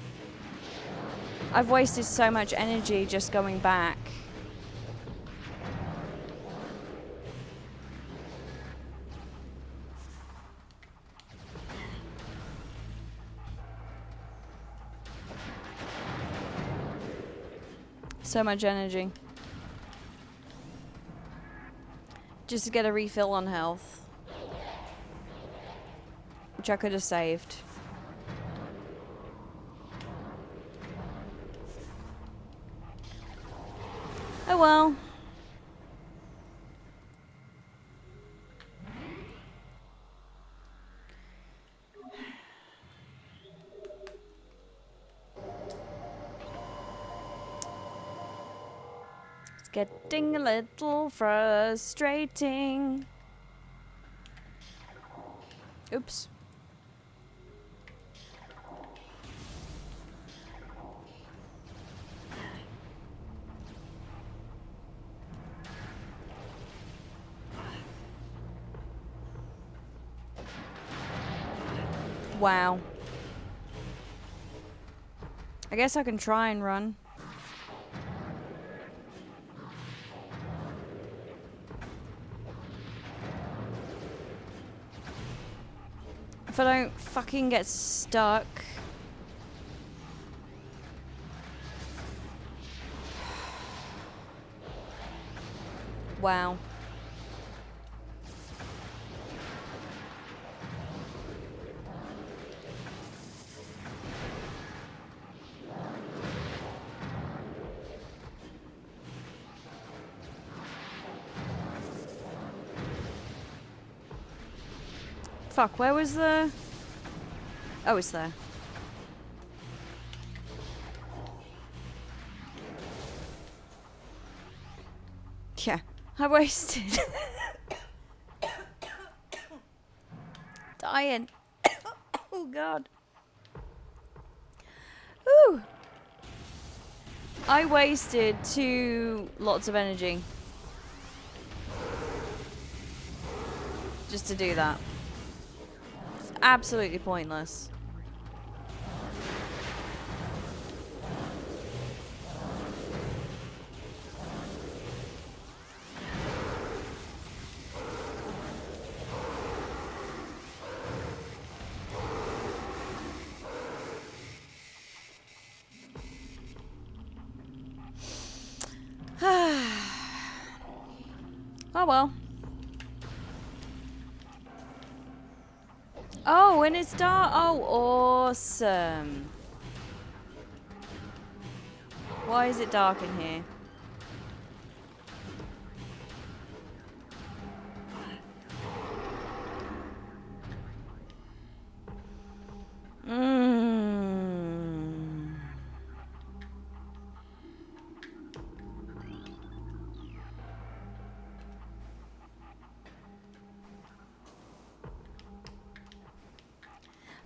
I've wasted so much energy just going back. So much energy. Just to get a refill on health. Which I could have saved. Oh well. It's getting a little frustrating. Oops. Wow. I guess I can try and run. if I don't fucking get stuck. Wow. Fuck, where was the... Oh, it's there. Yeah, I wasted. Dying. Oh, God. Ooh. I wasted 2 lots of energy. Just to do that. It's absolutely pointless. Oh well. Oh, and it's dark. Oh, awesome. Why is it dark in here?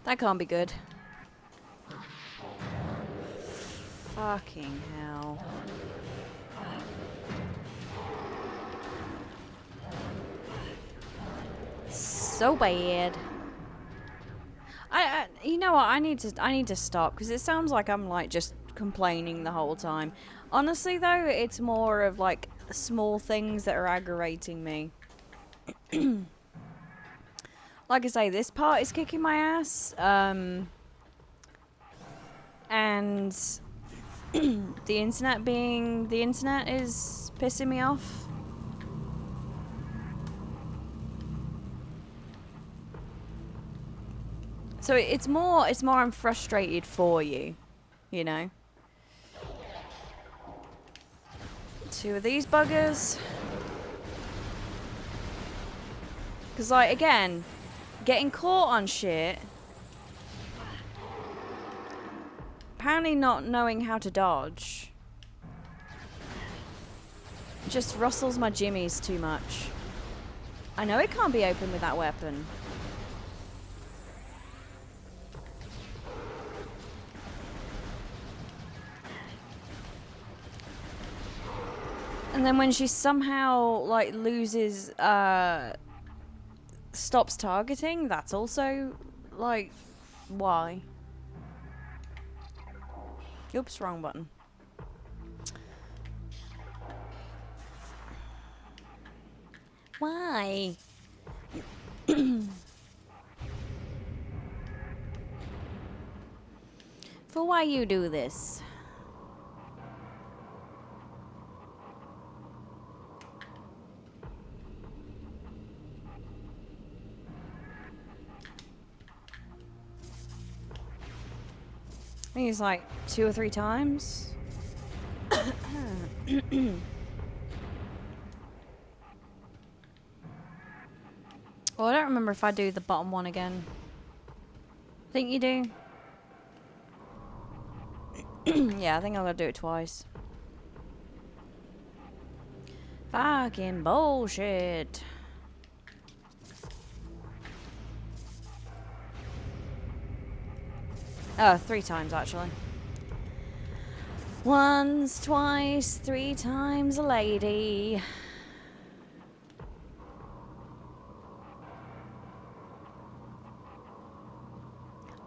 That can't be good. Fucking hell. So bad. You know what? I need to stop because it sounds like I'm like just complaining the whole time. Honestly though, it's more of like small things that are aggravating me. Like I say, this part is kicking my ass. And the internet being the internet is pissing me off. So it's more I'm frustrated for you, you know. 2 of these buggers. Cause like again, getting caught on shit. Apparently not knowing how to dodge. Just rustles my jimmies too much. I know it can't be open with that weapon. And then when she somehow like loses stops targeting, that's also like why? Oops, wrong button. Why? For why you do this? I think it's like 2 or 3 times. Well, I don't remember if I do the bottom one again. I think you do. Yeah, I think I'm gonna do it twice. Fucking bullshit. Oh, 3 times actually. Once, twice, 3 times a lady.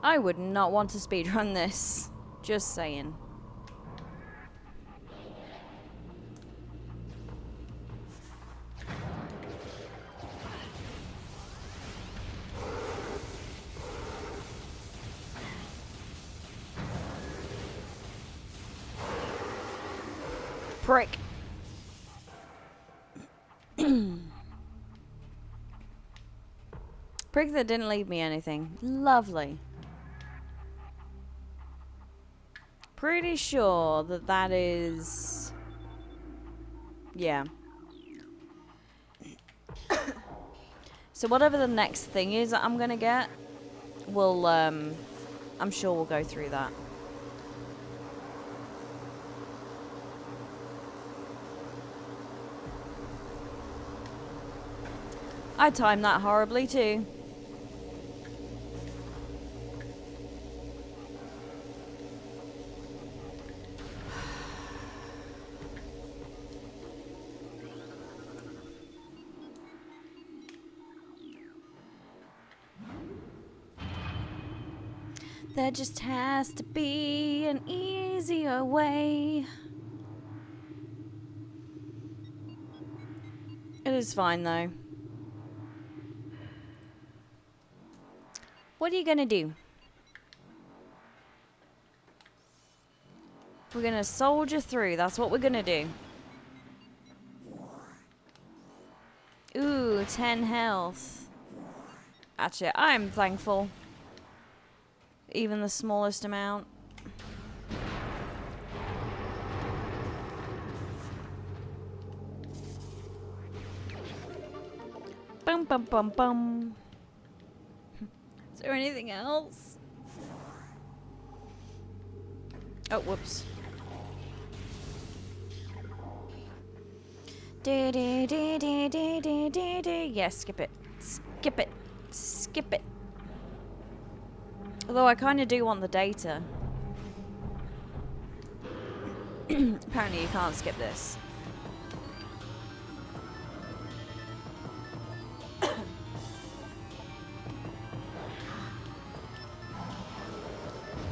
I would not want to speedrun this. Just saying. Prick. Prick that didn't leave me anything. Lovely. Pretty sure that that is... Yeah. So whatever the next thing is that I'm gonna get, we'll, I'm sure we'll go through that. I timed that horribly too. There just has to be an easier way. It is fine though. What are you gonna do? We're gonna soldier through. That's what we're gonna do. Ooh, 10 health. Actually, I'm thankful. Even the smallest amount. Bum bum bum bum. Is there anything else? Oh, whoops. Yeah, skip it. Skip it. Skip it. Although I kind of do want the data. Apparently you can't skip this.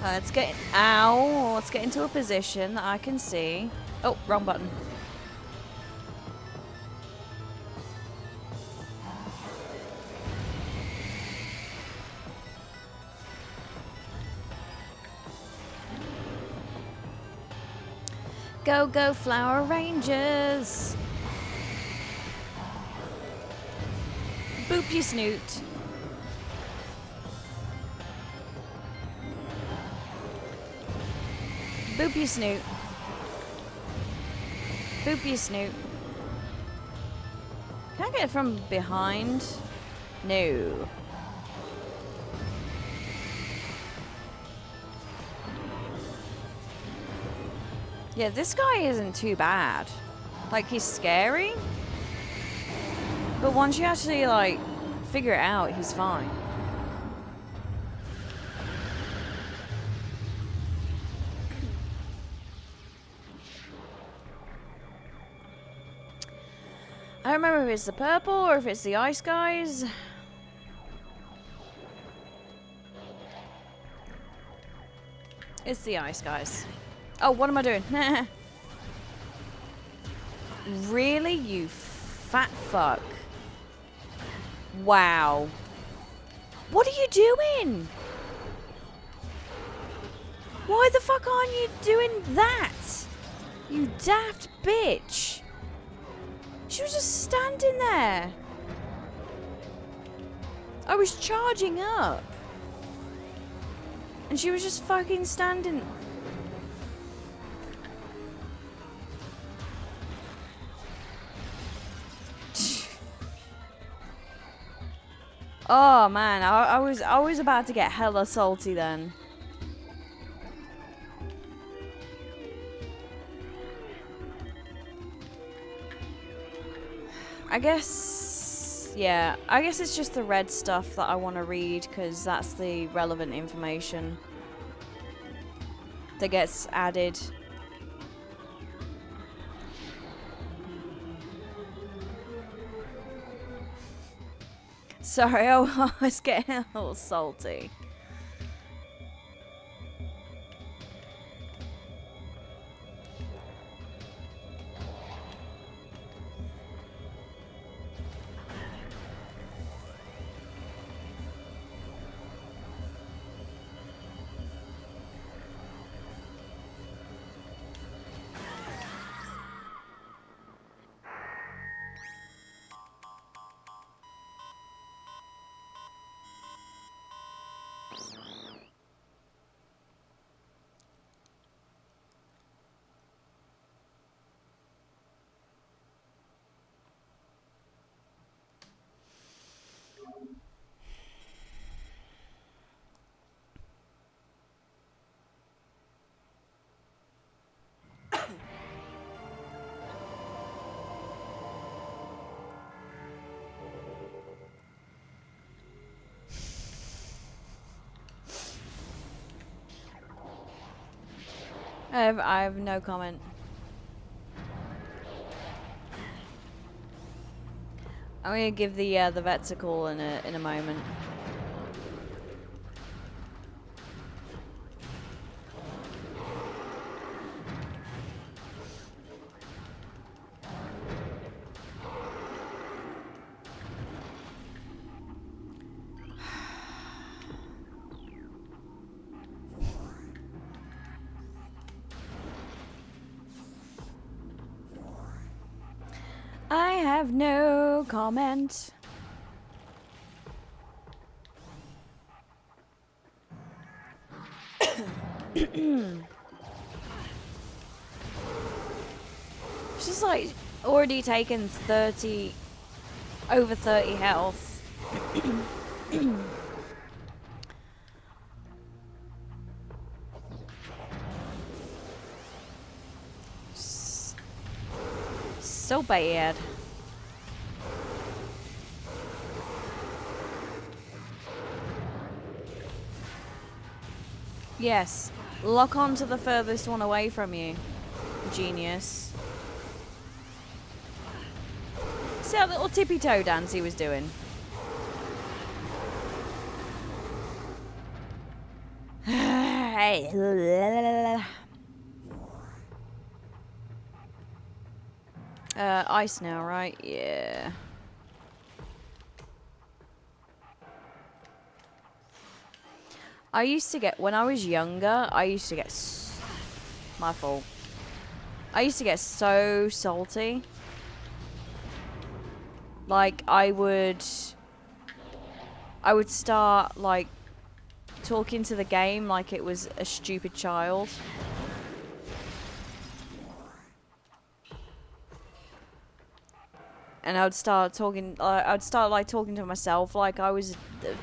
Let's get... Ow! Let's get into a position that I can see. Oh, wrong button. Go, go, Flower Rangers! Boop your snoot. Boop your snoot. Boop your snoot. Can I get it from behind? No. Yeah, this guy isn't too bad. Like, he's scary. But once you actually, like, figure it out, he's fine. I don't remember if it's the purple or if it's the ice guys. It's the ice guys. Oh, what am I doing? Really, you fat fuck? Wow. What are you doing? Why the fuck aren't you doing that? You daft bitch. She was just standing there. I was charging up. And she was just fucking standing. Oh man, I was about to get hella salty then. I guess, yeah, I guess it's just the red stuff that I want to read because that's the relevant information that gets added. Sorry, I was getting a little salty. I have no comment. I'm gonna give the vets a call in a moment. I have no comment. She's like already taken over 30 health. So bad. Yes, lock on to the furthest one away from you. Genius. See that little tippy toe dance he was doing? Ice now, right? Yeah. I used to get, when I was younger, I used to get, my fault. I used to get so salty. Like, I would start, like, talking to the game like it was a stupid child. And I would start talking, like, talking to myself like I was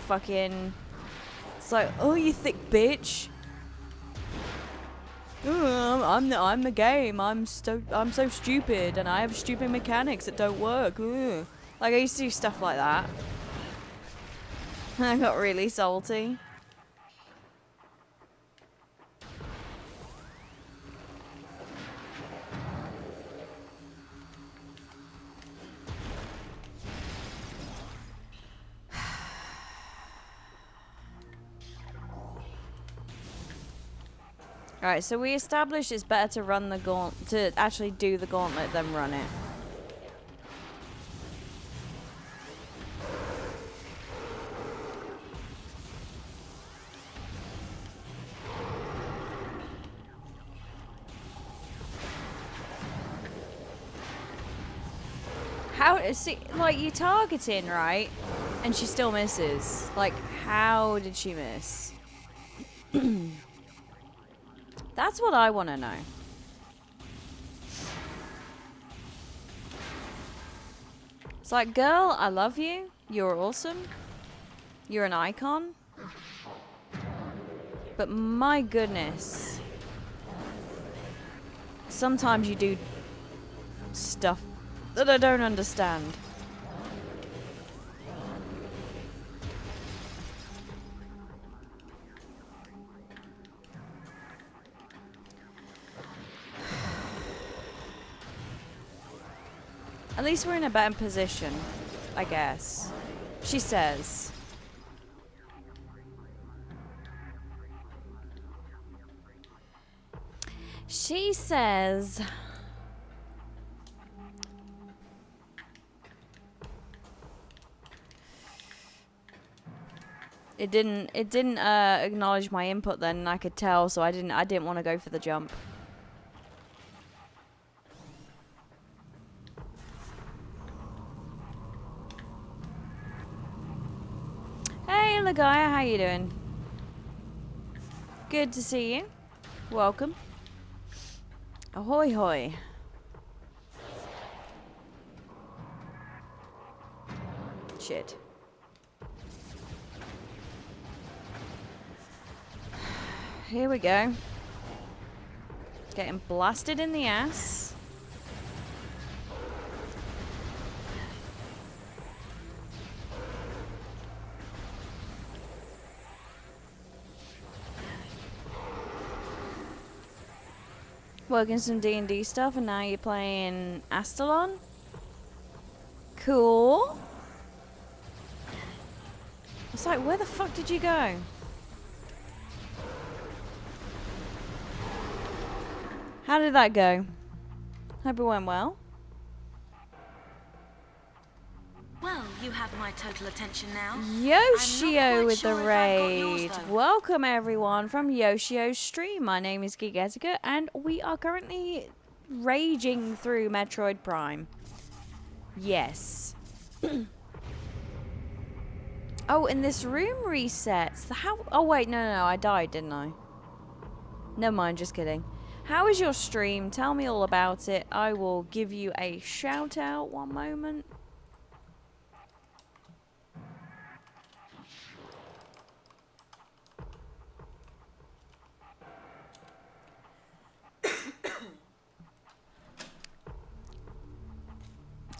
fucking... It's like, oh, you thick bitch. I'm the game. I'm so stupid, and I have stupid mechanics that don't work. Ugh. Like, I used to do stuff like that. I got really salty. Alright, so we established it's better to run the to actually do the gauntlet than run it. How, see, like, you're targeting, right? And she still misses. Like, how did she miss? That's what I want to know. It's like, girl, I love you. You're awesome. You're an icon. But my goodness. Sometimes you do stuff that I don't understand. At least we're in a better position, I guess. She says. She says. It didn't acknowledge my input then, and I could tell, so I didn't want to go for the jump. Hey, Lagaya, how you doing? Good to see you. Welcome. Ahoy hoy. Shit. Here we go. Getting blasted in the ass. Working some D&D stuff, and now you're playing Astalon. Cool. It's like, where the fuck did you go? How did that go? Hope it went well. Well, you have my total attention now. Yoshio with sure the if I've got yours, raid. though. Welcome everyone from Yoshio's stream. My name is Geek Etiquette, and we are currently raging through Metroid Prime. Yes. Oh, and this room resets. How? Oh wait, no, I died, didn't I? Never mind, just kidding. How is your stream? Tell me all about it. I will give you a shout out. One moment.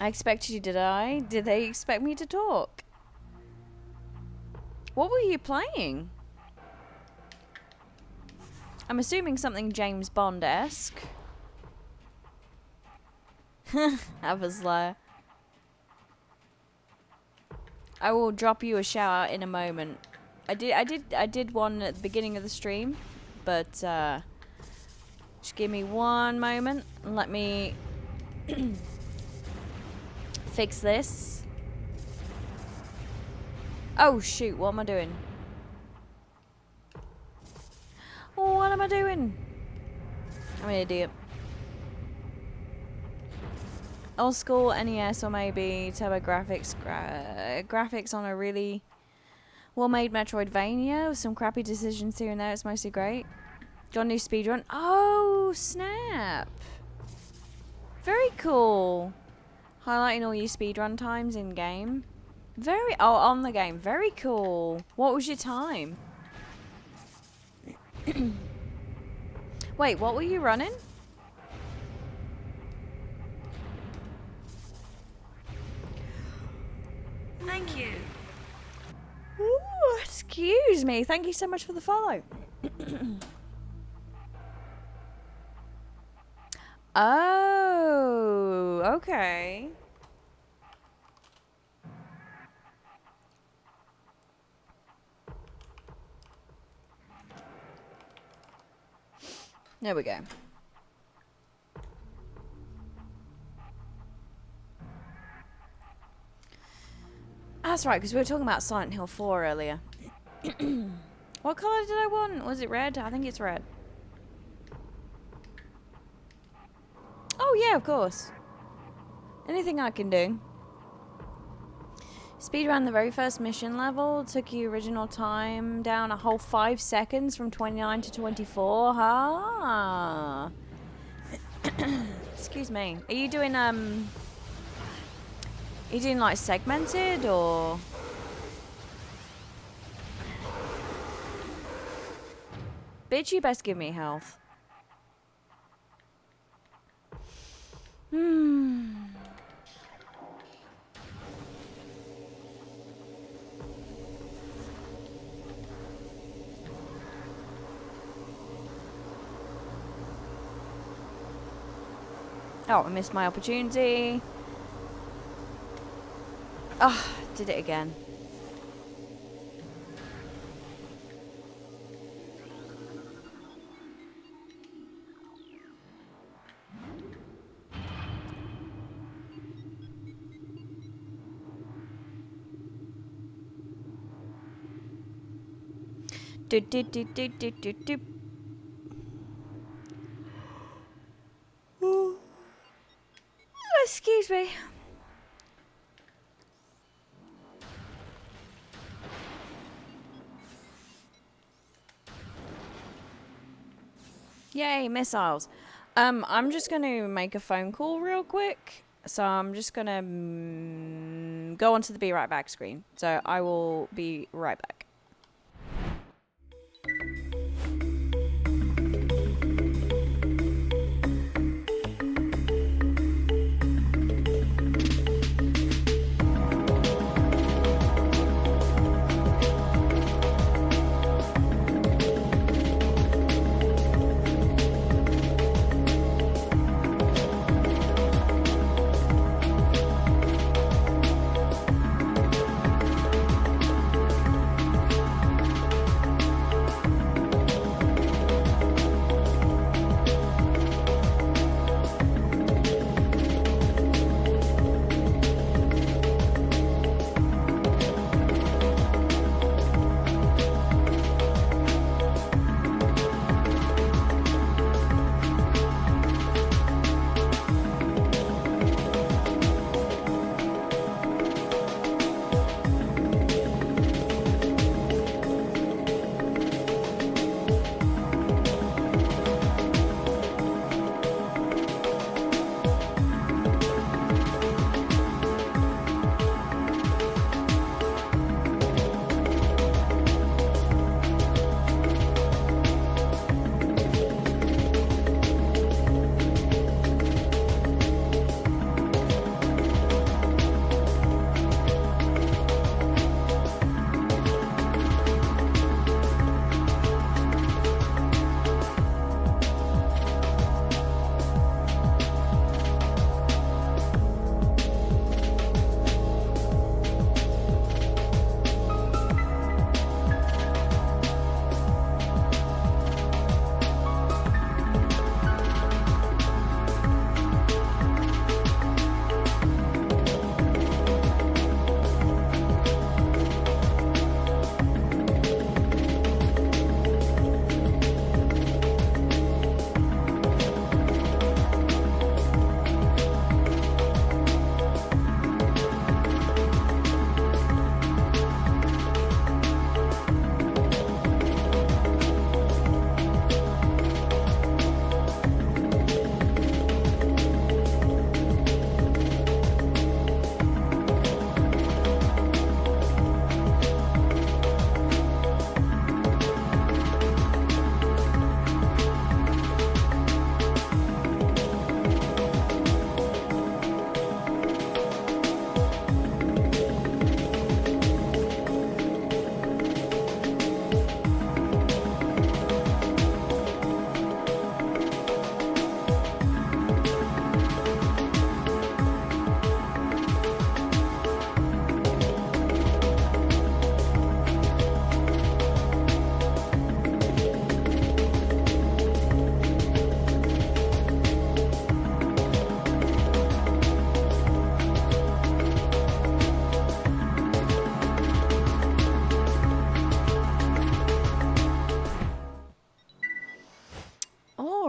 I expected you, did I? Did they expect me to talk? What were you playing? I'm assuming something James Bond-esque. I was like, I will drop you a shout out in a moment. I did one at the beginning of the stream, but just give me one moment and let me fix this. Oh shoot, what am I doing? What am I doing? I'm an idiot. Old school NES or maybe TurboGrafx graphics on a really well-made Metroidvania with some crappy decisions here and there. It's mostly great. Got a new speedrun. Oh snap! Very cool. Highlighting all your speedrun times in game. On the game. Very cool. What was your time? Wait, what were you running? Thank you. Ooh, excuse me. Thank you so much for the follow. Oh, okay. There we go. That's right, because we were talking about Silent Hill 4 earlier. What color did I want? Was it red? I think it's red. Oh yeah, of course. Anything I can do. Speedrun the very first mission level. Took your original time down a whole 5 seconds from 29 to 24. Ah. Excuse me. Are you doing like segmented or? Bitch, you best give me health. Oh, I missed my opportunity. Ah, did it again. Do do do do do do do. Ooh. Excuse me. Yay, missiles. I'm just gonna make a phone call real quick. So I'm just gonna go onto the be right back screen. So I will be right back.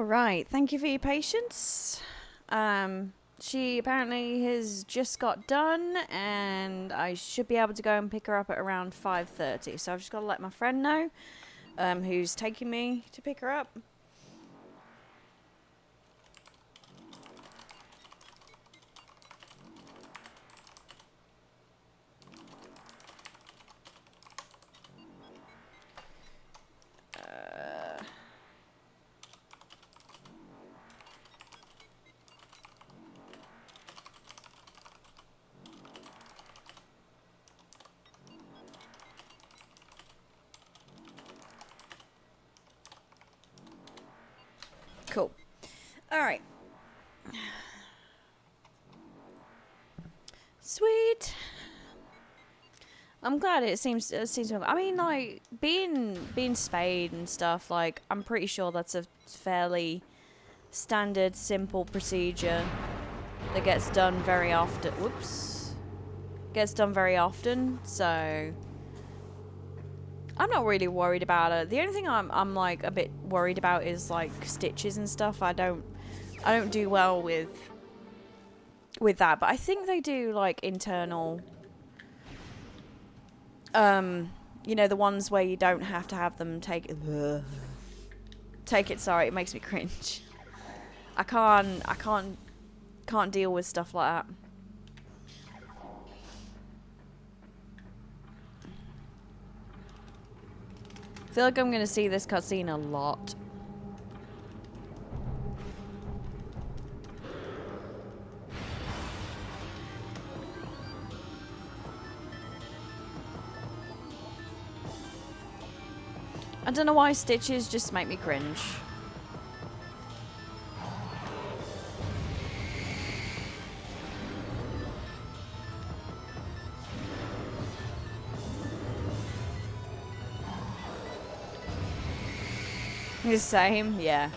Alright, thank you for your patience. She apparently has just got done, and I should be able to go and pick her up at around 5:30. So I've just got to let my friend know, who's taking me to pick her up. Cool. Alright. Sweet. I'm glad it seems to. I mean, like being spayed and stuff. Like, I'm pretty sure that's a fairly standard, simple procedure that gets done very often. Whoops. Gets done very often. So I'm not really worried about it. The only thing I'm like a bit worried about is like stitches and stuff. I don't do well with that, but I think they do like internal, you know, the ones where you don't have to have them take it. Sorry, it makes me cringe. I can't deal with stuff like that. I feel like I'm gonna see this cutscene a lot. I don't know why stitches just make me cringe. The same, yeah.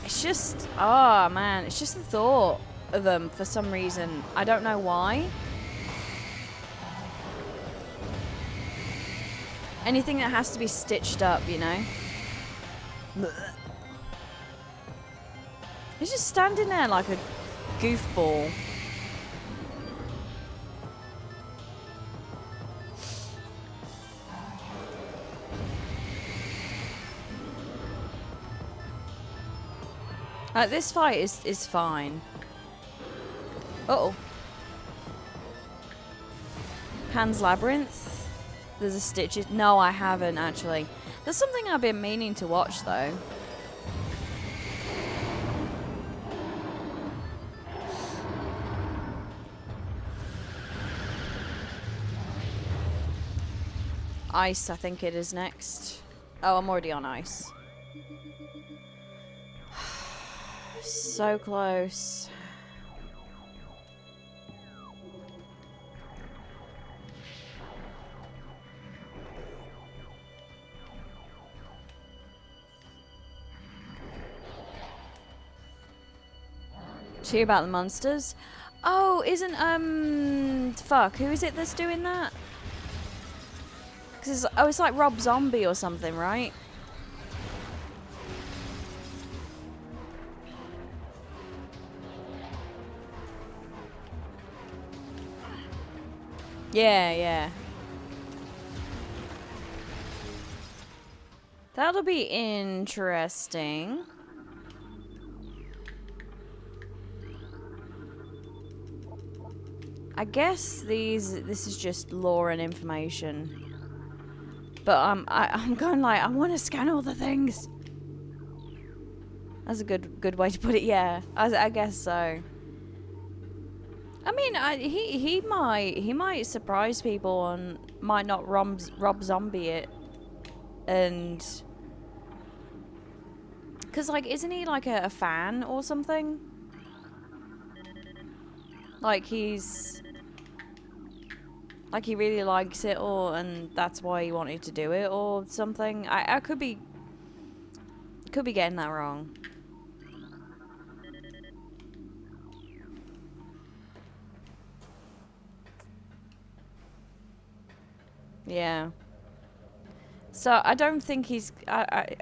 It's just, oh man, it's just the thought of them for some reason. I don't know why. Anything that has to be stitched up, you know? He's just standing there like a goofball. This fight is fine. Uh-oh. Pan's Labyrinth. There's a Stitches. No, I haven't, actually. There's something I've been meaning to watch, though. Ice, I think it is next. Oh, I'm already on ice. So close. Did you hear about the monsters? Oh, isn't fuck, who is it that's doing that? Cause it's like Rob Zombie or something, right? Yeah, yeah. That'll be interesting. I guess this is just lore and information. But I'm going like, I want to scan all the things. That's a good way to put it. Yeah, I guess so. I mean, he might surprise people and might not Rob Zombie it, and because like, isn't he like a fan or something? Like he's like he really likes it, or and that's why he wanted to do it or something. I could be getting that wrong. Yeah. So I don't think he's I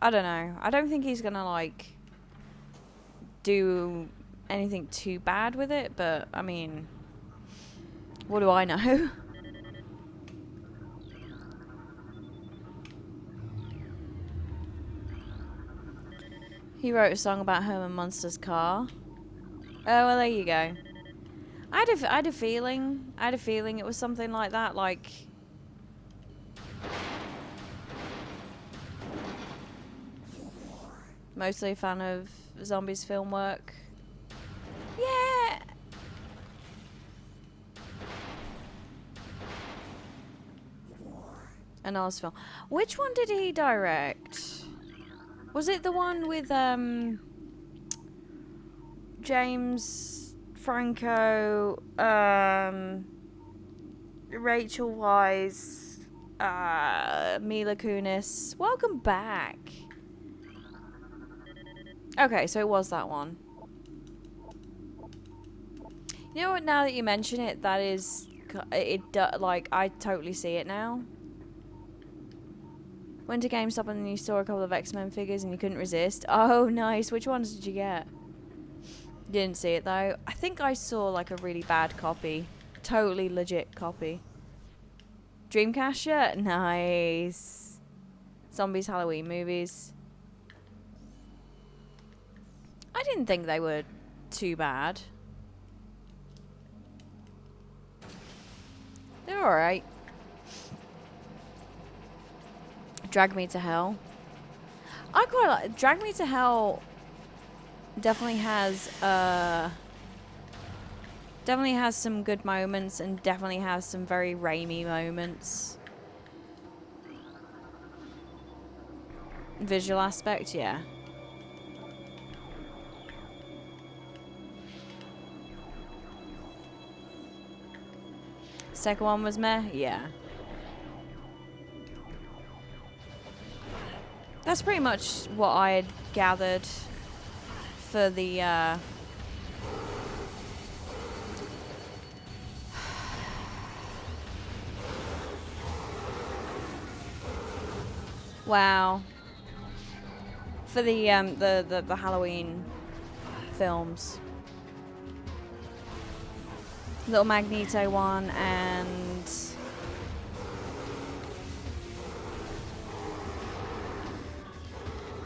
don't know. I don't think he's gonna like do anything too bad with it, but I mean, what do I know? He wrote a song about Herman Munster's car. Oh, well, there you go. I had a feeling it was something like that, like... Mostly a fan of Zombies film work. Yeah! An Oz film. Which one did he direct? Was it the one with, James Franco, Rachel Weisz, Mila Kunis? Welcome back. Okay, so it was that one. You know what, now that you mention it, that is... like, I totally see it now. Went to GameStop and you saw a couple of X-Men figures and you couldn't resist. Oh, nice. Which ones did you get? Didn't see it, though. I think I saw, like, a really bad copy. Totally legit copy. Dreamcast shirt? Nice. Zombies Halloween movies. I didn't think they were too bad. They're alright. Drag Me to Hell. I quite like... Drag Me to Hell definitely has some good moments and definitely has some very Raimi moments. Visual aspect, yeah. Second one was meh? Yeah. That's pretty much what I had gathered for the, wow. For the Halloween films. Little Magneto one and...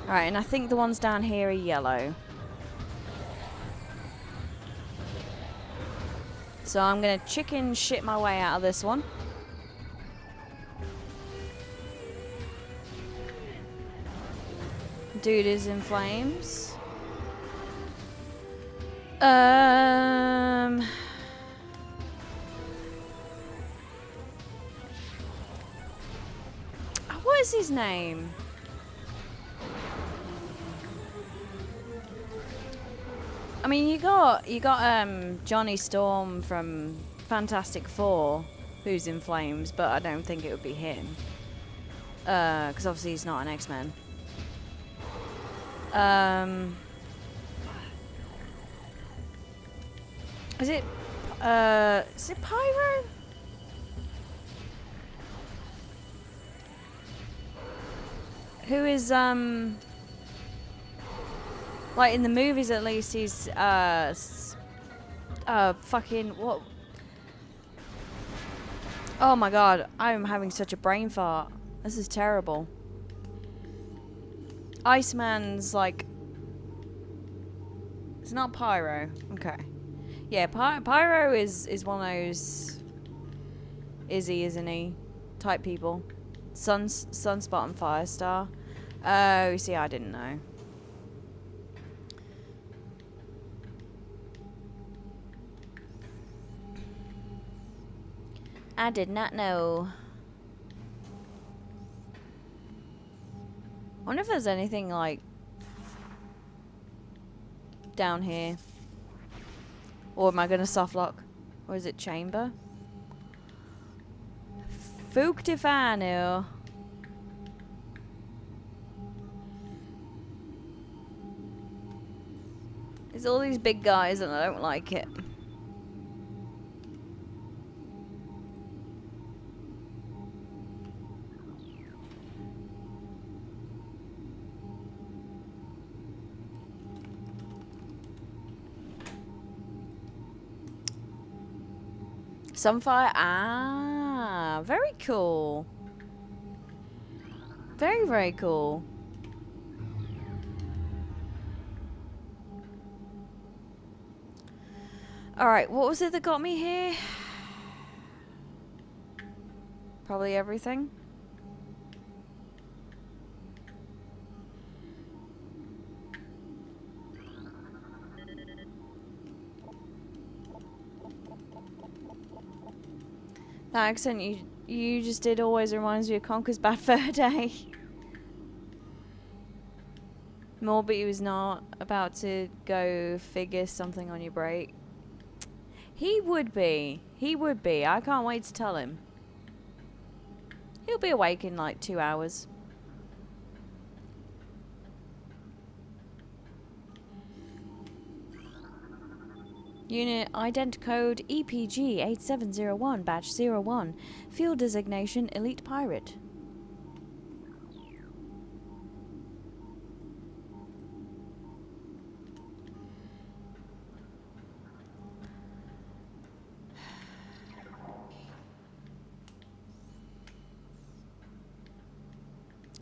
Alright, and I think the ones down here are yellow. So I'm gonna chicken shit my way out of this one. Dude is in flames. What is his name? I mean, you got Johnny Storm from Fantastic Four, who's in flames, but I don't think it would be him. Because obviously he's not an X-Men. Is it Pyro? Who is, like, in the movies at least, he's, fucking, what? Oh my god, I'm having such a brain fart. This is terrible. Iceman's, like... It's not Pyro. Okay. Yeah, Pyro is one of those... Izzy, isn't he? Type people. Sunspot and Firestar. Oh, see, I didn't know. I did not know. I wonder if there's anything, like, down here. Or am I going to softlock? Or is it chamber? Fructifano. It's all these big guys and I don't like it. Sunfire. Ah, very cool. Very, very cool. Alright, what was it that got me here? Probably everything. That accent you just did always reminds me of Conker's Bad Fur Day. More, but he was not about to go figure something on your break. He would be. He would be. I can't wait to tell him. He'll be awake in like 2 hours. Unit ident code EPG 8701 batch 01. Field designation Elite Pirate.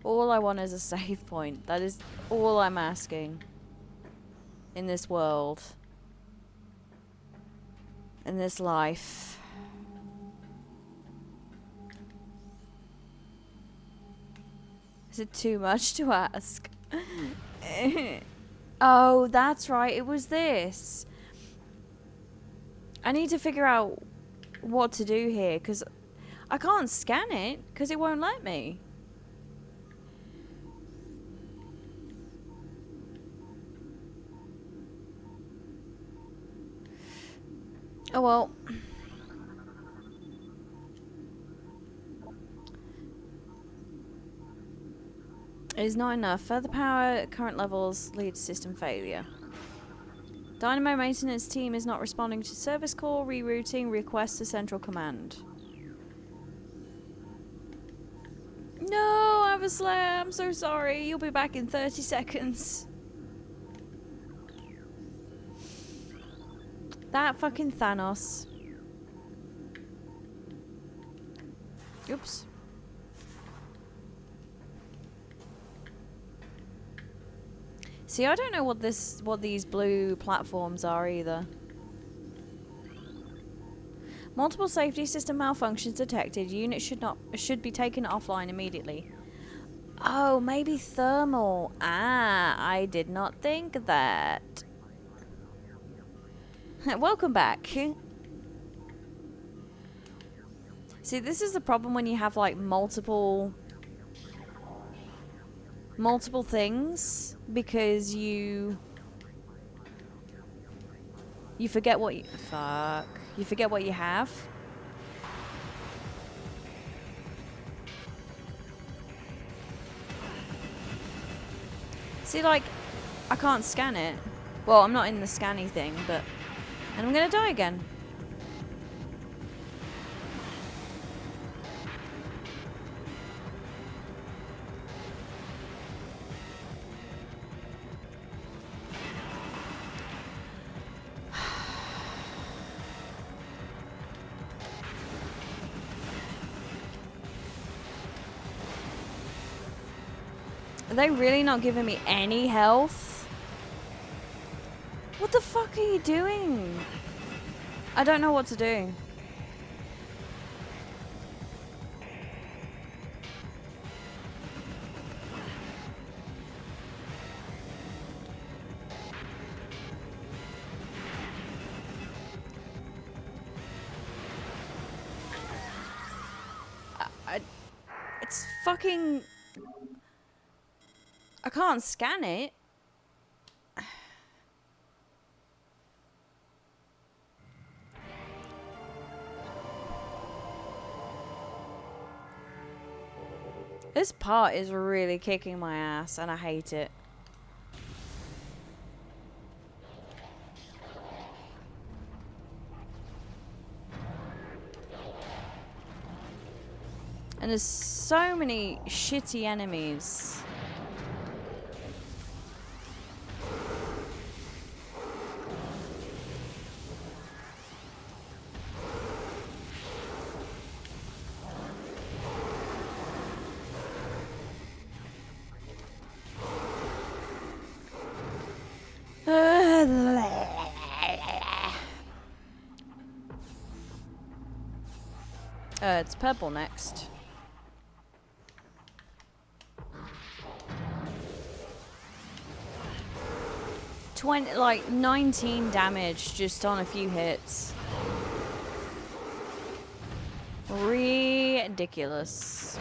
All I want is a save point. That is all I'm asking in this world. In this life. Is it too much to ask? Oh, that's right. It was this. I need to figure out what to do here, because I can't scan it, because it won't let me. Oh well. It is not enough. Further power at current levels leads to system failure. Dynamo maintenance team is not responding to service call, rerouting, request to central command. No, Avaslayer, I'm so sorry. You'll be back in 30 seconds. That fucking Thanos. Oops. See, I don't know what these blue platforms are either. Multiple safety system malfunctions detected. Unit should be taken offline immediately. Oh, maybe thermal. Ah, I did not think of that. Welcome back. See, this is the problem when you have like multiple things, because you forget what you forget what you have. See, like, I can't scan it. Well, I'm not in the scanny thing, but... And I'm gonna die again. Are they really not giving me any health? What the fuck are you doing? I don't know what to do. It's fucking... I can't scan it. This part is really kicking my ass, and I hate it. And there's so many shitty enemies. It's purple next. 19 damage just on a few hits. Ridiculous.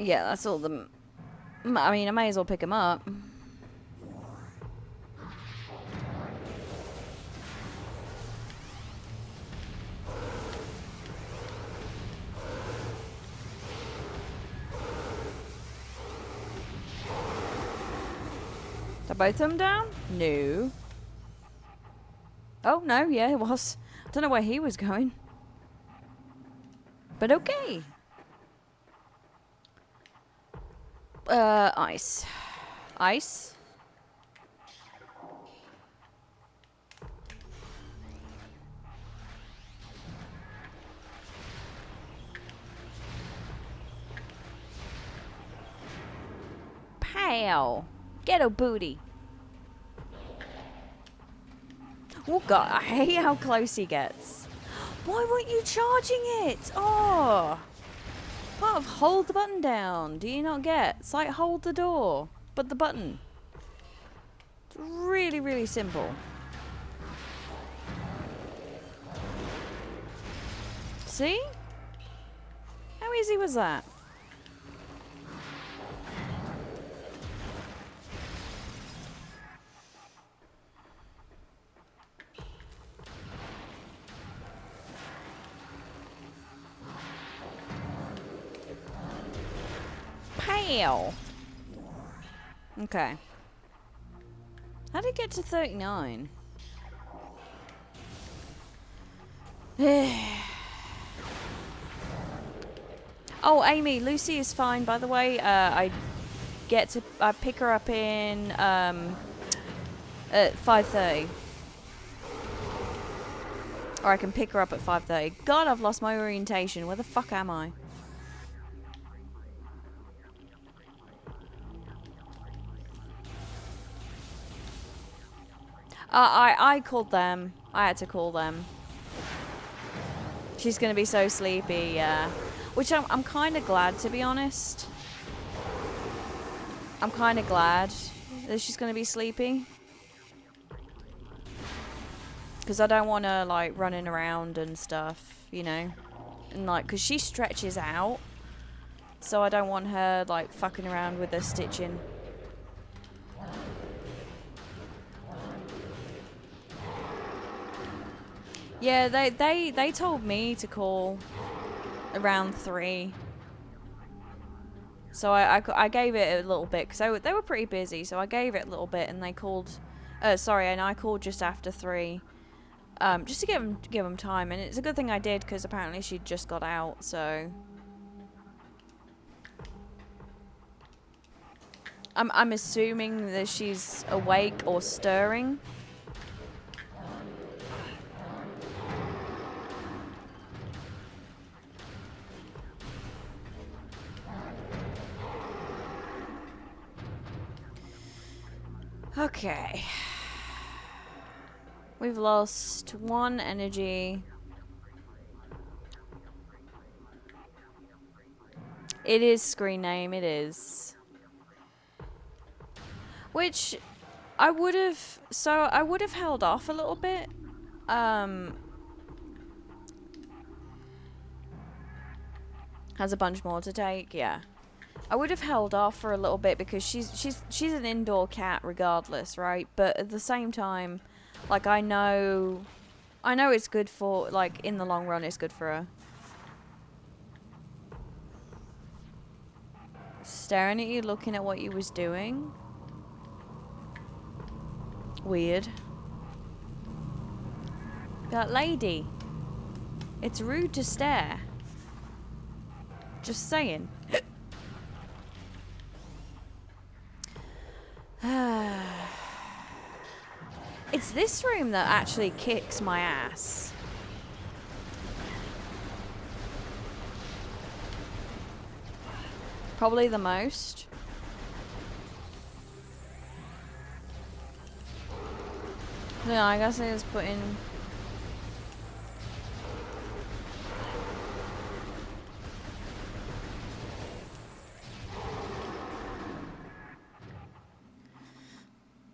Yeah, that's all the... I mean, I may as well pick him up. Are both of them down? No. Oh, no, yeah, it was. I don't know where he was going. But okay. Ice. Ice? Pow! Ghetto booty. Oh god, I hate how close he gets. Why weren't you charging it? Oh! Part of hold the button down. Do you not get? It's like hold the door, but the button. It's really, really simple. See? How easy was that? Pow! Okay. How did it get to 39? Oh, Amy, Lucy is fine, by the way. I pick her up in at 5:30. Or I can pick her up at 5:30. God, I've lost my orientation. Where the fuck am I? I called them. I had to call them. She's gonna be so sleepy, yeah. Which I'm kind of glad, to be honest. I'm kind of glad that she's gonna be sleepy. Because I don't want her, like, running around and stuff, you know? And, like, because she stretches out. So I don't want her, like, fucking around with her stitching. Yeah, they told me to call around 3. So I gave it a little bit, because they were pretty busy, so I gave it a little bit, and they called, and I called just after 3, just to give them time, and it's a good thing I did, because apparently she'd just got out, so. I'm assuming that she's awake or stirring. Okay. We've lost 1 energy. It is screen name, it is. Which I would have held off a little bit. Has a bunch more to take, yeah. I would have held off for a little bit because she's an indoor cat regardless, right? But at the same time, like I know it's good for, like, in the long run it's good for her. Staring at you, looking at what you was doing. Weird. That lady. It's rude to stare. Just saying. It's this room that actually kicks my ass. Probably the most. Yeah, I guess I just put in.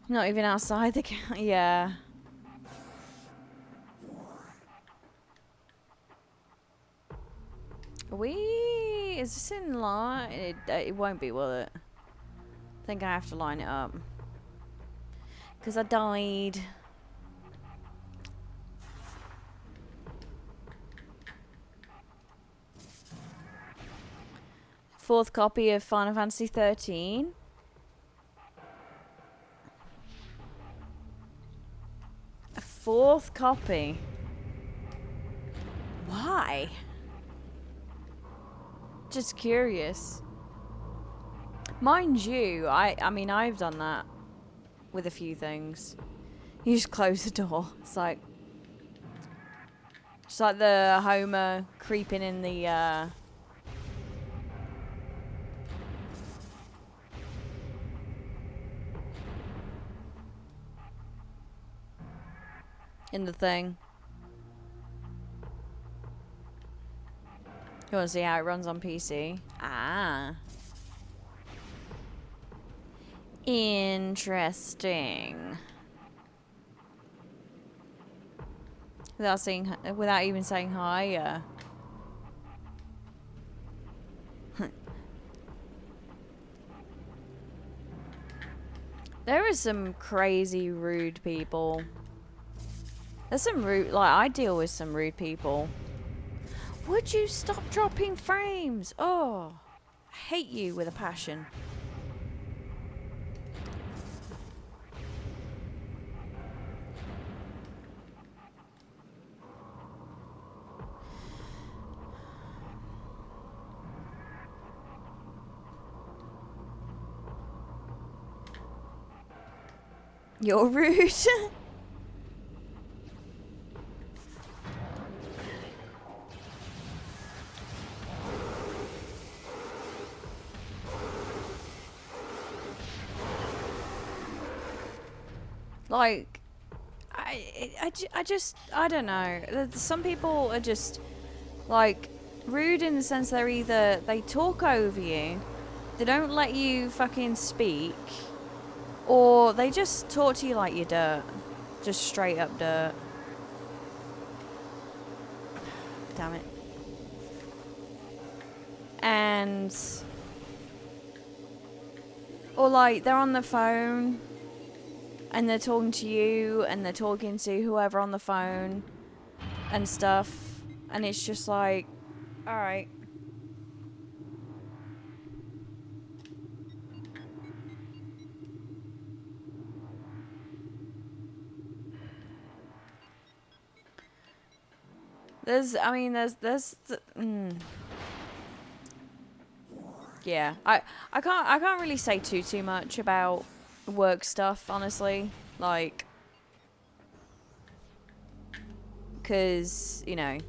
Not even outside the yeah. Is this in line? It won't be, will it? I think I have to line it up. Because I died. Fourth copy of Final Fantasy 13. A fourth copy. Why? Just curious. Mind you, I mean, I've done that with a few things. You just close the door. It's like the Homer creeping in the thing. You want to see how it runs on PC? Ah. Interesting. Without even saying hi, There is some crazy rude people. There's some rude, like, I deal with some rude people. Would you stop dropping frames? Oh, I hate you with a passion. You're rude. Like, I don't know. Some people are just, like, rude in the sense they're either, they talk over you, they don't let you fucking speak, or they just talk to you like you're dirt. Just straight up dirt. Damn it. And, or like, they're on the phone and they're talking to you and they're talking to whoever on the phone and stuff, and it's just like, alright. Yeah, I can't really say too much about work stuff, honestly, like, because, you know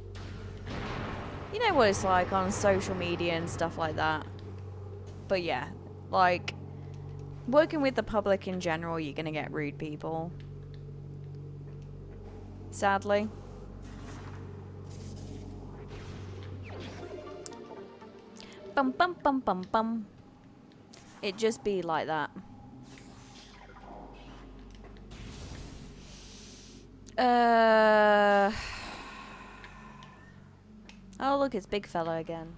what it's like on social media and stuff like that. But yeah, like, working with the public in general, you're gonna get rude people, sadly. Bum bum bum bum bum. It just be like that. Oh look, it's Big Fella again.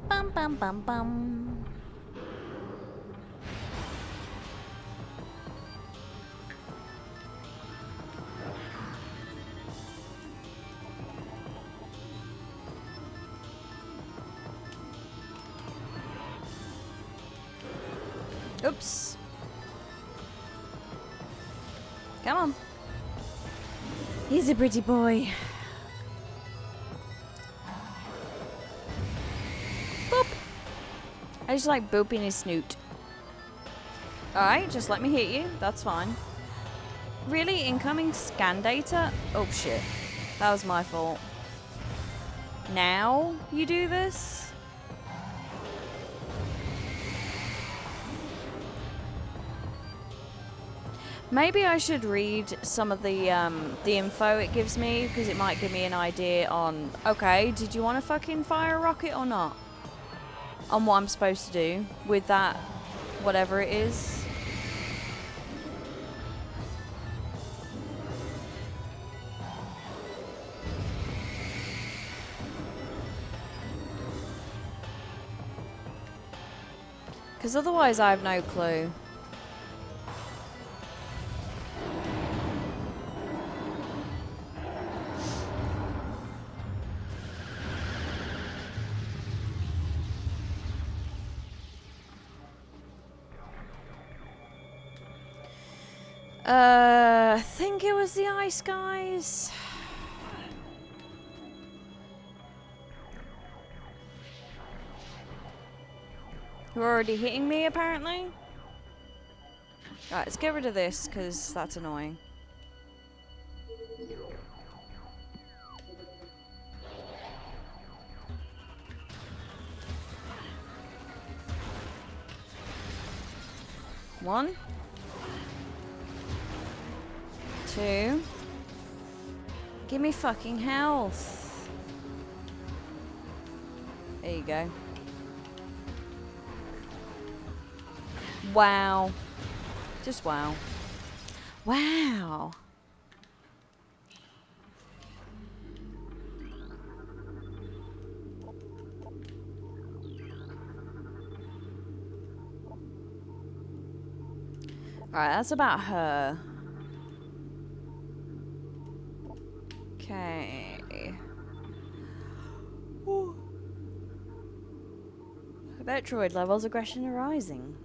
Bum bum bum bum. Oops. Come on. He's a pretty boy. Boop. I just like booping his snoot. Alright, just let me hit you. That's fine. Really? Incoming scan data? Oh shit. That was my fault. Now you do this? Maybe I should read some of the info it gives me, because it might give me an idea on, okay, did you want to fucking fire a rocket or not? On what I'm supposed to do with that, whatever it is. Because otherwise I have no clue. I think it was the ice guys. Who are already hitting me, apparently. Right, let's get rid of this, because that's annoying. One. Two. Give me fucking health. There you go. Wow. Just wow. Wow. Alright, that's about her. Okay. Metroid levels, aggression arising.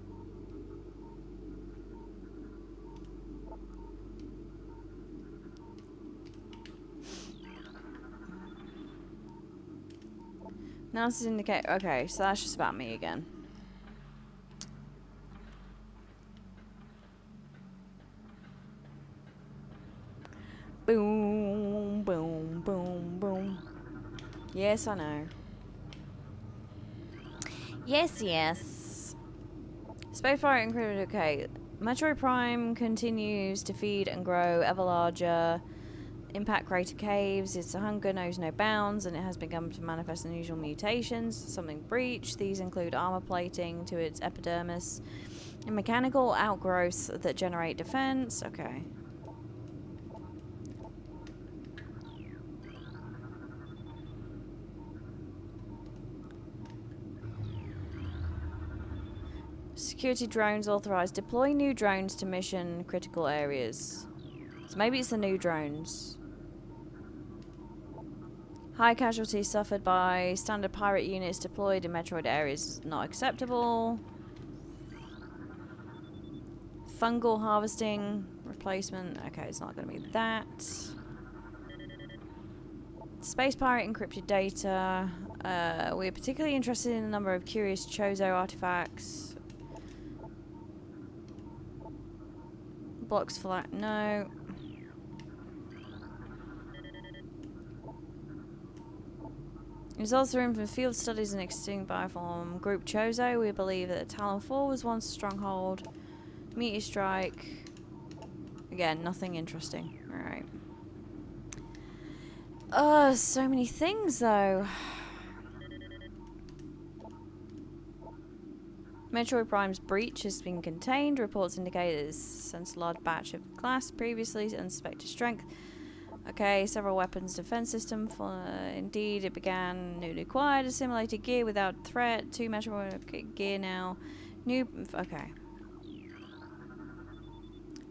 Now this is indicate. Okay, so that's just about me again. Boom, boom, boom, boom. Yes, I know. Yes, yes. Space pirate included. Okay. Metroid Prime continues to feed and grow ever larger. Impact crater caves. Its hunger knows no bounds, and it has begun to manifest unusual mutations. Something breached. These include armor plating to its epidermis and mechanical outgrowths that generate defense. Okay. Security drones authorized. Deploy new drones to mission critical areas. So maybe it's the new drones. High casualties suffered by standard pirate units deployed in Metroid areas is not acceptable. Fungal harvesting replacement. Okay, it's not going to be that. Space pirate encrypted data. We're particularly interested in the number of curious Chozo artifacts. Blocks flat. No. Results are in from field studies and extinct bioform. Group Chozo. We believe that Talon 4 was once a stronghold. Meteor strike. Again, nothing interesting. Alright. So many things though. Metroid Prime's breach has been contained. Reports indicate it has sensed a large batch of glass previously unsuspected strength. Okay, several weapons defense system. Indeed, it began newly acquired, assimilated gear without threat. 2 Metroid gear now. New. Okay.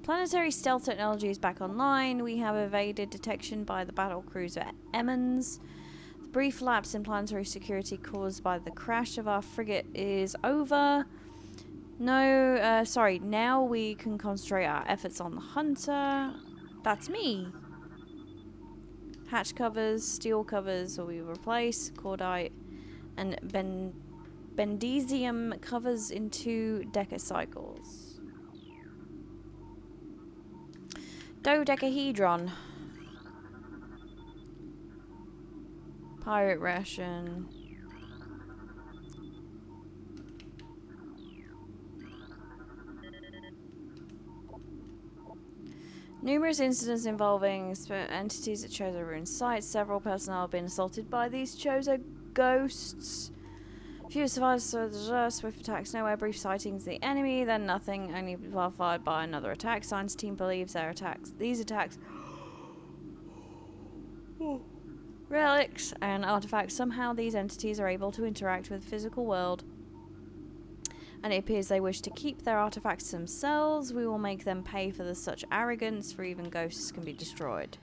Planetary stealth technology is back online. We have evaded detection by the battle cruiser Emmons. The brief lapse in planetary security caused by the crash of our frigate is over. No, sorry. Now we can concentrate our efforts on the hunter. That's me. Hatch covers, steel covers will be replaced. Cordite and bendesium covers in 2 decacycles. Dodecahedron. Pirate ration. Numerous incidents involving entities at Chozo ruined sites. Several personnel have been assaulted by these Chozo ghosts. Few survivors saw the swift attacks nowhere, brief sightings of the enemy, then nothing, only followed by another attack. Science team believes these attacks relics and artifacts. Somehow these entities are able to interact with the physical world, and it appears they wish to keep their artifacts themselves. We will make them pay for such arrogance, for even ghosts can be destroyed.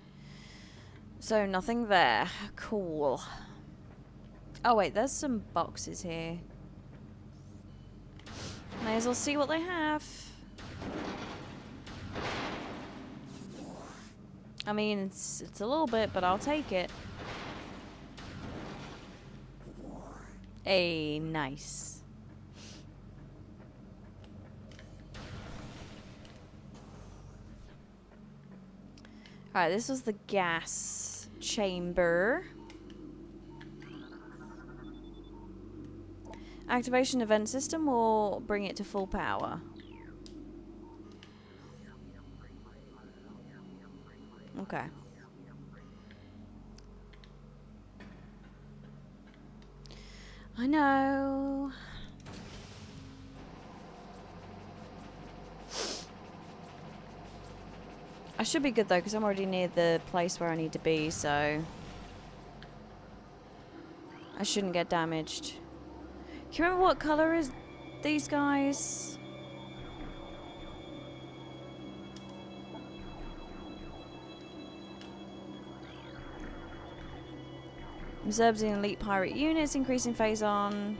So nothing there. Cool. Oh wait, there's some boxes here. May as well see what they have. I mean, it's a little bit, but I'll take it. Hey, nice. Alright, this was the gas chamber. Activation event system will bring it to full power. Okay. I know. I should be good though, because I'm already near the place where I need to be, so I shouldn't get damaged. Do you remember what color is these guys? Observes in elite pirate units, increasing phase on.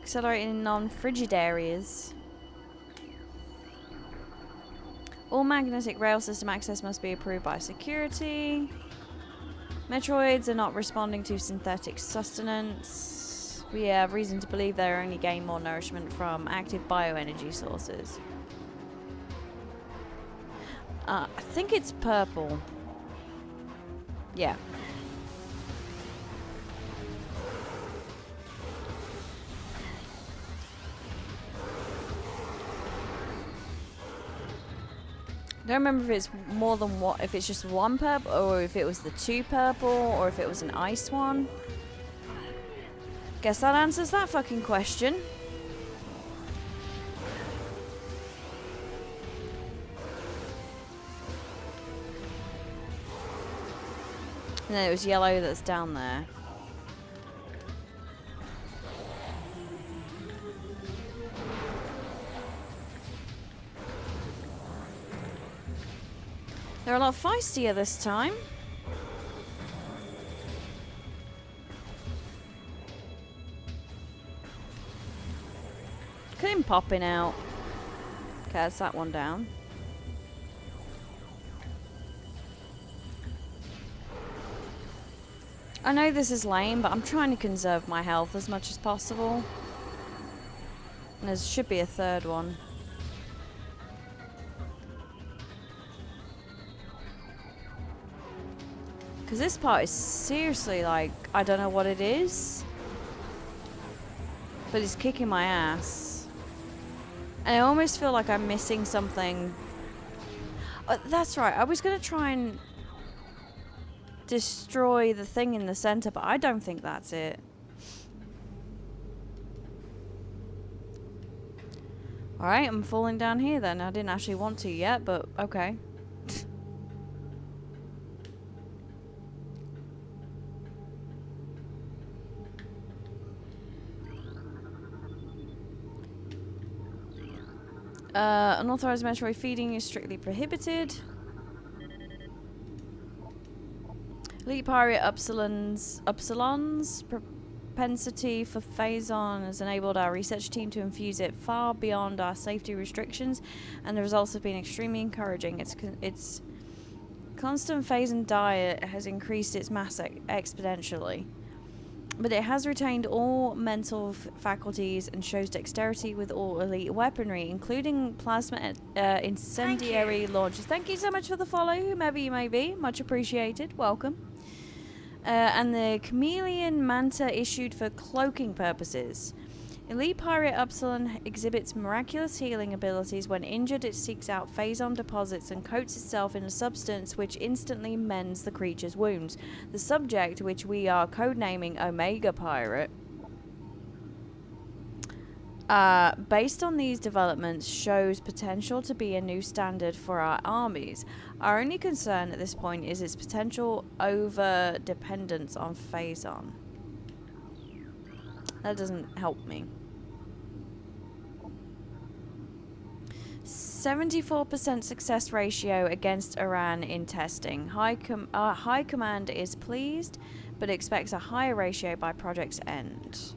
Accelerating in non-frigid areas. All magnetic rail system access must be approved by security. Metroids are not responding to synthetic sustenance. We have reason to believe they only gain more nourishment from active bioenergy sources. I think it's purple. Yeah. I don't remember if it's more than what, if it's just one purple, or if it was the two purple, or if it was an ice one. Guess that answers that fucking question. And then it was yellow that's down there. They're a lot feistier this time. Look at him popping out. Okay, that's that one down. I know this is lame, but I'm trying to conserve my health as much as possible. And there should be a third one. Because this part is seriously like, I don't know what it is. But it's kicking my ass. And I almost feel like I'm missing something. That's right, I was going to try and destroy the thing in the center, but I don't think that's it. Alright, I'm falling down here then. I didn't actually want to yet, but okay. Unauthorized Metroid feeding is strictly prohibited. Elite Pirate Upsilon's propensity for Phazon has enabled our research team to infuse it far beyond our safety restrictions, and the results have been extremely encouraging. Its constant Phazon diet has increased its mass exponentially. But it has retained all mental faculties and shows dexterity with all elite weaponry, including plasma incendiary launchers. Thank you so much for the follow, whomever you may be. Much appreciated. Welcome. And the chameleon manta issued for cloaking purposes. Elite pirate Upsilon exhibits miraculous healing abilities. When injured, it seeks out phazon deposits and coats itself in a substance which instantly mends the creature's wounds. The subject, which we are codenaming Omega Pirate, based on these developments, shows potential to be a new standard for our armies. Our only concern at this point is its potential over-dependence on phazon. That doesn't help me. 74% success ratio against Iran in testing. High Command is pleased, but expects a higher ratio by project's end.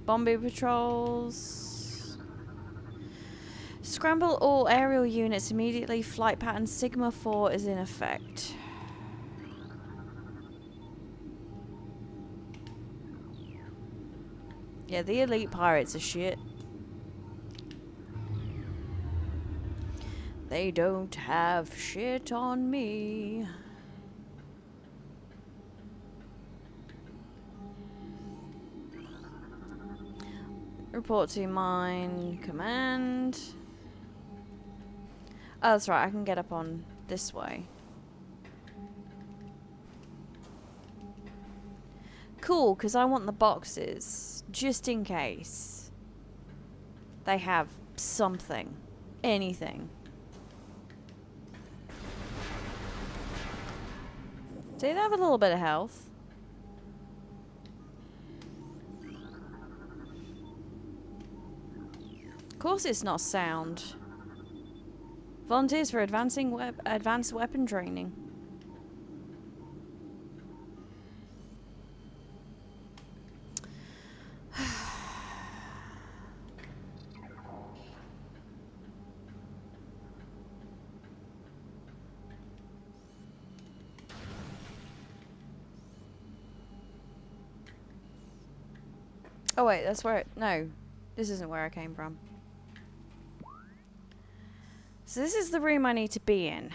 Bombing patrols. Scramble all aerial units immediately. Flight pattern Sigma 4 is in effect. Yeah, the elite pirates are shit. They don't have shit on me. Report to mine command. Oh, that's right, I can get up on this way. Cool, because I want the boxes, just in case they have something, anything. Do they have a little bit of health? Of course it's not sound. Volunteers for advanced weapon training. Oh wait, that's where no, this isn't where I came from. So this is the room I need to be in.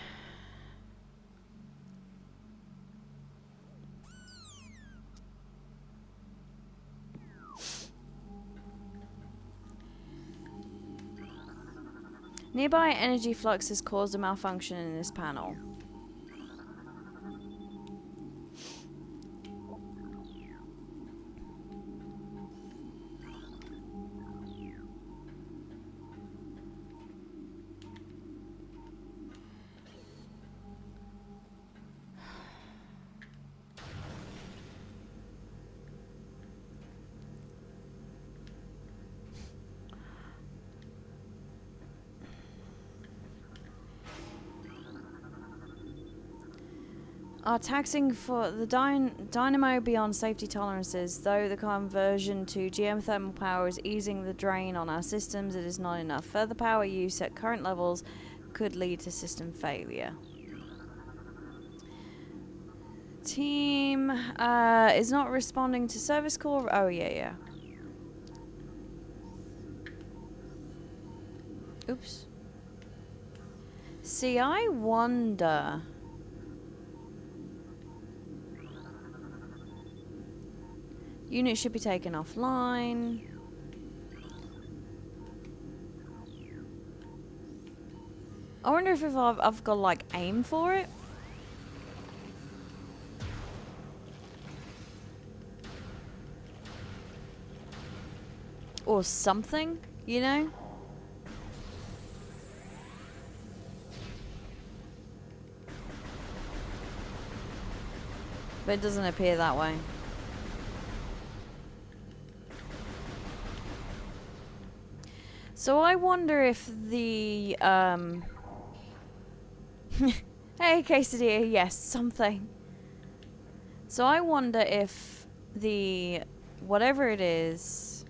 Nearby energy flux has caused a malfunction in this panel. Are taxing for the dynamo beyond safety tolerances. Though the conversion to GM thermal power is easing the drain on our systems, it is not enough. Further power use at current levels could lead to system failure. Team is not responding to service call. Oh, yeah. Oops. See, I wonder... Unit should be taken offline. I wonder if I've got like aim for it. Or something, you know? But it doesn't appear that way. So I wonder if the, hey, quesadilla, yes, something. So I wonder if the, whatever it is,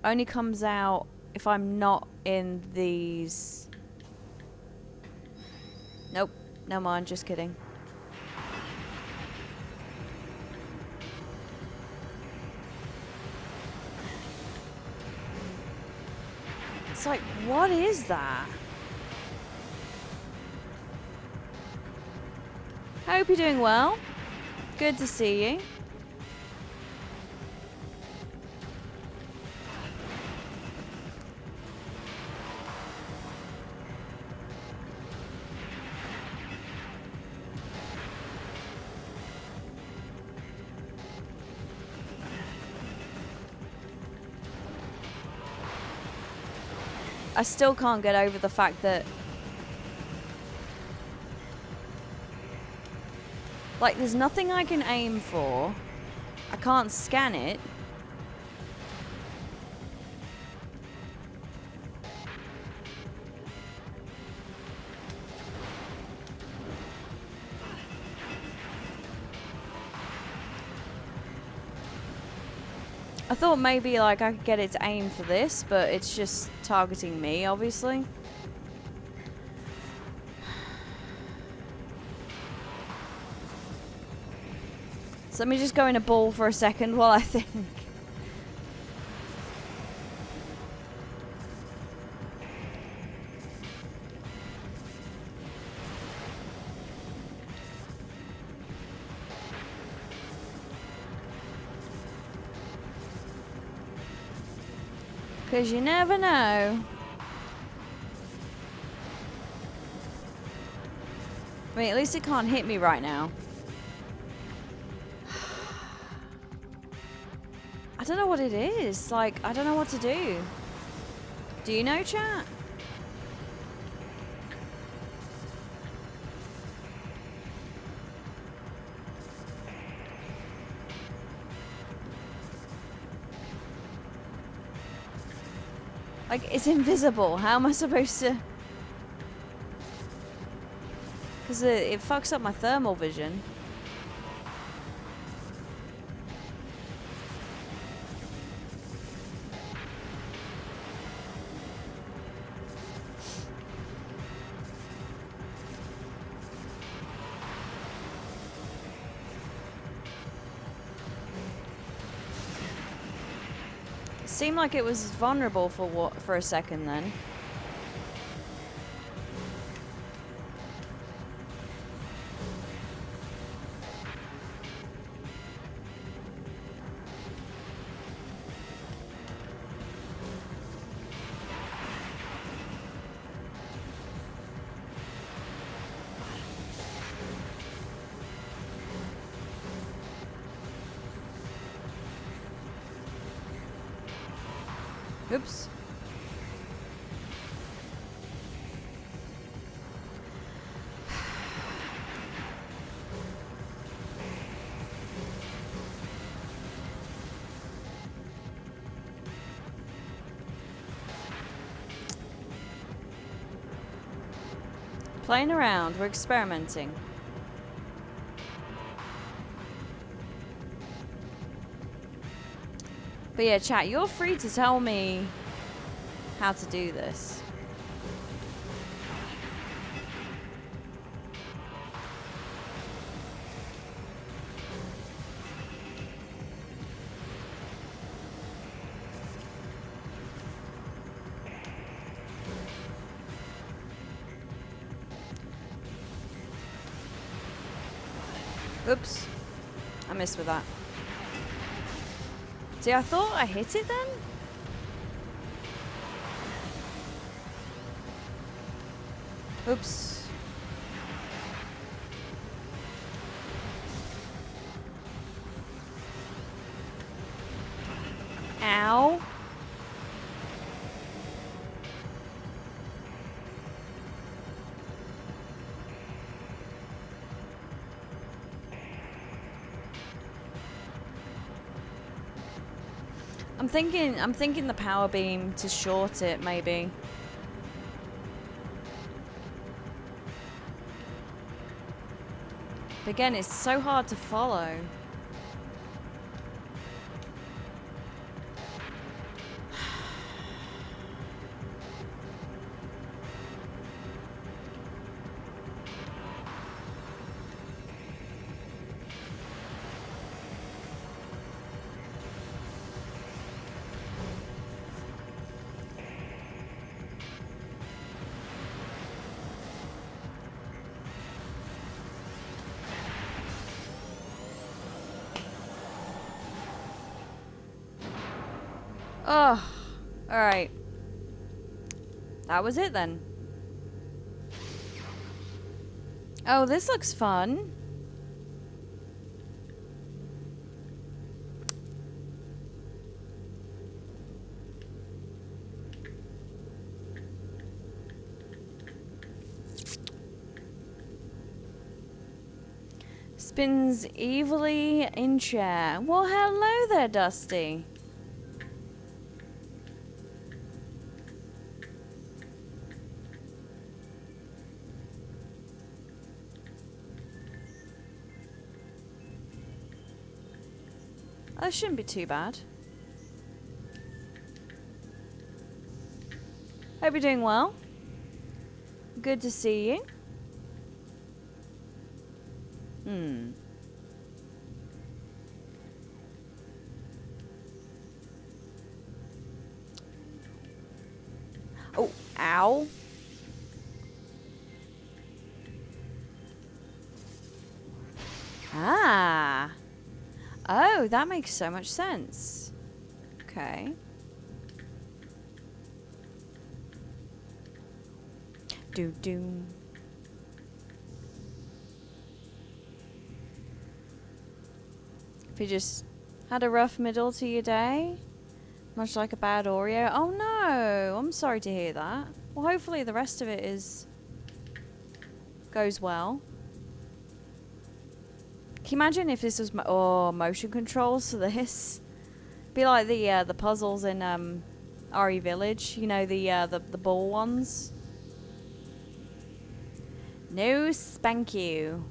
only comes out if I'm not in these. Nope, no mind, just kidding. It's like, what is that? Hope you're doing well. Good to see you. I still can't get over the fact that, like, there's nothing I can aim for. I can't scan it. I thought maybe like I could get it to aim for this, but it's just targeting me, obviously. So let me just go in a ball for a second while I think. Because you never know. I mean, at least it can't hit me right now. I don't know what it is. Like, I don't know what to do. Do you know, chat? Like, it's invisible. How am I supposed to... Because it fucks up my thermal vision. Seemed like it was vulnerable for a second then. Oops. Playing around, we're experimenting. But yeah, chat, you're free to tell me how to do this. Oops. I missed with that. See, I thought I hit it then? Oops. Ow. I'm thinking the power beam to short it, maybe. But again, it's so hard to follow. Oh, alright. That was it then. Oh, this looks fun. Spins evilly in chair. Well, hello there, Dusty. That shouldn't be too bad. Hope you're doing well. Good to see you. Oh, ow. Ah. Oh, that makes so much sense. Okay. Do. If you just had a rough middle to your day, much like a bad Oreo. Oh no, I'm sorry to hear that. Well, hopefully the rest of it goes well. Can you imagine if this was motion controls for this? Be like the puzzles in RE Village. You know, the ball ones. No spank you.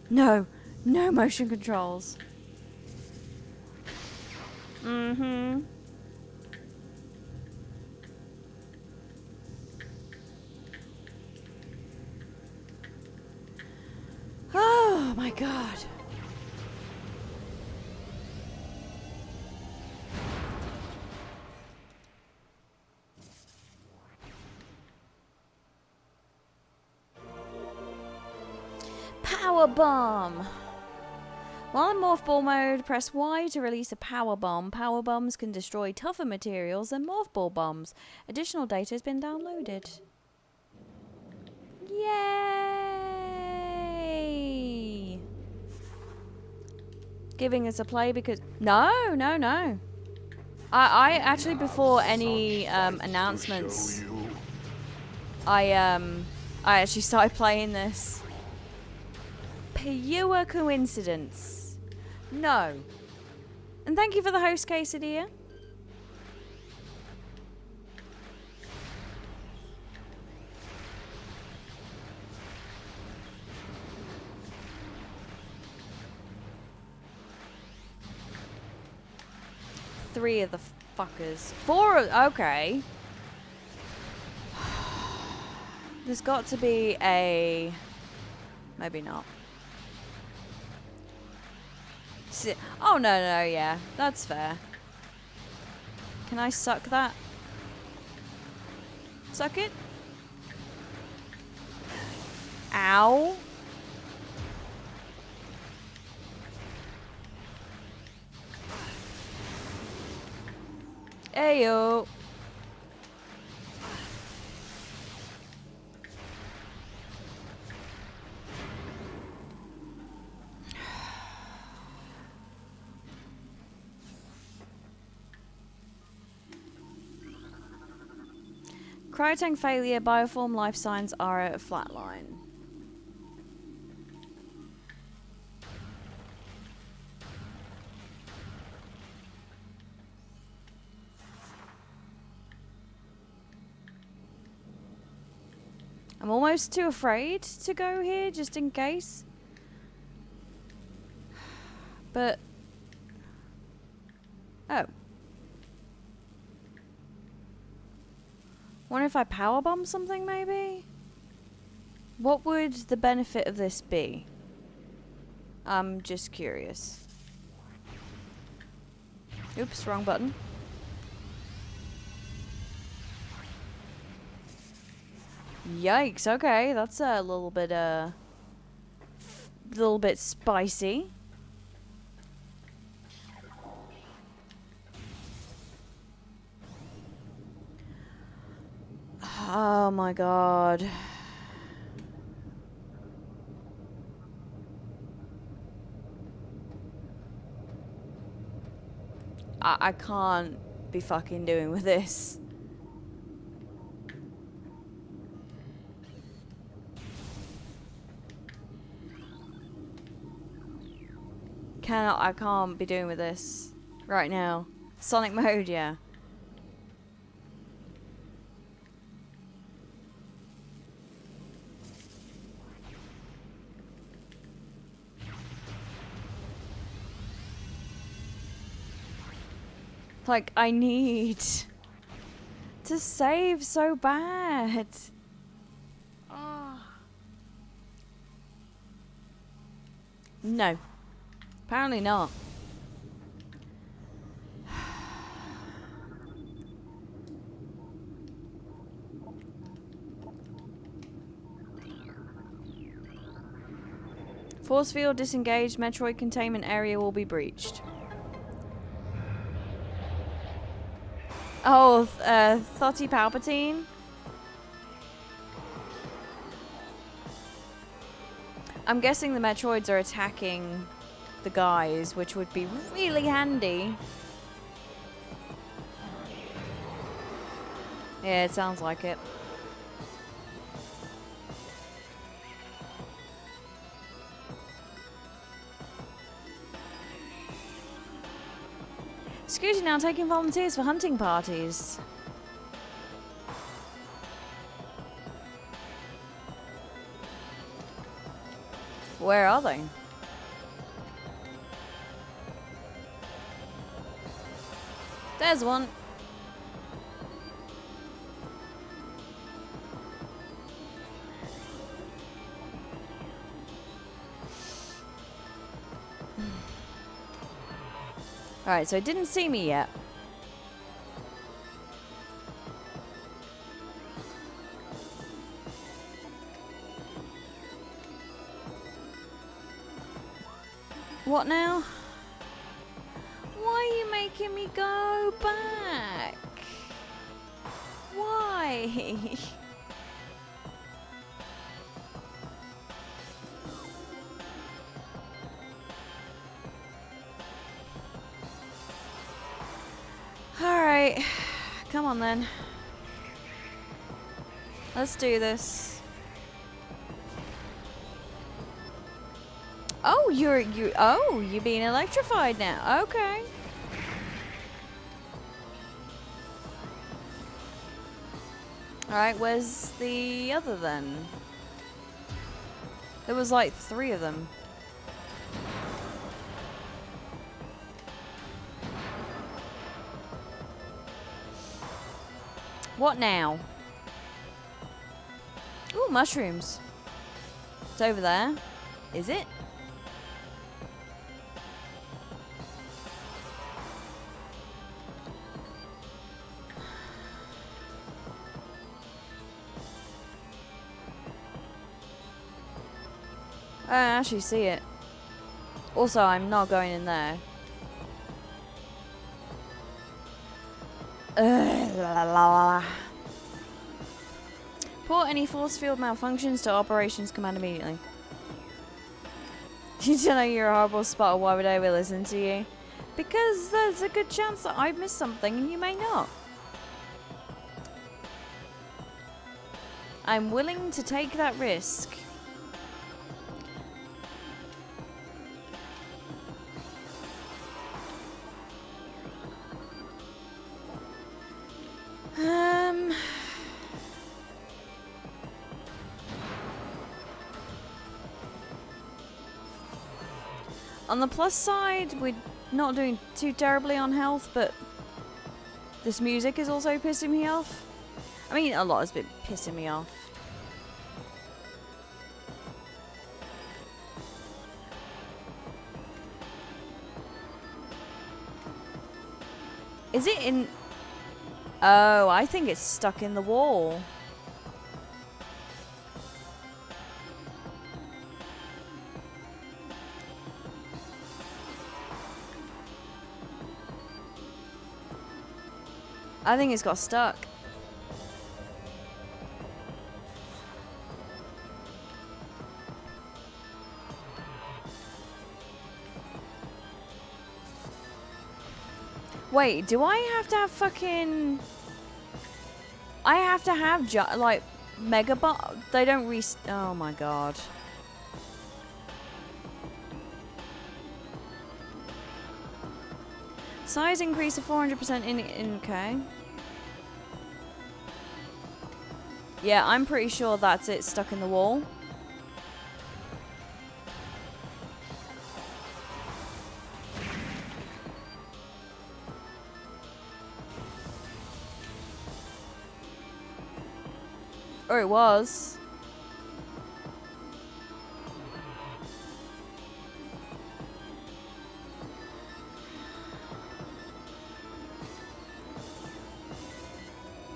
No motion controls. Mm-hmm. Oh my god. Power bomb. While in Morph Ball mode, press Y to release a power bomb. Power bombs can destroy tougher materials than Morph Ball bombs. Additional data has been downloaded. Yay! Giving us a play because... No. I actually, before any announcements, I actually started playing this. Pure coincidence. No. And thank you for the host, Quesadilla. Three of the fuckers. Four of... Okay. There's got to be a... Maybe not. Oh, no, yeah. That's fair. Can I suck that? Suck it? Ow. Ayo. Cryotank failure, bioform life signs are at a flatline. I'm almost too afraid to go here, just in case. But... Oh. Wonder if I powerbomb something, maybe? What would the benefit of this be? I'm just curious. Oops, wrong button. Yikes, okay, that's a little bit spicy. Oh my god. I can't be fucking doing with this. I can't be doing with this right now. Sonic mode, yeah. Like, I need to save so bad. Oh. No. Apparently not. Force field disengaged. Metroid containment area will be breached. Oh, Thotty Palpatine. I'm guessing the Metroids are attacking the guys, which would be really handy. Yeah, it sounds like it. Scooty now taking volunteers for hunting parties. Where are they? There's one. Alright, so it didn't see me yet. What now? Why are you making me go back? Why? Alright. Come on then. Let's do this. Oh, you're being electrified now. Okay. Alright, where's the other then? There was like 3 of them. What now? Ooh, mushrooms. It's over there. Is it? I don't actually see it. Also, I'm not going in there. Report any force field malfunctions to operations command immediately. You don't know you're a horrible spotter. Why would I ever listen to you? Because there's a good chance that I've missed something and you may not. I'm willing to take that risk. On the plus side, we're not doing too terribly on health, but this music is also pissing me off. I mean, a lot has been pissing me off. Is it in... Oh, I think it's stuck in the wall. I think it's got stuck. Wait, do I have to have fucking... I have to have, like, Megabot? They don't oh my god. Size increase of 400% in... Okay. Yeah, I'm pretty sure that's it stuck in the wall. Or it was.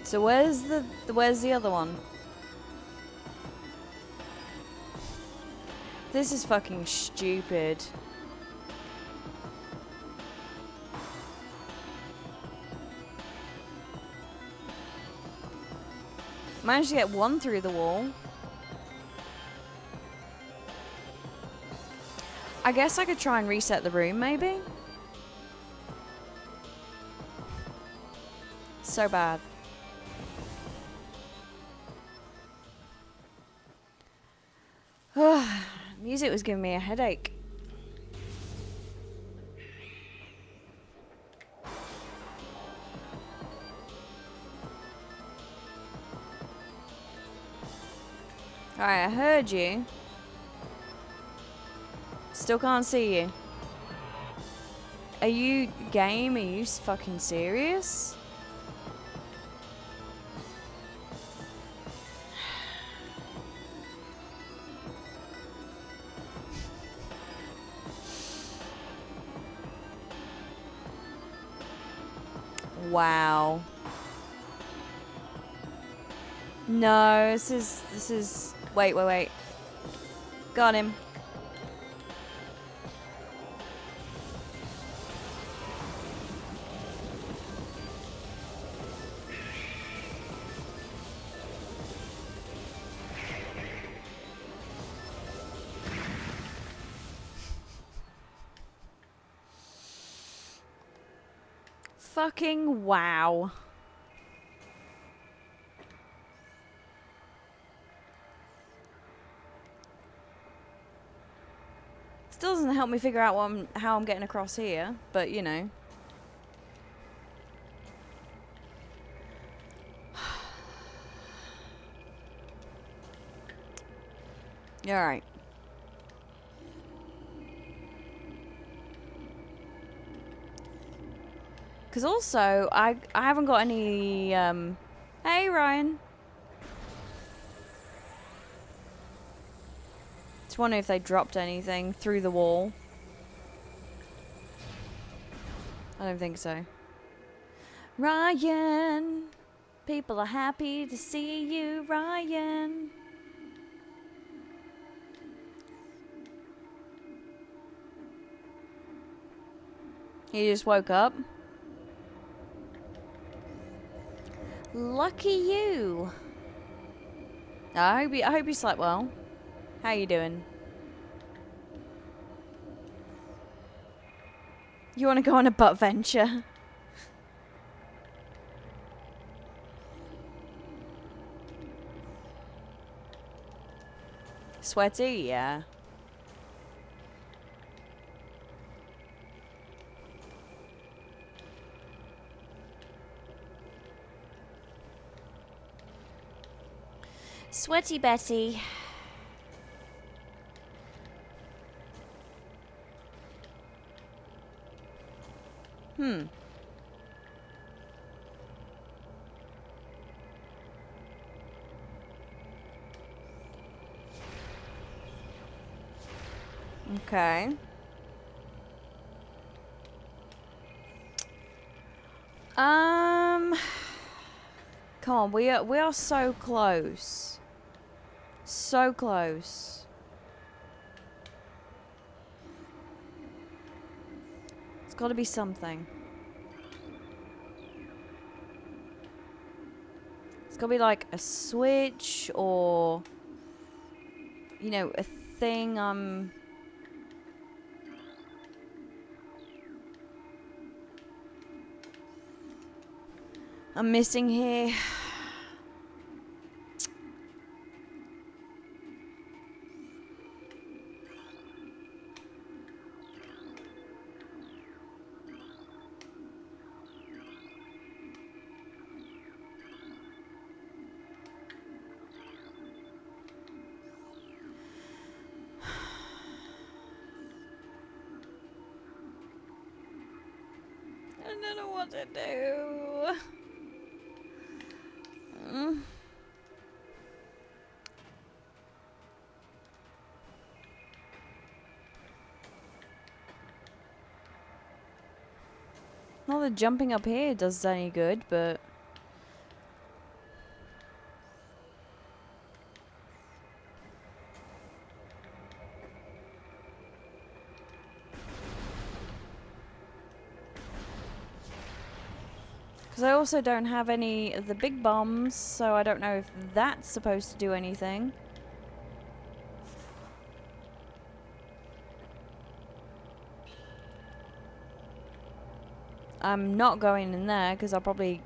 So where's the other one? This is fucking stupid. Managed to get one through the wall. I guess I could try and reset the room, maybe? So bad. Music was giving me a headache. Alright, I heard you. Still can't see you. Are you game? Are you fucking serious? Wow. No, this is wait. Got him. Fucking wow. Still doesn't help me figure out how I'm getting across here, but you know. Yeah, alright. Because also, I haven't got any, Hey, Ryan. Just wondering if they dropped anything through the wall. I don't think so. Ryan. People are happy to see you, Ryan. He just woke up. Lucky you. I hope you slept well. How you doing? You want to go on a butt venture? Sweaty, yeah. Sweaty Betty. Okay. Come on, we are so close. So close. It's got to be something. It's got to be like a switch or, you know, a thing. I'm missing here. I don't know what to do. Not that jumping up here does any good, but... Because I also don't have any of the big bombs, so I don't know if that's supposed to do anything. I'm not going in there, because I'll probably...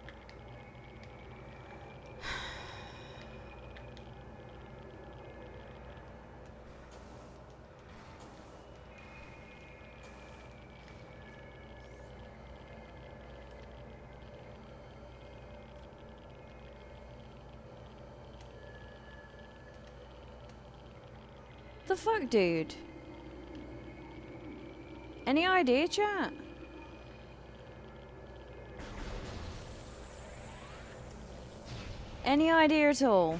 The fuck, dude? Any idea, chat? Any idea at all?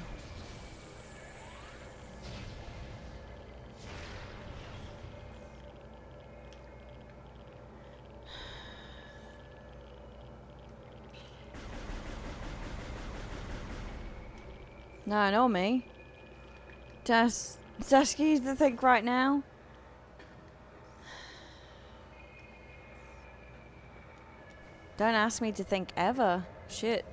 No, not me. Just you to think right now. Don't ask me to think ever. Shit.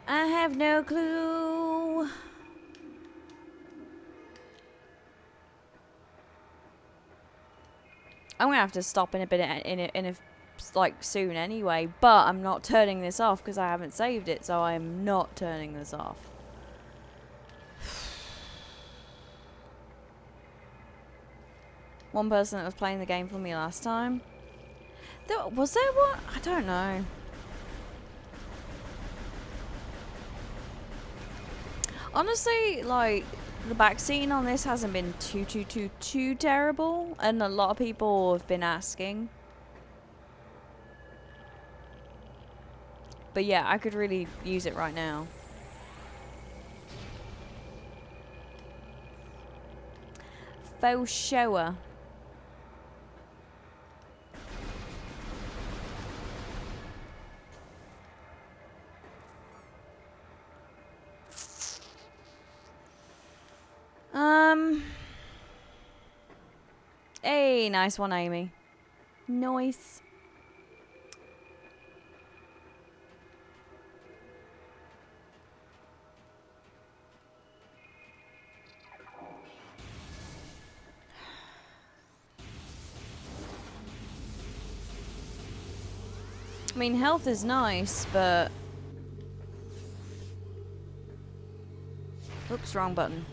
I have no clue. I'm gonna have to stop in a bit in a like soon anyway, but I'm not turning this off because I haven't saved it, so I'm not turning this off. One person that was playing the game for me last time. Was there one? I don't know. Honestly, like, the back scene on this hasn't been too terrible, and a lot of people have been asking. But yeah, I could really use it right now. Faux shower. Hey, nice one, Amy. Nice. I mean, health is nice, but... Oops, wrong button.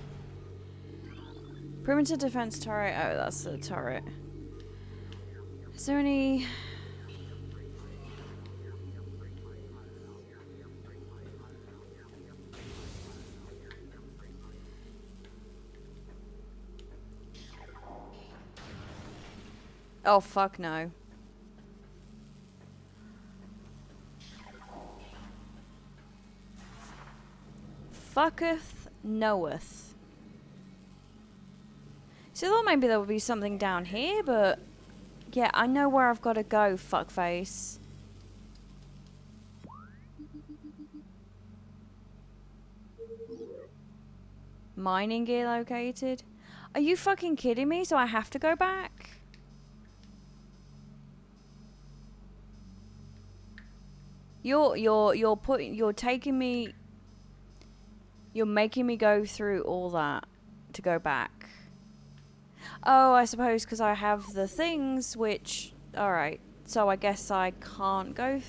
Perimeter defense turret. Oh, that's the turret. Is there any... Oh, fuck no. Fucketh knoweth. So I thought maybe there would be something down here, but... Yeah, I know where I've got to go, fuckface. Mining gear located? Are you fucking kidding me? So I have to go back? You're taking me... You're making me go through all that to go back? Oh, I suppose because I have the things which... Alright, so I guess I can't go...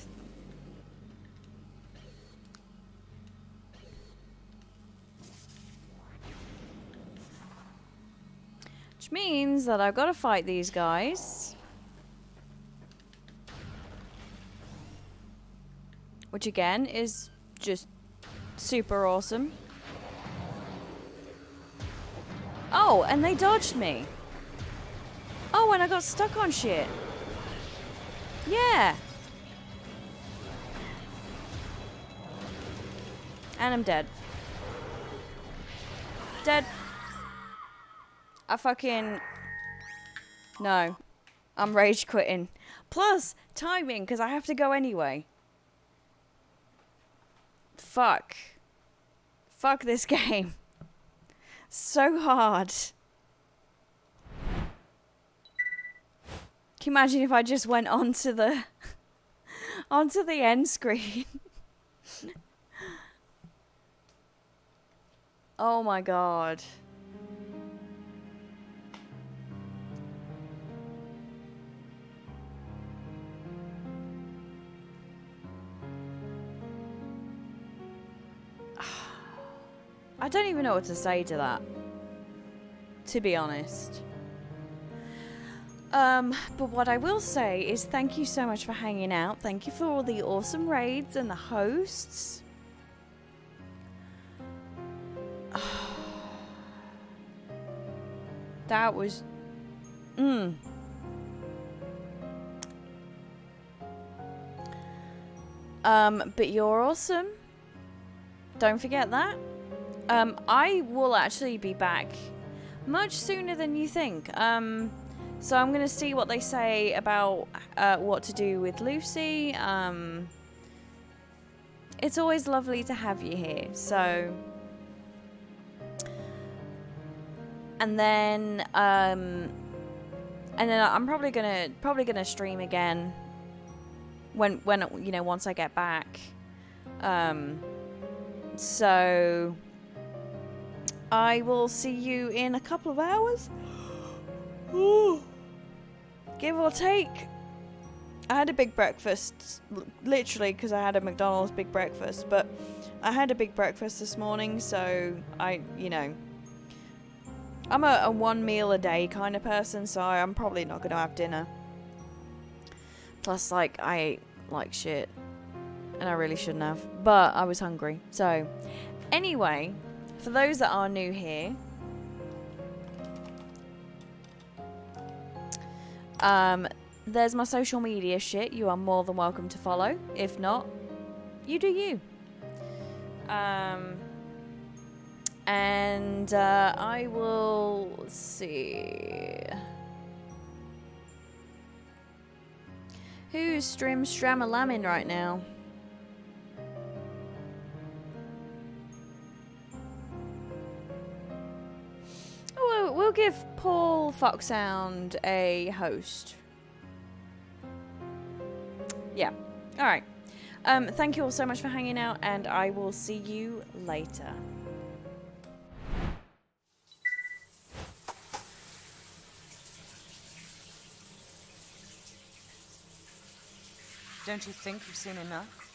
Which means that I've got to fight these guys. Which again is just super awesome. Oh, and they dodged me. Oh, and I got stuck on shit. Yeah. And I'm dead. Dead. I fucking... No. I'm rage quitting. Plus, timing, because I have to go anyway. Fuck. Fuck this game. So hard. Can you imagine if I just went onto the... onto the end screen? Oh my god. I don't even know what to say to that, to be honest. But what I will say is thank you so much for hanging out. Thank you for all the awesome raids and the hosts. That was... But you're awesome. Don't forget that. I will actually be back much sooner than you think. So I'm going to see what they say about what to do with Lucy. It's always lovely to have you here. So, and then I'm probably gonna stream again when you know, once I get back. So I will see you in a couple of hours. Ooh. Give or take. I had a big breakfast, literally, because I had a McDonald's big breakfast, but I had a big breakfast this morning, so you know, I'm a one meal a day kind of person, so I'm probably not going to have dinner. Plus, like, I ate like shit, and I really shouldn't have, but I was hungry. So, anyway, for those that are new here, there's my social media shit. You are more than welcome to follow. If not, you do you. And I will see. Who's stramalamin right now? Oh, we'll give Paul Foxhound a host. Yeah. Alright. Thank you all so much for hanging out, and I will see you later. Don't you think you've seen enough?